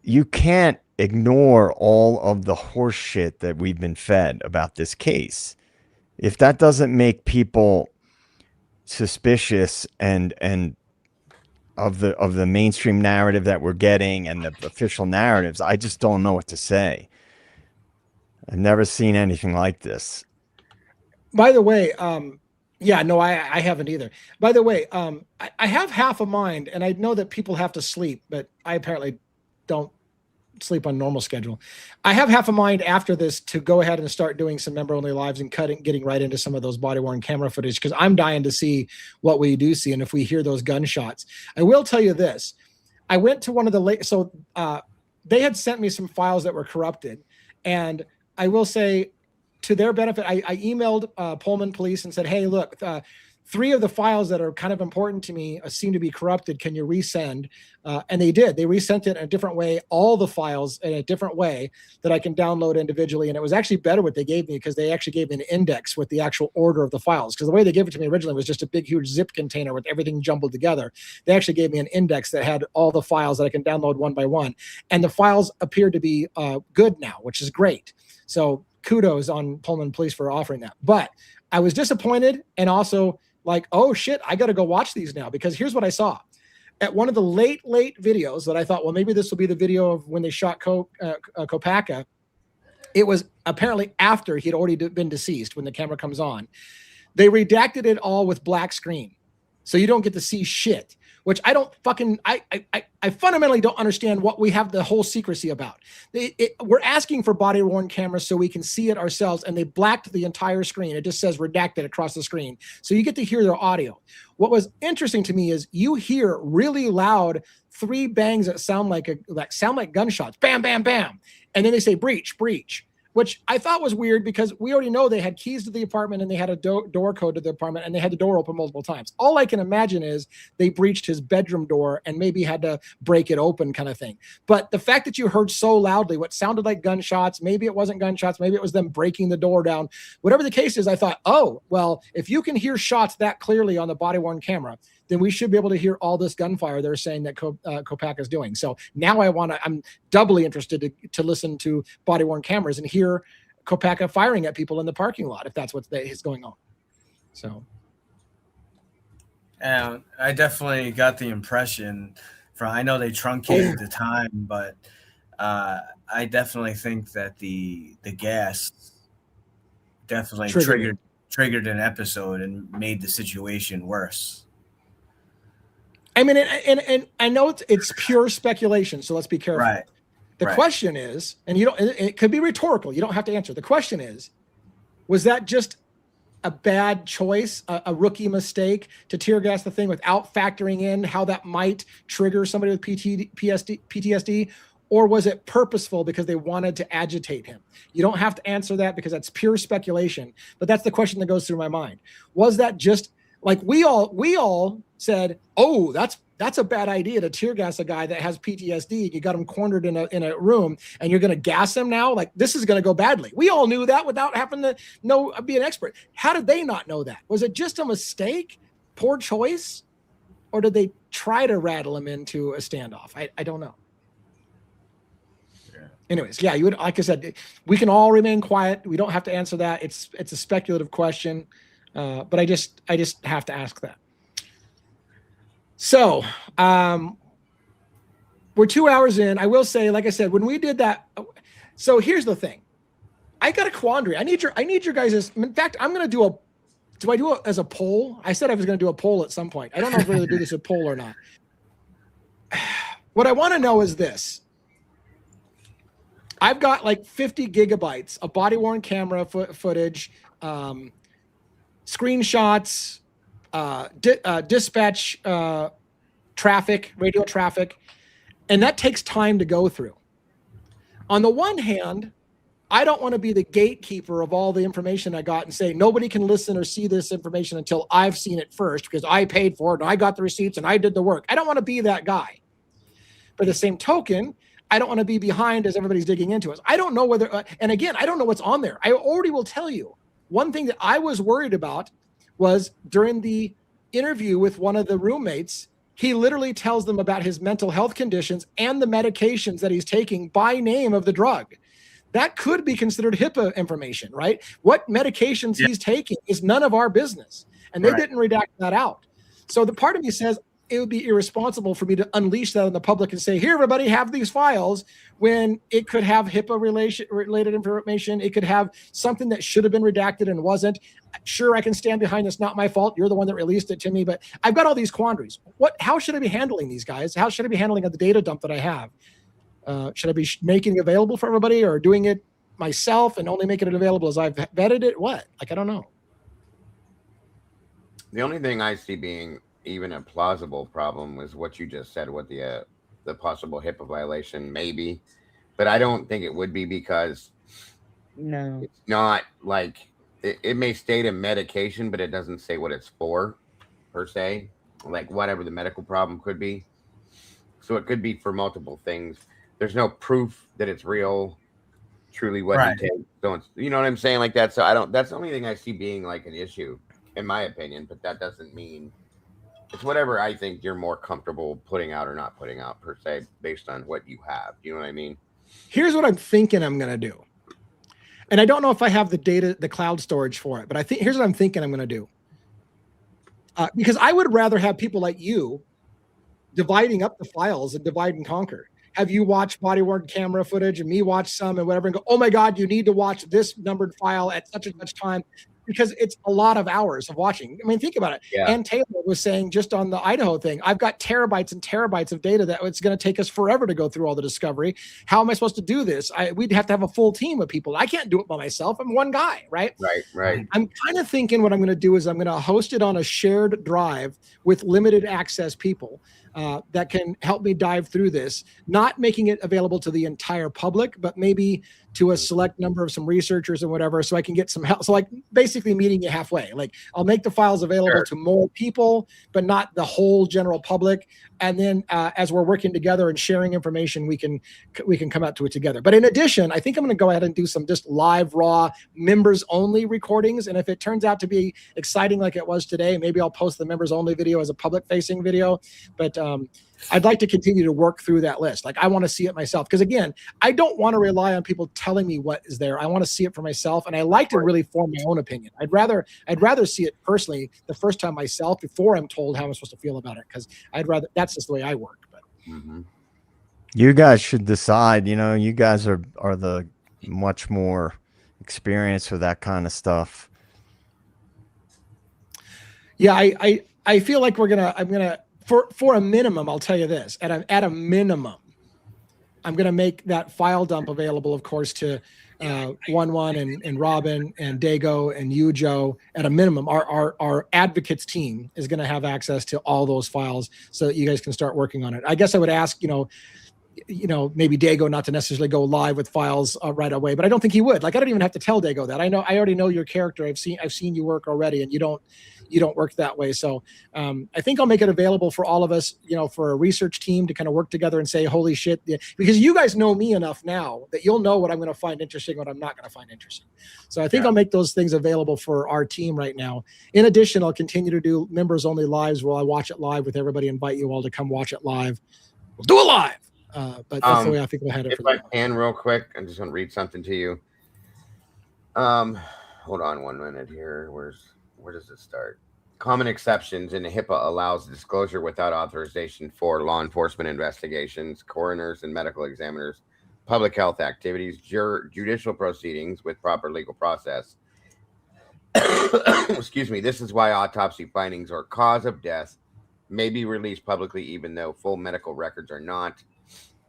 You can't ignore all of the horse shit that we've been fed about this case. If that doesn't make people suspicious and of the mainstream narrative that we're getting and the official narratives. I just don't know what to say. I've never seen anything like this. By the way, yeah, no, I haven't either. By the way, I have half a mind, and I know that people have to sleep, but I apparently don't sleep on normal schedule. I have half a mind after this to go ahead and start doing some member only lives and getting right into some of those body worn camera footage, because I'm dying to see what we do see and if we hear those gunshots. I will tell you this. I went to one of the they had sent me some files that were corrupted, and I will say, to their benefit, I emailed Pullman Police and said, hey, look, 3 of the files that are kind of important to me seem to be corrupted. Can you resend? And they did. They resent it in a different way, all the files in a different way that I can download individually. And it was actually better what they gave me, because they actually gave me an index with the actual order of the files. Because the way they gave it to me originally was just a big, huge zip container with everything jumbled together. They actually gave me an index that had all the files that I can download one by one. And the files appear to be good now, which is great. So kudos on Pullman Police for offering that. But I was disappointed, and also like, oh shit, I got to go watch these now, because here's what I saw. At one of the late videos that I thought, well, maybe this will be the video of when they shot Kopaka. It was apparently after he'd already been deceased when the camera comes on. They redacted it all with black screen, so you don't get to see shit, which I don't fucking, I fundamentally don't understand what we have the whole secrecy about. We're asking for body worn cameras so we can see it ourselves, and they blacked the entire screen. It just says redacted across the screen. So you get to hear their audio. What was interesting to me is you hear really loud 3 bangs that sound like gunshots, bam, bam, bam. And then they say breach, breach, which I thought was weird, because we already know they had keys to the apartment and they had a door code to the apartment, and they had the door open multiple times. All I can imagine is they breached his bedroom door and maybe had to break it open, kind of thing. But the fact that you heard so loudly what sounded like gunshots, maybe it wasn't gunshots, maybe it was them breaking the door down. Whatever the case is, I thought, oh, well, if you can hear shots that clearly on the body worn camera, then we should be able to hear all this gunfire they're saying that Kopaka is doing. So now I'm doubly interested to listen to body worn cameras and hear Kopaka firing at people in the parking lot, if that's what is going on. So. And I definitely got the impression I know they truncated the time, but I definitely think that the gas definitely triggered an episode and made the situation worse. I mean, and I know it's pure speculation, so let's be careful. Right. The question is, and it could be rhetorical. You don't have to answer. The question is, was that just a bad choice, a rookie mistake to tear gas the thing without factoring in how that might trigger somebody with PTSD? Or was it purposeful because they wanted to agitate him? You don't have to answer that, because that's pure speculation. But that's the question that goes through my mind. Was that just like we all said, oh, that's a bad idea to tear gas a guy that has PTSD. You got him cornered in a room, and you're going to gas him now? Like, this is going to go badly. We all knew that without having to be an expert. How did they not know that? Was it just a mistake, poor choice, or did they try to rattle him into a standoff? I don't know. Yeah. Anyways, yeah, like I said, we can all remain quiet. We don't have to answer that. It's a speculative question, but I just have to ask that. So we're 2 hours in. I will say, like I said, when we did that. So here's the thing. I got a quandary. I need your guys'. In fact, I'm going to do do I do it as a poll? I said I was going to do a poll at some point. I don't know if we're going to do this a poll or not. What I want to know is this. I've got like 50 gigabytes of body worn camera footage, screenshots, dispatch traffic, radio traffic, and that takes time to go through. On the one hand, I don't want to be the gatekeeper of all the information I got and say nobody can listen or see this information until I've seen it first, because I paid for it and I got the receipts and I did the work. I don't want to be that guy. By the same token, I don't want to be behind as everybody's digging into us. I don't know whether, and again, I don't know what's on there. I already will tell you, one thing that I was worried about was during the interview with one of the roommates, he literally tells them about his mental health conditions and the medications that he's taking by name of the drug. That could be considered HIPAA information, right? What medications he's taking is none of our business. And they didn't redact that out. So the part of me says, it would be irresponsible for me to unleash that on the public and say, here, everybody, have these files, when it could have HIPAA related information. It could have something that should have been redacted and wasn't. Sure, I can stand behind it's not my fault. You're the one that released it to me, but I've got all these quandaries. How should I be handling these guys? How should I be handling the data dump that I have? Should I be making it available for everybody, or doing it myself and only making it available as I've vetted it? What? Like, I don't know. The only thing I see being even a plausible problem was what you just said with the possible HIPAA violation, maybe, but I don't think it would be, because No. it's not like it may state a medication, but it doesn't say what it's for per se, like whatever the medical problem could be. So it could be for multiple things. There's no proof that it's real, truly what you take. Don't, you know what I'm saying? Like that. So that's the only thing I see being like an issue, in my opinion, but that doesn't mean it's whatever I think you're more comfortable putting out or not putting out per se, based on what you have. You know what I mean? Here's what I'm thinking I'm going to do. And I don't know if I have the data, the cloud storage for it, but here's what I'm thinking I'm going to do. Because I would rather have people like you dividing up the files and divide and conquer. Have you watch body-worn camera footage and me watch some and whatever, and go, oh my God, you need to watch this numbered file at such and such time, because it's a lot of hours of watching. I mean, think about it. Yeah. And Taylor was saying just on the Idaho thing, I've got terabytes and terabytes of data that it's going to take us forever to go through all the discovery. How am I supposed to do this? We'd have to have a full team of people. I can't do it by myself. I'm one guy, right? Right. I'm kind of thinking what I'm going to do is I'm going to host it on a shared drive with limited access people that can help me dive through this, not making it available to the entire public, but maybe to a select number of some researchers and whatever, so I can get some help. So like basically meeting you halfway. Like I'll make the files available to more people, but not the whole general public. And then as we're working together and sharing information, we can come out to it together. But in addition, I think I'm going to go ahead and do some just live, raw, members only recordings. And if it turns out to be exciting like it was today, maybe I'll post the members only video as a public facing video. But I'd like to continue to work through that list. Like I want to see it myself, because again, I don't want to rely on people telling me what is there. I want to see it for myself, and I like to really form my own opinion. I'd rather see it personally the first time myself before I'm told how I'm supposed to feel about it, because that's just the way I work. But you guys should decide. You know, you guys are the much more experienced with that kind of stuff. Yeah, I feel like I'm gonna for a minimum, I'll tell you this, at a minimum, I'm going to make that file dump available, of course, to 1-1 and Robin and Dago and you, Joe. At a minimum, our advocates team is going to have access to all those files so that you guys can start working on it. I guess I would ask, maybe Dago not to necessarily go live with files right away, but I don't think he would. Like, I don't even have to tell Dago that. I already know your character. I've seen you work already, and you don't work that way. So I think I'll make it available for all of us, for a research team to kind of work together and say, holy shit, because you guys know me enough now that you'll know what I'm going to find interesting, what I'm not going to find interesting. So I think I'll make those things available for our team right now. In addition, I'll continue to do members only lives where I watch it live with everybody, invite you all to come watch it live. We'll do it live. But that's the way I think we'll handle it. If I can, real quick, I just want to read something to you. Hold on 1 minute here. Where does it start? Common exceptions in HIPAA allows disclosure without authorization for law enforcement investigations, coroners and medical examiners, public health activities, judicial proceedings with proper legal process. Excuse me. This is why autopsy findings or cause of death may be released publicly, even though full medical records are not.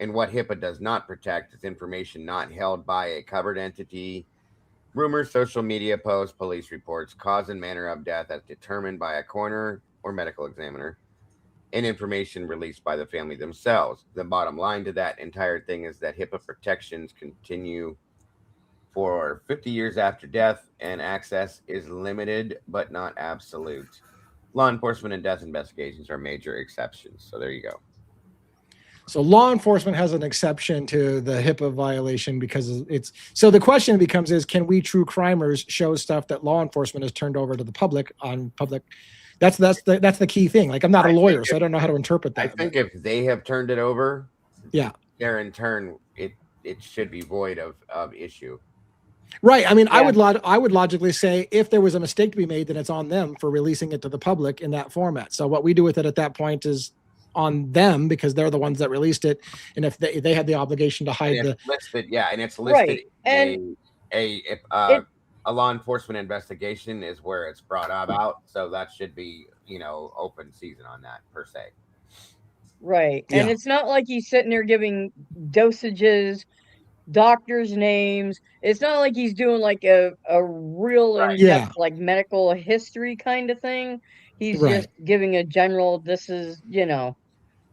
And what HIPAA does not protect is information not held by a covered entity, rumors, social media posts, police reports, cause and manner of death as determined by a coroner or medical examiner, and information released by the family themselves. The bottom line to that entire thing is that HIPAA protections continue for 50 years after death, and access is limited but not absolute. Law enforcement and death investigations are major exceptions. So there you go. So law enforcement has an exception to the HIPAA violation because so the question becomes can we true crimers show stuff that law enforcement has turned over to the public on public? That's the key thing. Like, I'm not a lawyer, so I don't know how to interpret that. I think if they have turned it over, yeah, there in turn, it should be void of issue. Right. I mean, Yeah. I would logically say if there was a mistake to be made, then it's on them for releasing it to the public in that format. So what we do with it at that point is on them because they're the ones that released it, and if they had the obligation to hide And the it's listed, yeah, and it's listed Right. And if it a law enforcement investigation is where it's brought about, so that should be, you know, open season on that per se. right. And Yeah. it's not like he's sitting there giving dosages, doctors' names. It's not like he's doing like a real Right. in-depth Yeah. like medical history kind of thing. He's Right. just giving a general, this is, you know.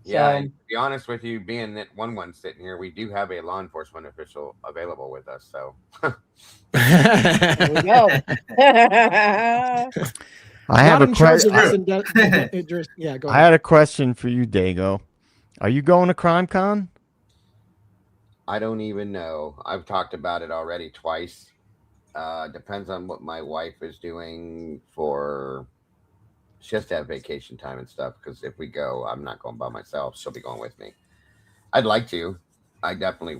Yeah, So and to be honest with you, being that one's sitting here, we do have a law enforcement official available with us. So there we go. I have Not a in charge of question. this. Yeah, go I ahead. had a question for you, Dago. Are you going to CrimeCon? I don't even know. I've talked about it already twice. Depends on what my wife is doing for. She has to have vacation time and stuff because if we go, I'm not going by myself. She'll be going with me. I'd like to. I definitely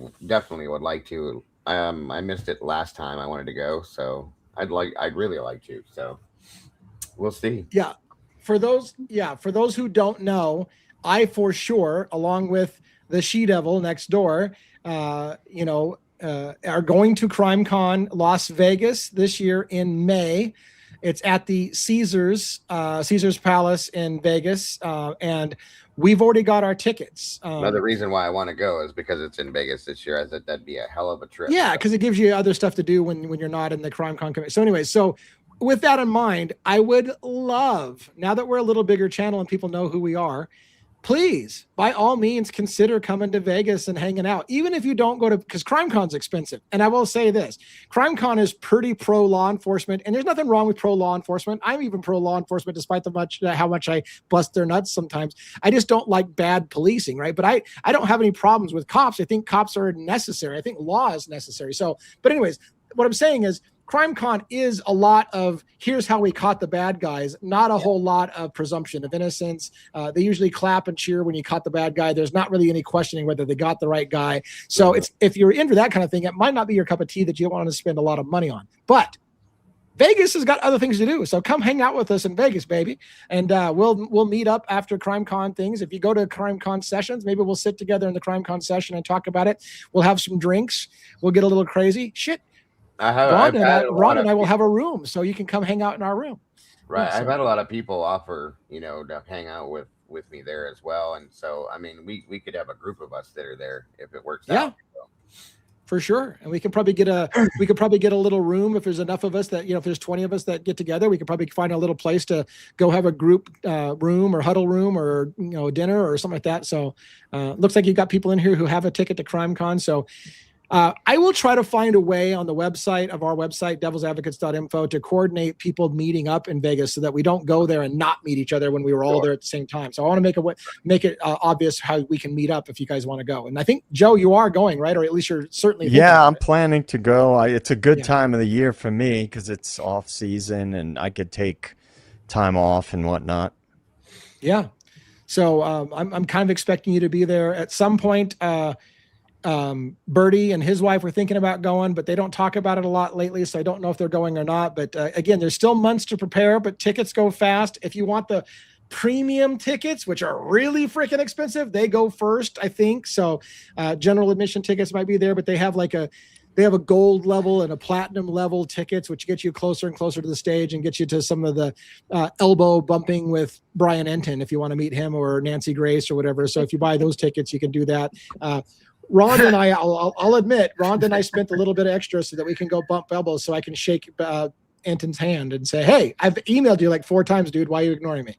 would like to. I missed it last time I wanted to go, so I'd really like to. So we'll see. Yeah. For those who don't know, I for sure, along with the She-Devil next door, are going to CrimeCon Las Vegas this year in May. It's at the Caesars Palace in Vegas, and we've already got our tickets. Another reason why I want to go is because it's in Vegas this year. I thought that'd be a hell of a trip. Yeah, because it gives you other stuff to do when you're not in the CrimeCon committee. So anyway, so with that in mind, I would love, now that we're a little bigger channel and people know who we are, please, by all means, consider coming to Vegas and hanging out, even if you don't go to, because CrimeCon's expensive. And I will say this, CrimeCon is pretty pro law enforcement, and there's nothing wrong with pro law enforcement. I'm even pro law enforcement, despite how much I bust their nuts sometimes. I just don't like bad policing, right? But I don't have any problems with cops. I think cops are necessary. I think law is necessary. So, but anyways, what I'm saying is, CrimeCon is a lot of here's how we caught the bad guys, not a whole lot of presumption of innocence. They usually clap and cheer when you caught the bad guy. There's not really any questioning whether they got the right guy. So it's if you're into that kind of thing, it might not be your cup of tea that you don't want to spend a lot of money on. But Vegas has got other things to do. So come hang out with us in Vegas, baby. And we'll meet up after CrimeCon things. If you go to CrimeCon sessions, maybe we'll sit together in the CrimeCon session and talk about it. We'll have some drinks. We'll get a little crazy. Shit. Ron and I will have a room, so you can come hang out in our room. Right. Yeah, I've had a lot of people offer, to hang out with me there as well. And so, I mean, we could have a group of us that are there if it works out. So. For sure. And we could probably get a little room if there's enough of us that, if there's 20 of us that get together, we could probably find a little place to go have a group room or huddle room or, dinner or something like that. So looks like you've got people in here who have a ticket to CrimeCon. So I will try to find a way on the website of our website, devilsadvocates.info, to coordinate people meeting up in Vegas so that we don't go there and not meet each other when we were all there at the same time. So I want to make it obvious how we can meet up if you guys want to go. And I think, Joe, you are going, right? Or at least you're certainly thinking Yeah, about I'm it. planning to go. It's a good time of the year for me because it's off season and I could take time off and whatnot. Yeah. So I'm kind of expecting you to be there at some point. Bertie and his wife were thinking about going, but they don't talk about it a lot lately. So I don't know if they're going or not, but again, there's still months to prepare, but tickets go fast. If you want the premium tickets, which are really freaking expensive, they go first, I think. So general admission tickets might be there, but they have a gold level and a platinum level tickets, which get you closer and closer to the stage and get you to some of the elbow bumping with Brian Enton if you want to meet him, or Nancy Grace or whatever. So if you buy those tickets, you can do that. Rhonda and I'll admit, Rhonda and I spent a little bit extra so that we can go bump elbows so I can shake Anton's hand and say, hey, I've emailed you like 4 times, dude. Why are you ignoring me?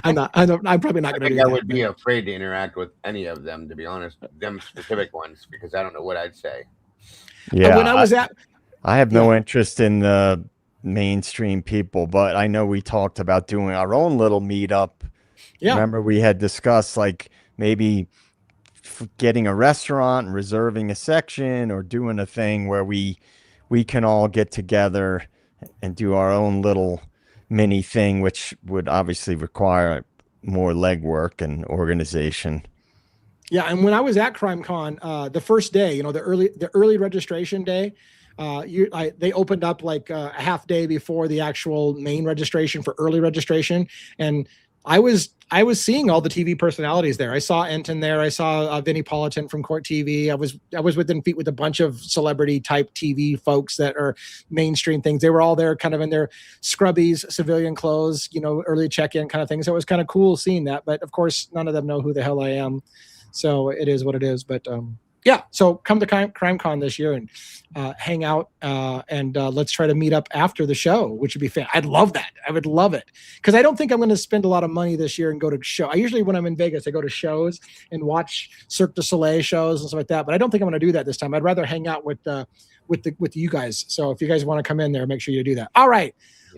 I'm probably not going to do that. I would be afraid to interact with any of them, to be honest, them specific ones, because I don't know what I'd say. Yeah. When I have no interest in the mainstream people, but I know we talked about doing our own little meetup. Yeah. Remember we had discussed like maybe getting a restaurant and reserving a section, or doing a thing where we can all get together and do our own little mini thing, which would obviously require more legwork and organization. Yeah, and when I was at CrimeCon, the first day, the early registration day, they opened up like a half day before the actual main registration for early registration, and I was seeing all the TV personalities there. I saw Enton there. I saw Vinnie Politan from Court TV. I was within feet with a bunch of celebrity type TV folks that are mainstream things. They were all there, kind of in their scrubbies, civilian clothes, early check-in kind of thing. So it was kind of cool seeing that. But of course, none of them know who the hell I am. So it is what it is. But yeah, so come to CrimeCon this year and hang out and let's try to meet up after the show, which would be fun. I'd love that. I would love it because I don't think I'm going to spend a lot of money this year and go to show. I usually, when I'm in Vegas, I go to shows and watch Cirque du Soleil shows and stuff like that. But I don't think I'm going to do that this time. I'd rather hang out with you guys. So if you guys want to come in there, make sure you do that. All right,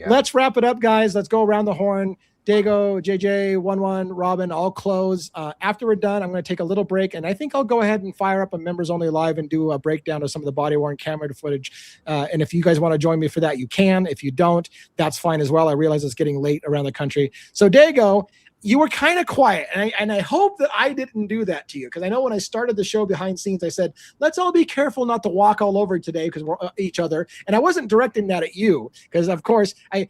Let's wrap it up, guys. Let's go around the horn. Dago, JJ, 1-1, Robin, all close. After we're done, I'm going to take a little break, and I think I'll go ahead and fire up a Members Only Live and do a breakdown of some of the body-worn camera footage. And if you guys want to join me for that, you can. If you don't, that's fine as well. I realize it's getting late around the country. So, Dago, you were kind of quiet, and I hope that I didn't do that to you, because I know when I started the show behind scenes, I said, let's all be careful not to walk all over today because we're each other, and I wasn't directing that at you, because of course I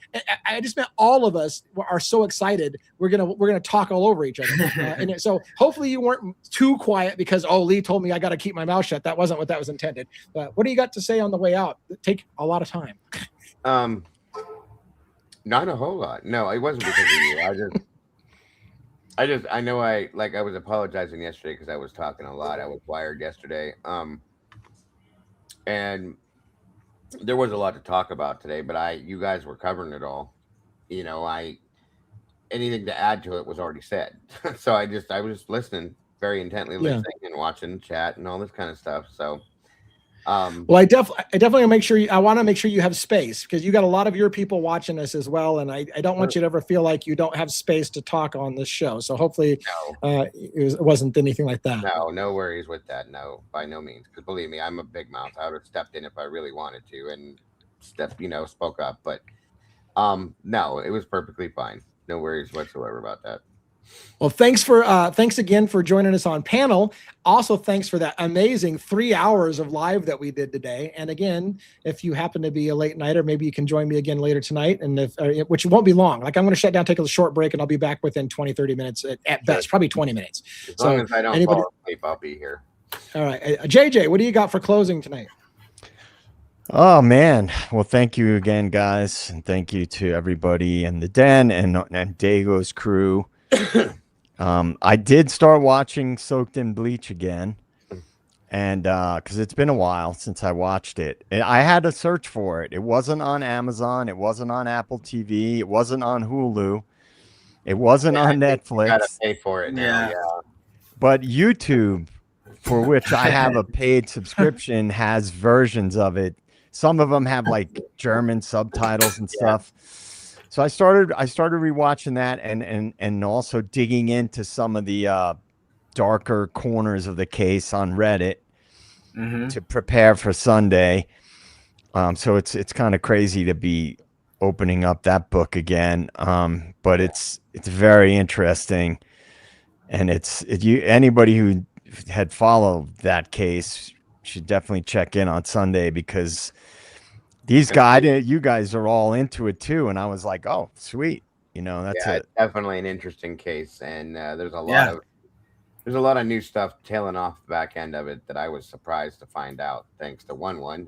just meant all of us are so excited we're gonna talk all over each other, and so hopefully you weren't too quiet because Lee told me I got to keep my mouth shut. That wasn't what that was intended. But what do you got to say on the way out? Take a lot of time. Not a whole lot. No, it wasn't because of you. I know I was apologizing yesterday because I was talking a lot. I was wired yesterday. And there was a lot to talk about today, but you guys were covering it all. Anything to add to it was already said. So I was just listening very intently, listening and watching chat and all this kind of stuff. So well, I definitely want to make sure you have space, because you got a lot of your people watching us as well, and I don't want you to ever feel like you don't have space to talk on this show. So hopefully it wasn't anything like that. No worries with that. No, by no means. Because believe me, I'm a big mouth. I would have stepped in if I really wanted to and spoke up. But no, it was perfectly fine. No worries whatsoever about that. Well, thanks again for joining us on panel. Also, thanks for that amazing 3 hours of live that we did today. And again, if you happen to be a late nighter, maybe you can join me again later tonight, and which won't be long. Like, I'm going to shut down, take a short break, and I'll be back within 20, 30 minutes at best, probably 20 minutes. As long as I don't fall asleep, I'll be here. All right. JJ, what do you got for closing tonight? Oh man. Well, thank you again, guys. And thank you to everybody in the den and Dago's crew. I did start watching Soaked in Bleach again, and because it's been a while since I watched it. I had to search for it. It wasn't on Amazon. It wasn't on Apple TV. It wasn't on Hulu. It wasn't on Netflix. You gotta pay for it now. Yeah. But YouTube, for which I have a paid subscription, has versions of it. Some of them have like German subtitles and stuff. So I started rewatching that and also digging into some of the darker corners of the case on Reddit to prepare for Sunday. So it's kind of crazy to be opening up that book again. But it's very interesting, and anybody who had followed that case should definitely check in on Sunday, because you guys are all into it too, and I was like, oh, sweet, that's it's definitely an interesting case, and there's a lot of new stuff tailing off the back end of it that I was surprised to find out, thanks to 1-1.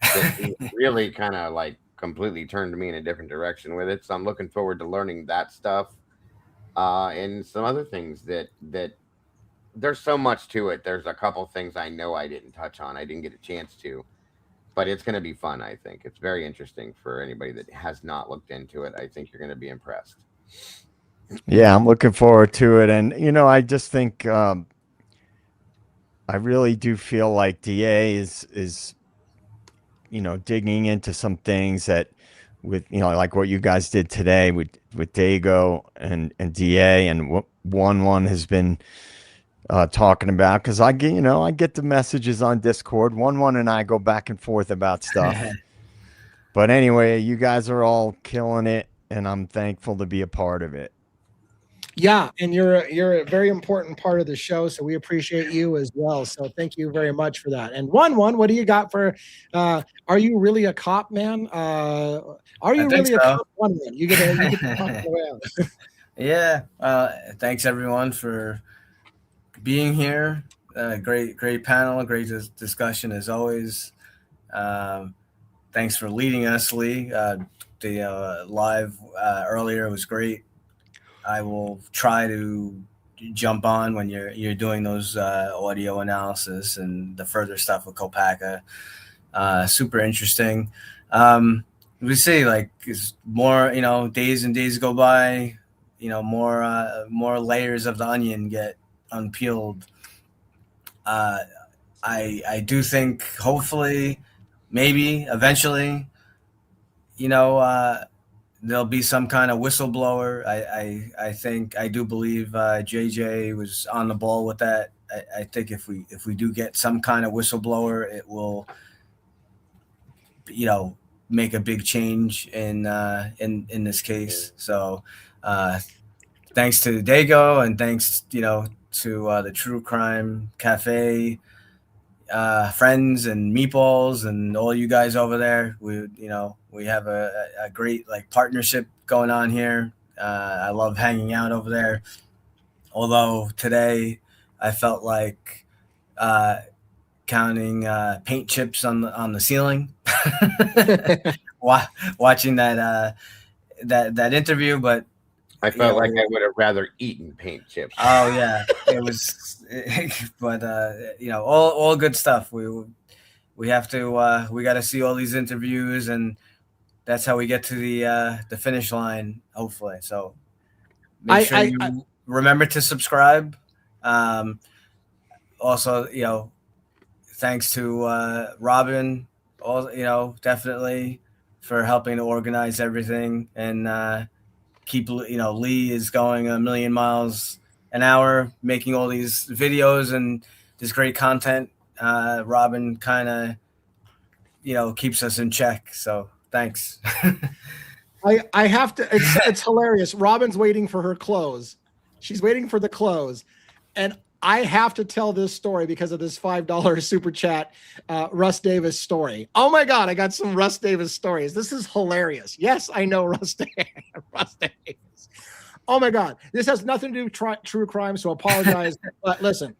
That really kind of like completely turned me in a different direction with it. So I'm looking forward to learning that stuff, and some other things that there's so much to it. There's a couple things I know I didn't touch on. I didn't get a chance to. But it's going to be fun, I think. It's very interesting for anybody that has not looked into it. I think you're going to be impressed. Yeah, I'm looking forward to it. And, I just think I really do feel like DA is digging into some things that with, like what you guys did today with Dago and DA, and what 1-1 has been talking about, because I get the messages on Discord. 1-1 and I go back and forth about stuff. But anyway, you guys are all killing it, and I'm thankful to be a part of it. Yeah, and you're a very important part of the show, so we appreciate you as well. So thank you very much for that. And one, what do you got for? Are you really a cop, man? Are I you think really a so. cop? One man, you get to talk away out. Yeah. Thanks everyone for being here. Great panel, great discussion as always. Um, Thanks for leading us, Lee. The live earlier was great. I will try to jump on when you're doing those audio analysis and the further stuff with Kopaka. Super interesting. We see like as more days and days go by, more layers of the onion get unpeeled. I do think hopefully maybe eventually you know there'll be some kind of whistleblower. I think I do believe JJ was on the ball with that. I think if we do get some kind of whistleblower, it will make a big change in this case. So thanks to Dago and thanks to the True Crime Cafe friends and meatballs and all you guys over there. We have a great like partnership going on here. I love hanging out over there. Although today I felt like counting paint chips on the ceiling, watching that interview, but I felt like I would have rather eaten paint chips. Oh yeah, it was, but all good stuff. We have to we got to see all these interviews, and that's how we get to the finish line, hopefully. So make sure you remember to subscribe. Also, thanks to Robin, definitely for helping to organize everything and. Keep Lee is going a million miles an hour making all these videos and this great content. Robin kind of keeps us in check, so thanks. I have to, it's hilarious. Robin's waiting for her clothes. She's waiting for the clothes, and I have to tell this story because of this $5 super chat, Russ Davis story. Oh my God, I got some Russ Davis stories. This is hilarious. Yes, I know Russ Davis. Oh my God, this has nothing to do with true crime, so apologize. But listen,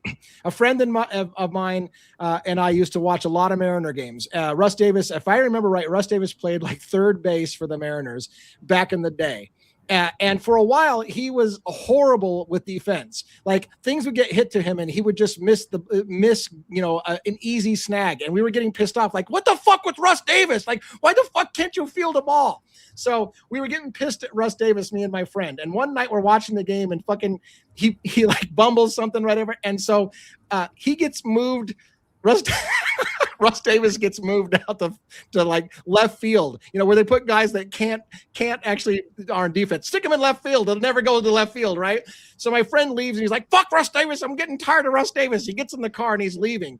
a friend of mine and I used to watch a lot of Mariner games. Russ Davis, if I remember right, Russ Davis played like third base for the Mariners back in the day. And for a while, he was horrible with defense. Like things would get hit to him, and he would just miss an easy snag. And we were getting pissed off. Like, what the fuck with Russ Davis? Like, why the fuck can't you field a ball? So we were getting pissed at Russ Davis, me and my friend. And one night we're watching the game, and fucking he like bumbles something right over, and so he gets moved. Russ Davis gets moved out to like left field, where they put guys that can't actually are in defense. Stick him in left field. They'll never go to left field, right? So my friend leaves and he's like, fuck Russ Davis. I'm getting tired of Russ Davis. He gets in the car and he's leaving.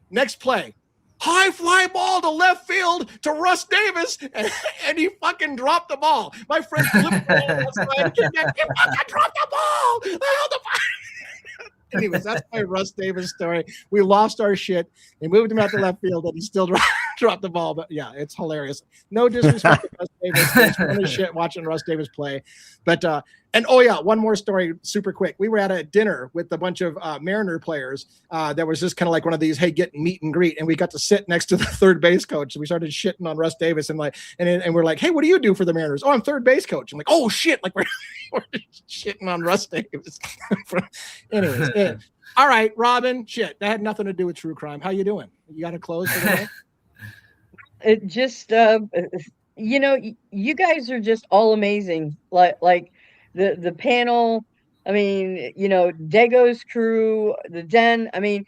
Next play. High fly ball to left field to Russ Davis, and he fucking dropped the ball. My friend flipped the ball outside. He fucking dropped the ball. I held the ball. Anyways, that's my Russ Davis story. We lost our shit. They moved him out to left field, and he still dropped the ball. But yeah, it's hilarious. No disrespect to Russ Davis. It's funny shit watching Russ Davis play. But and oh yeah, one more story, super quick. We were at a dinner with a bunch of Mariner players. That was just kind of like one of these, hey, get meet and greet, and we got to sit next to the third base coach. So we started shitting on Russ Davis, and we're like, hey, what do you do for the Mariners? Oh, I'm third base coach. I'm like, oh shit, like we're shitting on Russ Davis. Anyways, yeah. All right, Robin. Shit, that had nothing to do with true crime. How you doing? You got to close for the day? It just, you guys are just all amazing. Like the panel. I mean, Dago's crew, the den. I mean,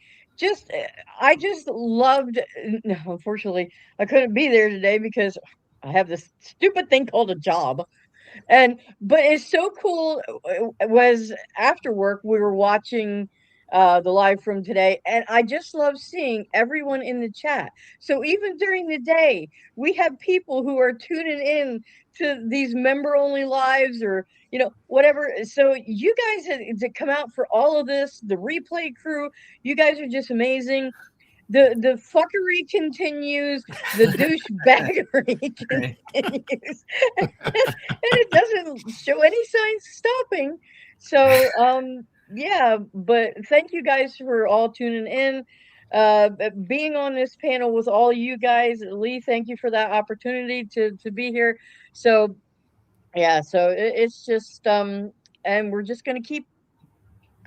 I just loved. Unfortunately, I couldn't be there today because I have this stupid thing called a job. But it's so cool. Was after work we were watching the live from today, and I just love seeing everyone in the chat. So even during the day, we have people who are tuning in to these member only lives, or whatever. So you guys had to come out for all of this. The replay crew, you guys are just amazing. The fuckery continues, the douchebaggery continues, and it doesn't show any signs of stopping. So yeah, but thank you guys for all tuning in, being on this panel with all you guys. Lee, thank you for that opportunity to be here. So yeah, so it's just and we're just gonna keep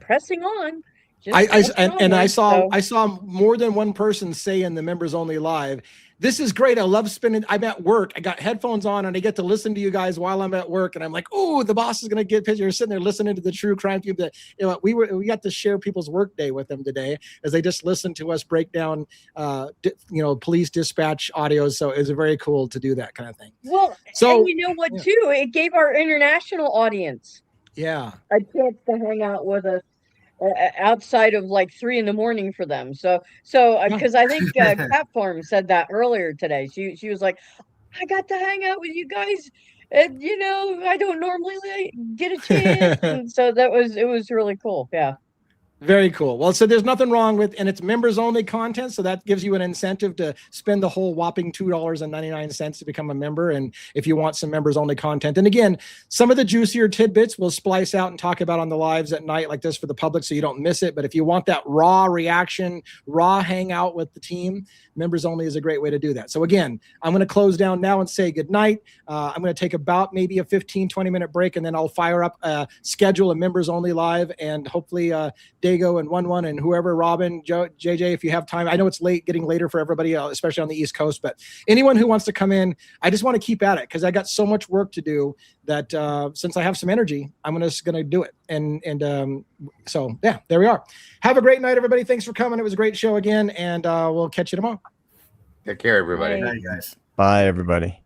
pressing on. I saw more than one person say in the members only live, this is great. I love spending. I'm at work. I got headphones on and I get to listen to you guys while I'm at work. And I'm like, oh, the boss is going to get pictures. You're sitting there listening to the True Crime Cube. That we got to share people's work day with them today as they just listened to us break down, police dispatch audios. So it was very cool to do that kind of thing. Well, so and you know what too? It gave our international audience a chance to hang out with us. Outside of like 3 a.m. for them. So because I think Cat Farm said that earlier today. She was like, I got to hang out with you guys, and I don't normally get a chance. And so it was really cool. Yeah. Very cool. Well, so there's nothing wrong with, and it's members only content. So that gives you an incentive to spend the whole whopping $2.99 to become a member. And if you want some members only content, and again, some of the juicier tidbits we'll splice out and talk about on the lives at night like this for the public, so you don't miss it. But if you want that raw reaction, raw hangout with the team, members only is a great way to do that. So again, I'm going to close down now and say good night. I'm going to take about maybe a 15-20 minute break, and then I'll fire up a schedule of members only live, and hopefully Dago and 1-1 and whoever, Robin, JJ, if you have time. I know it's getting later for everybody, especially on the East Coast, but anyone who wants to come in, I just want to keep at it because I got so much work to do that since I have some energy, I'm just going to do it. And so, yeah, there we are. Have a great night, everybody. Thanks for coming. It was a great show again, and we'll catch you tomorrow. Take care, everybody. Bye, guys. Bye, everybody.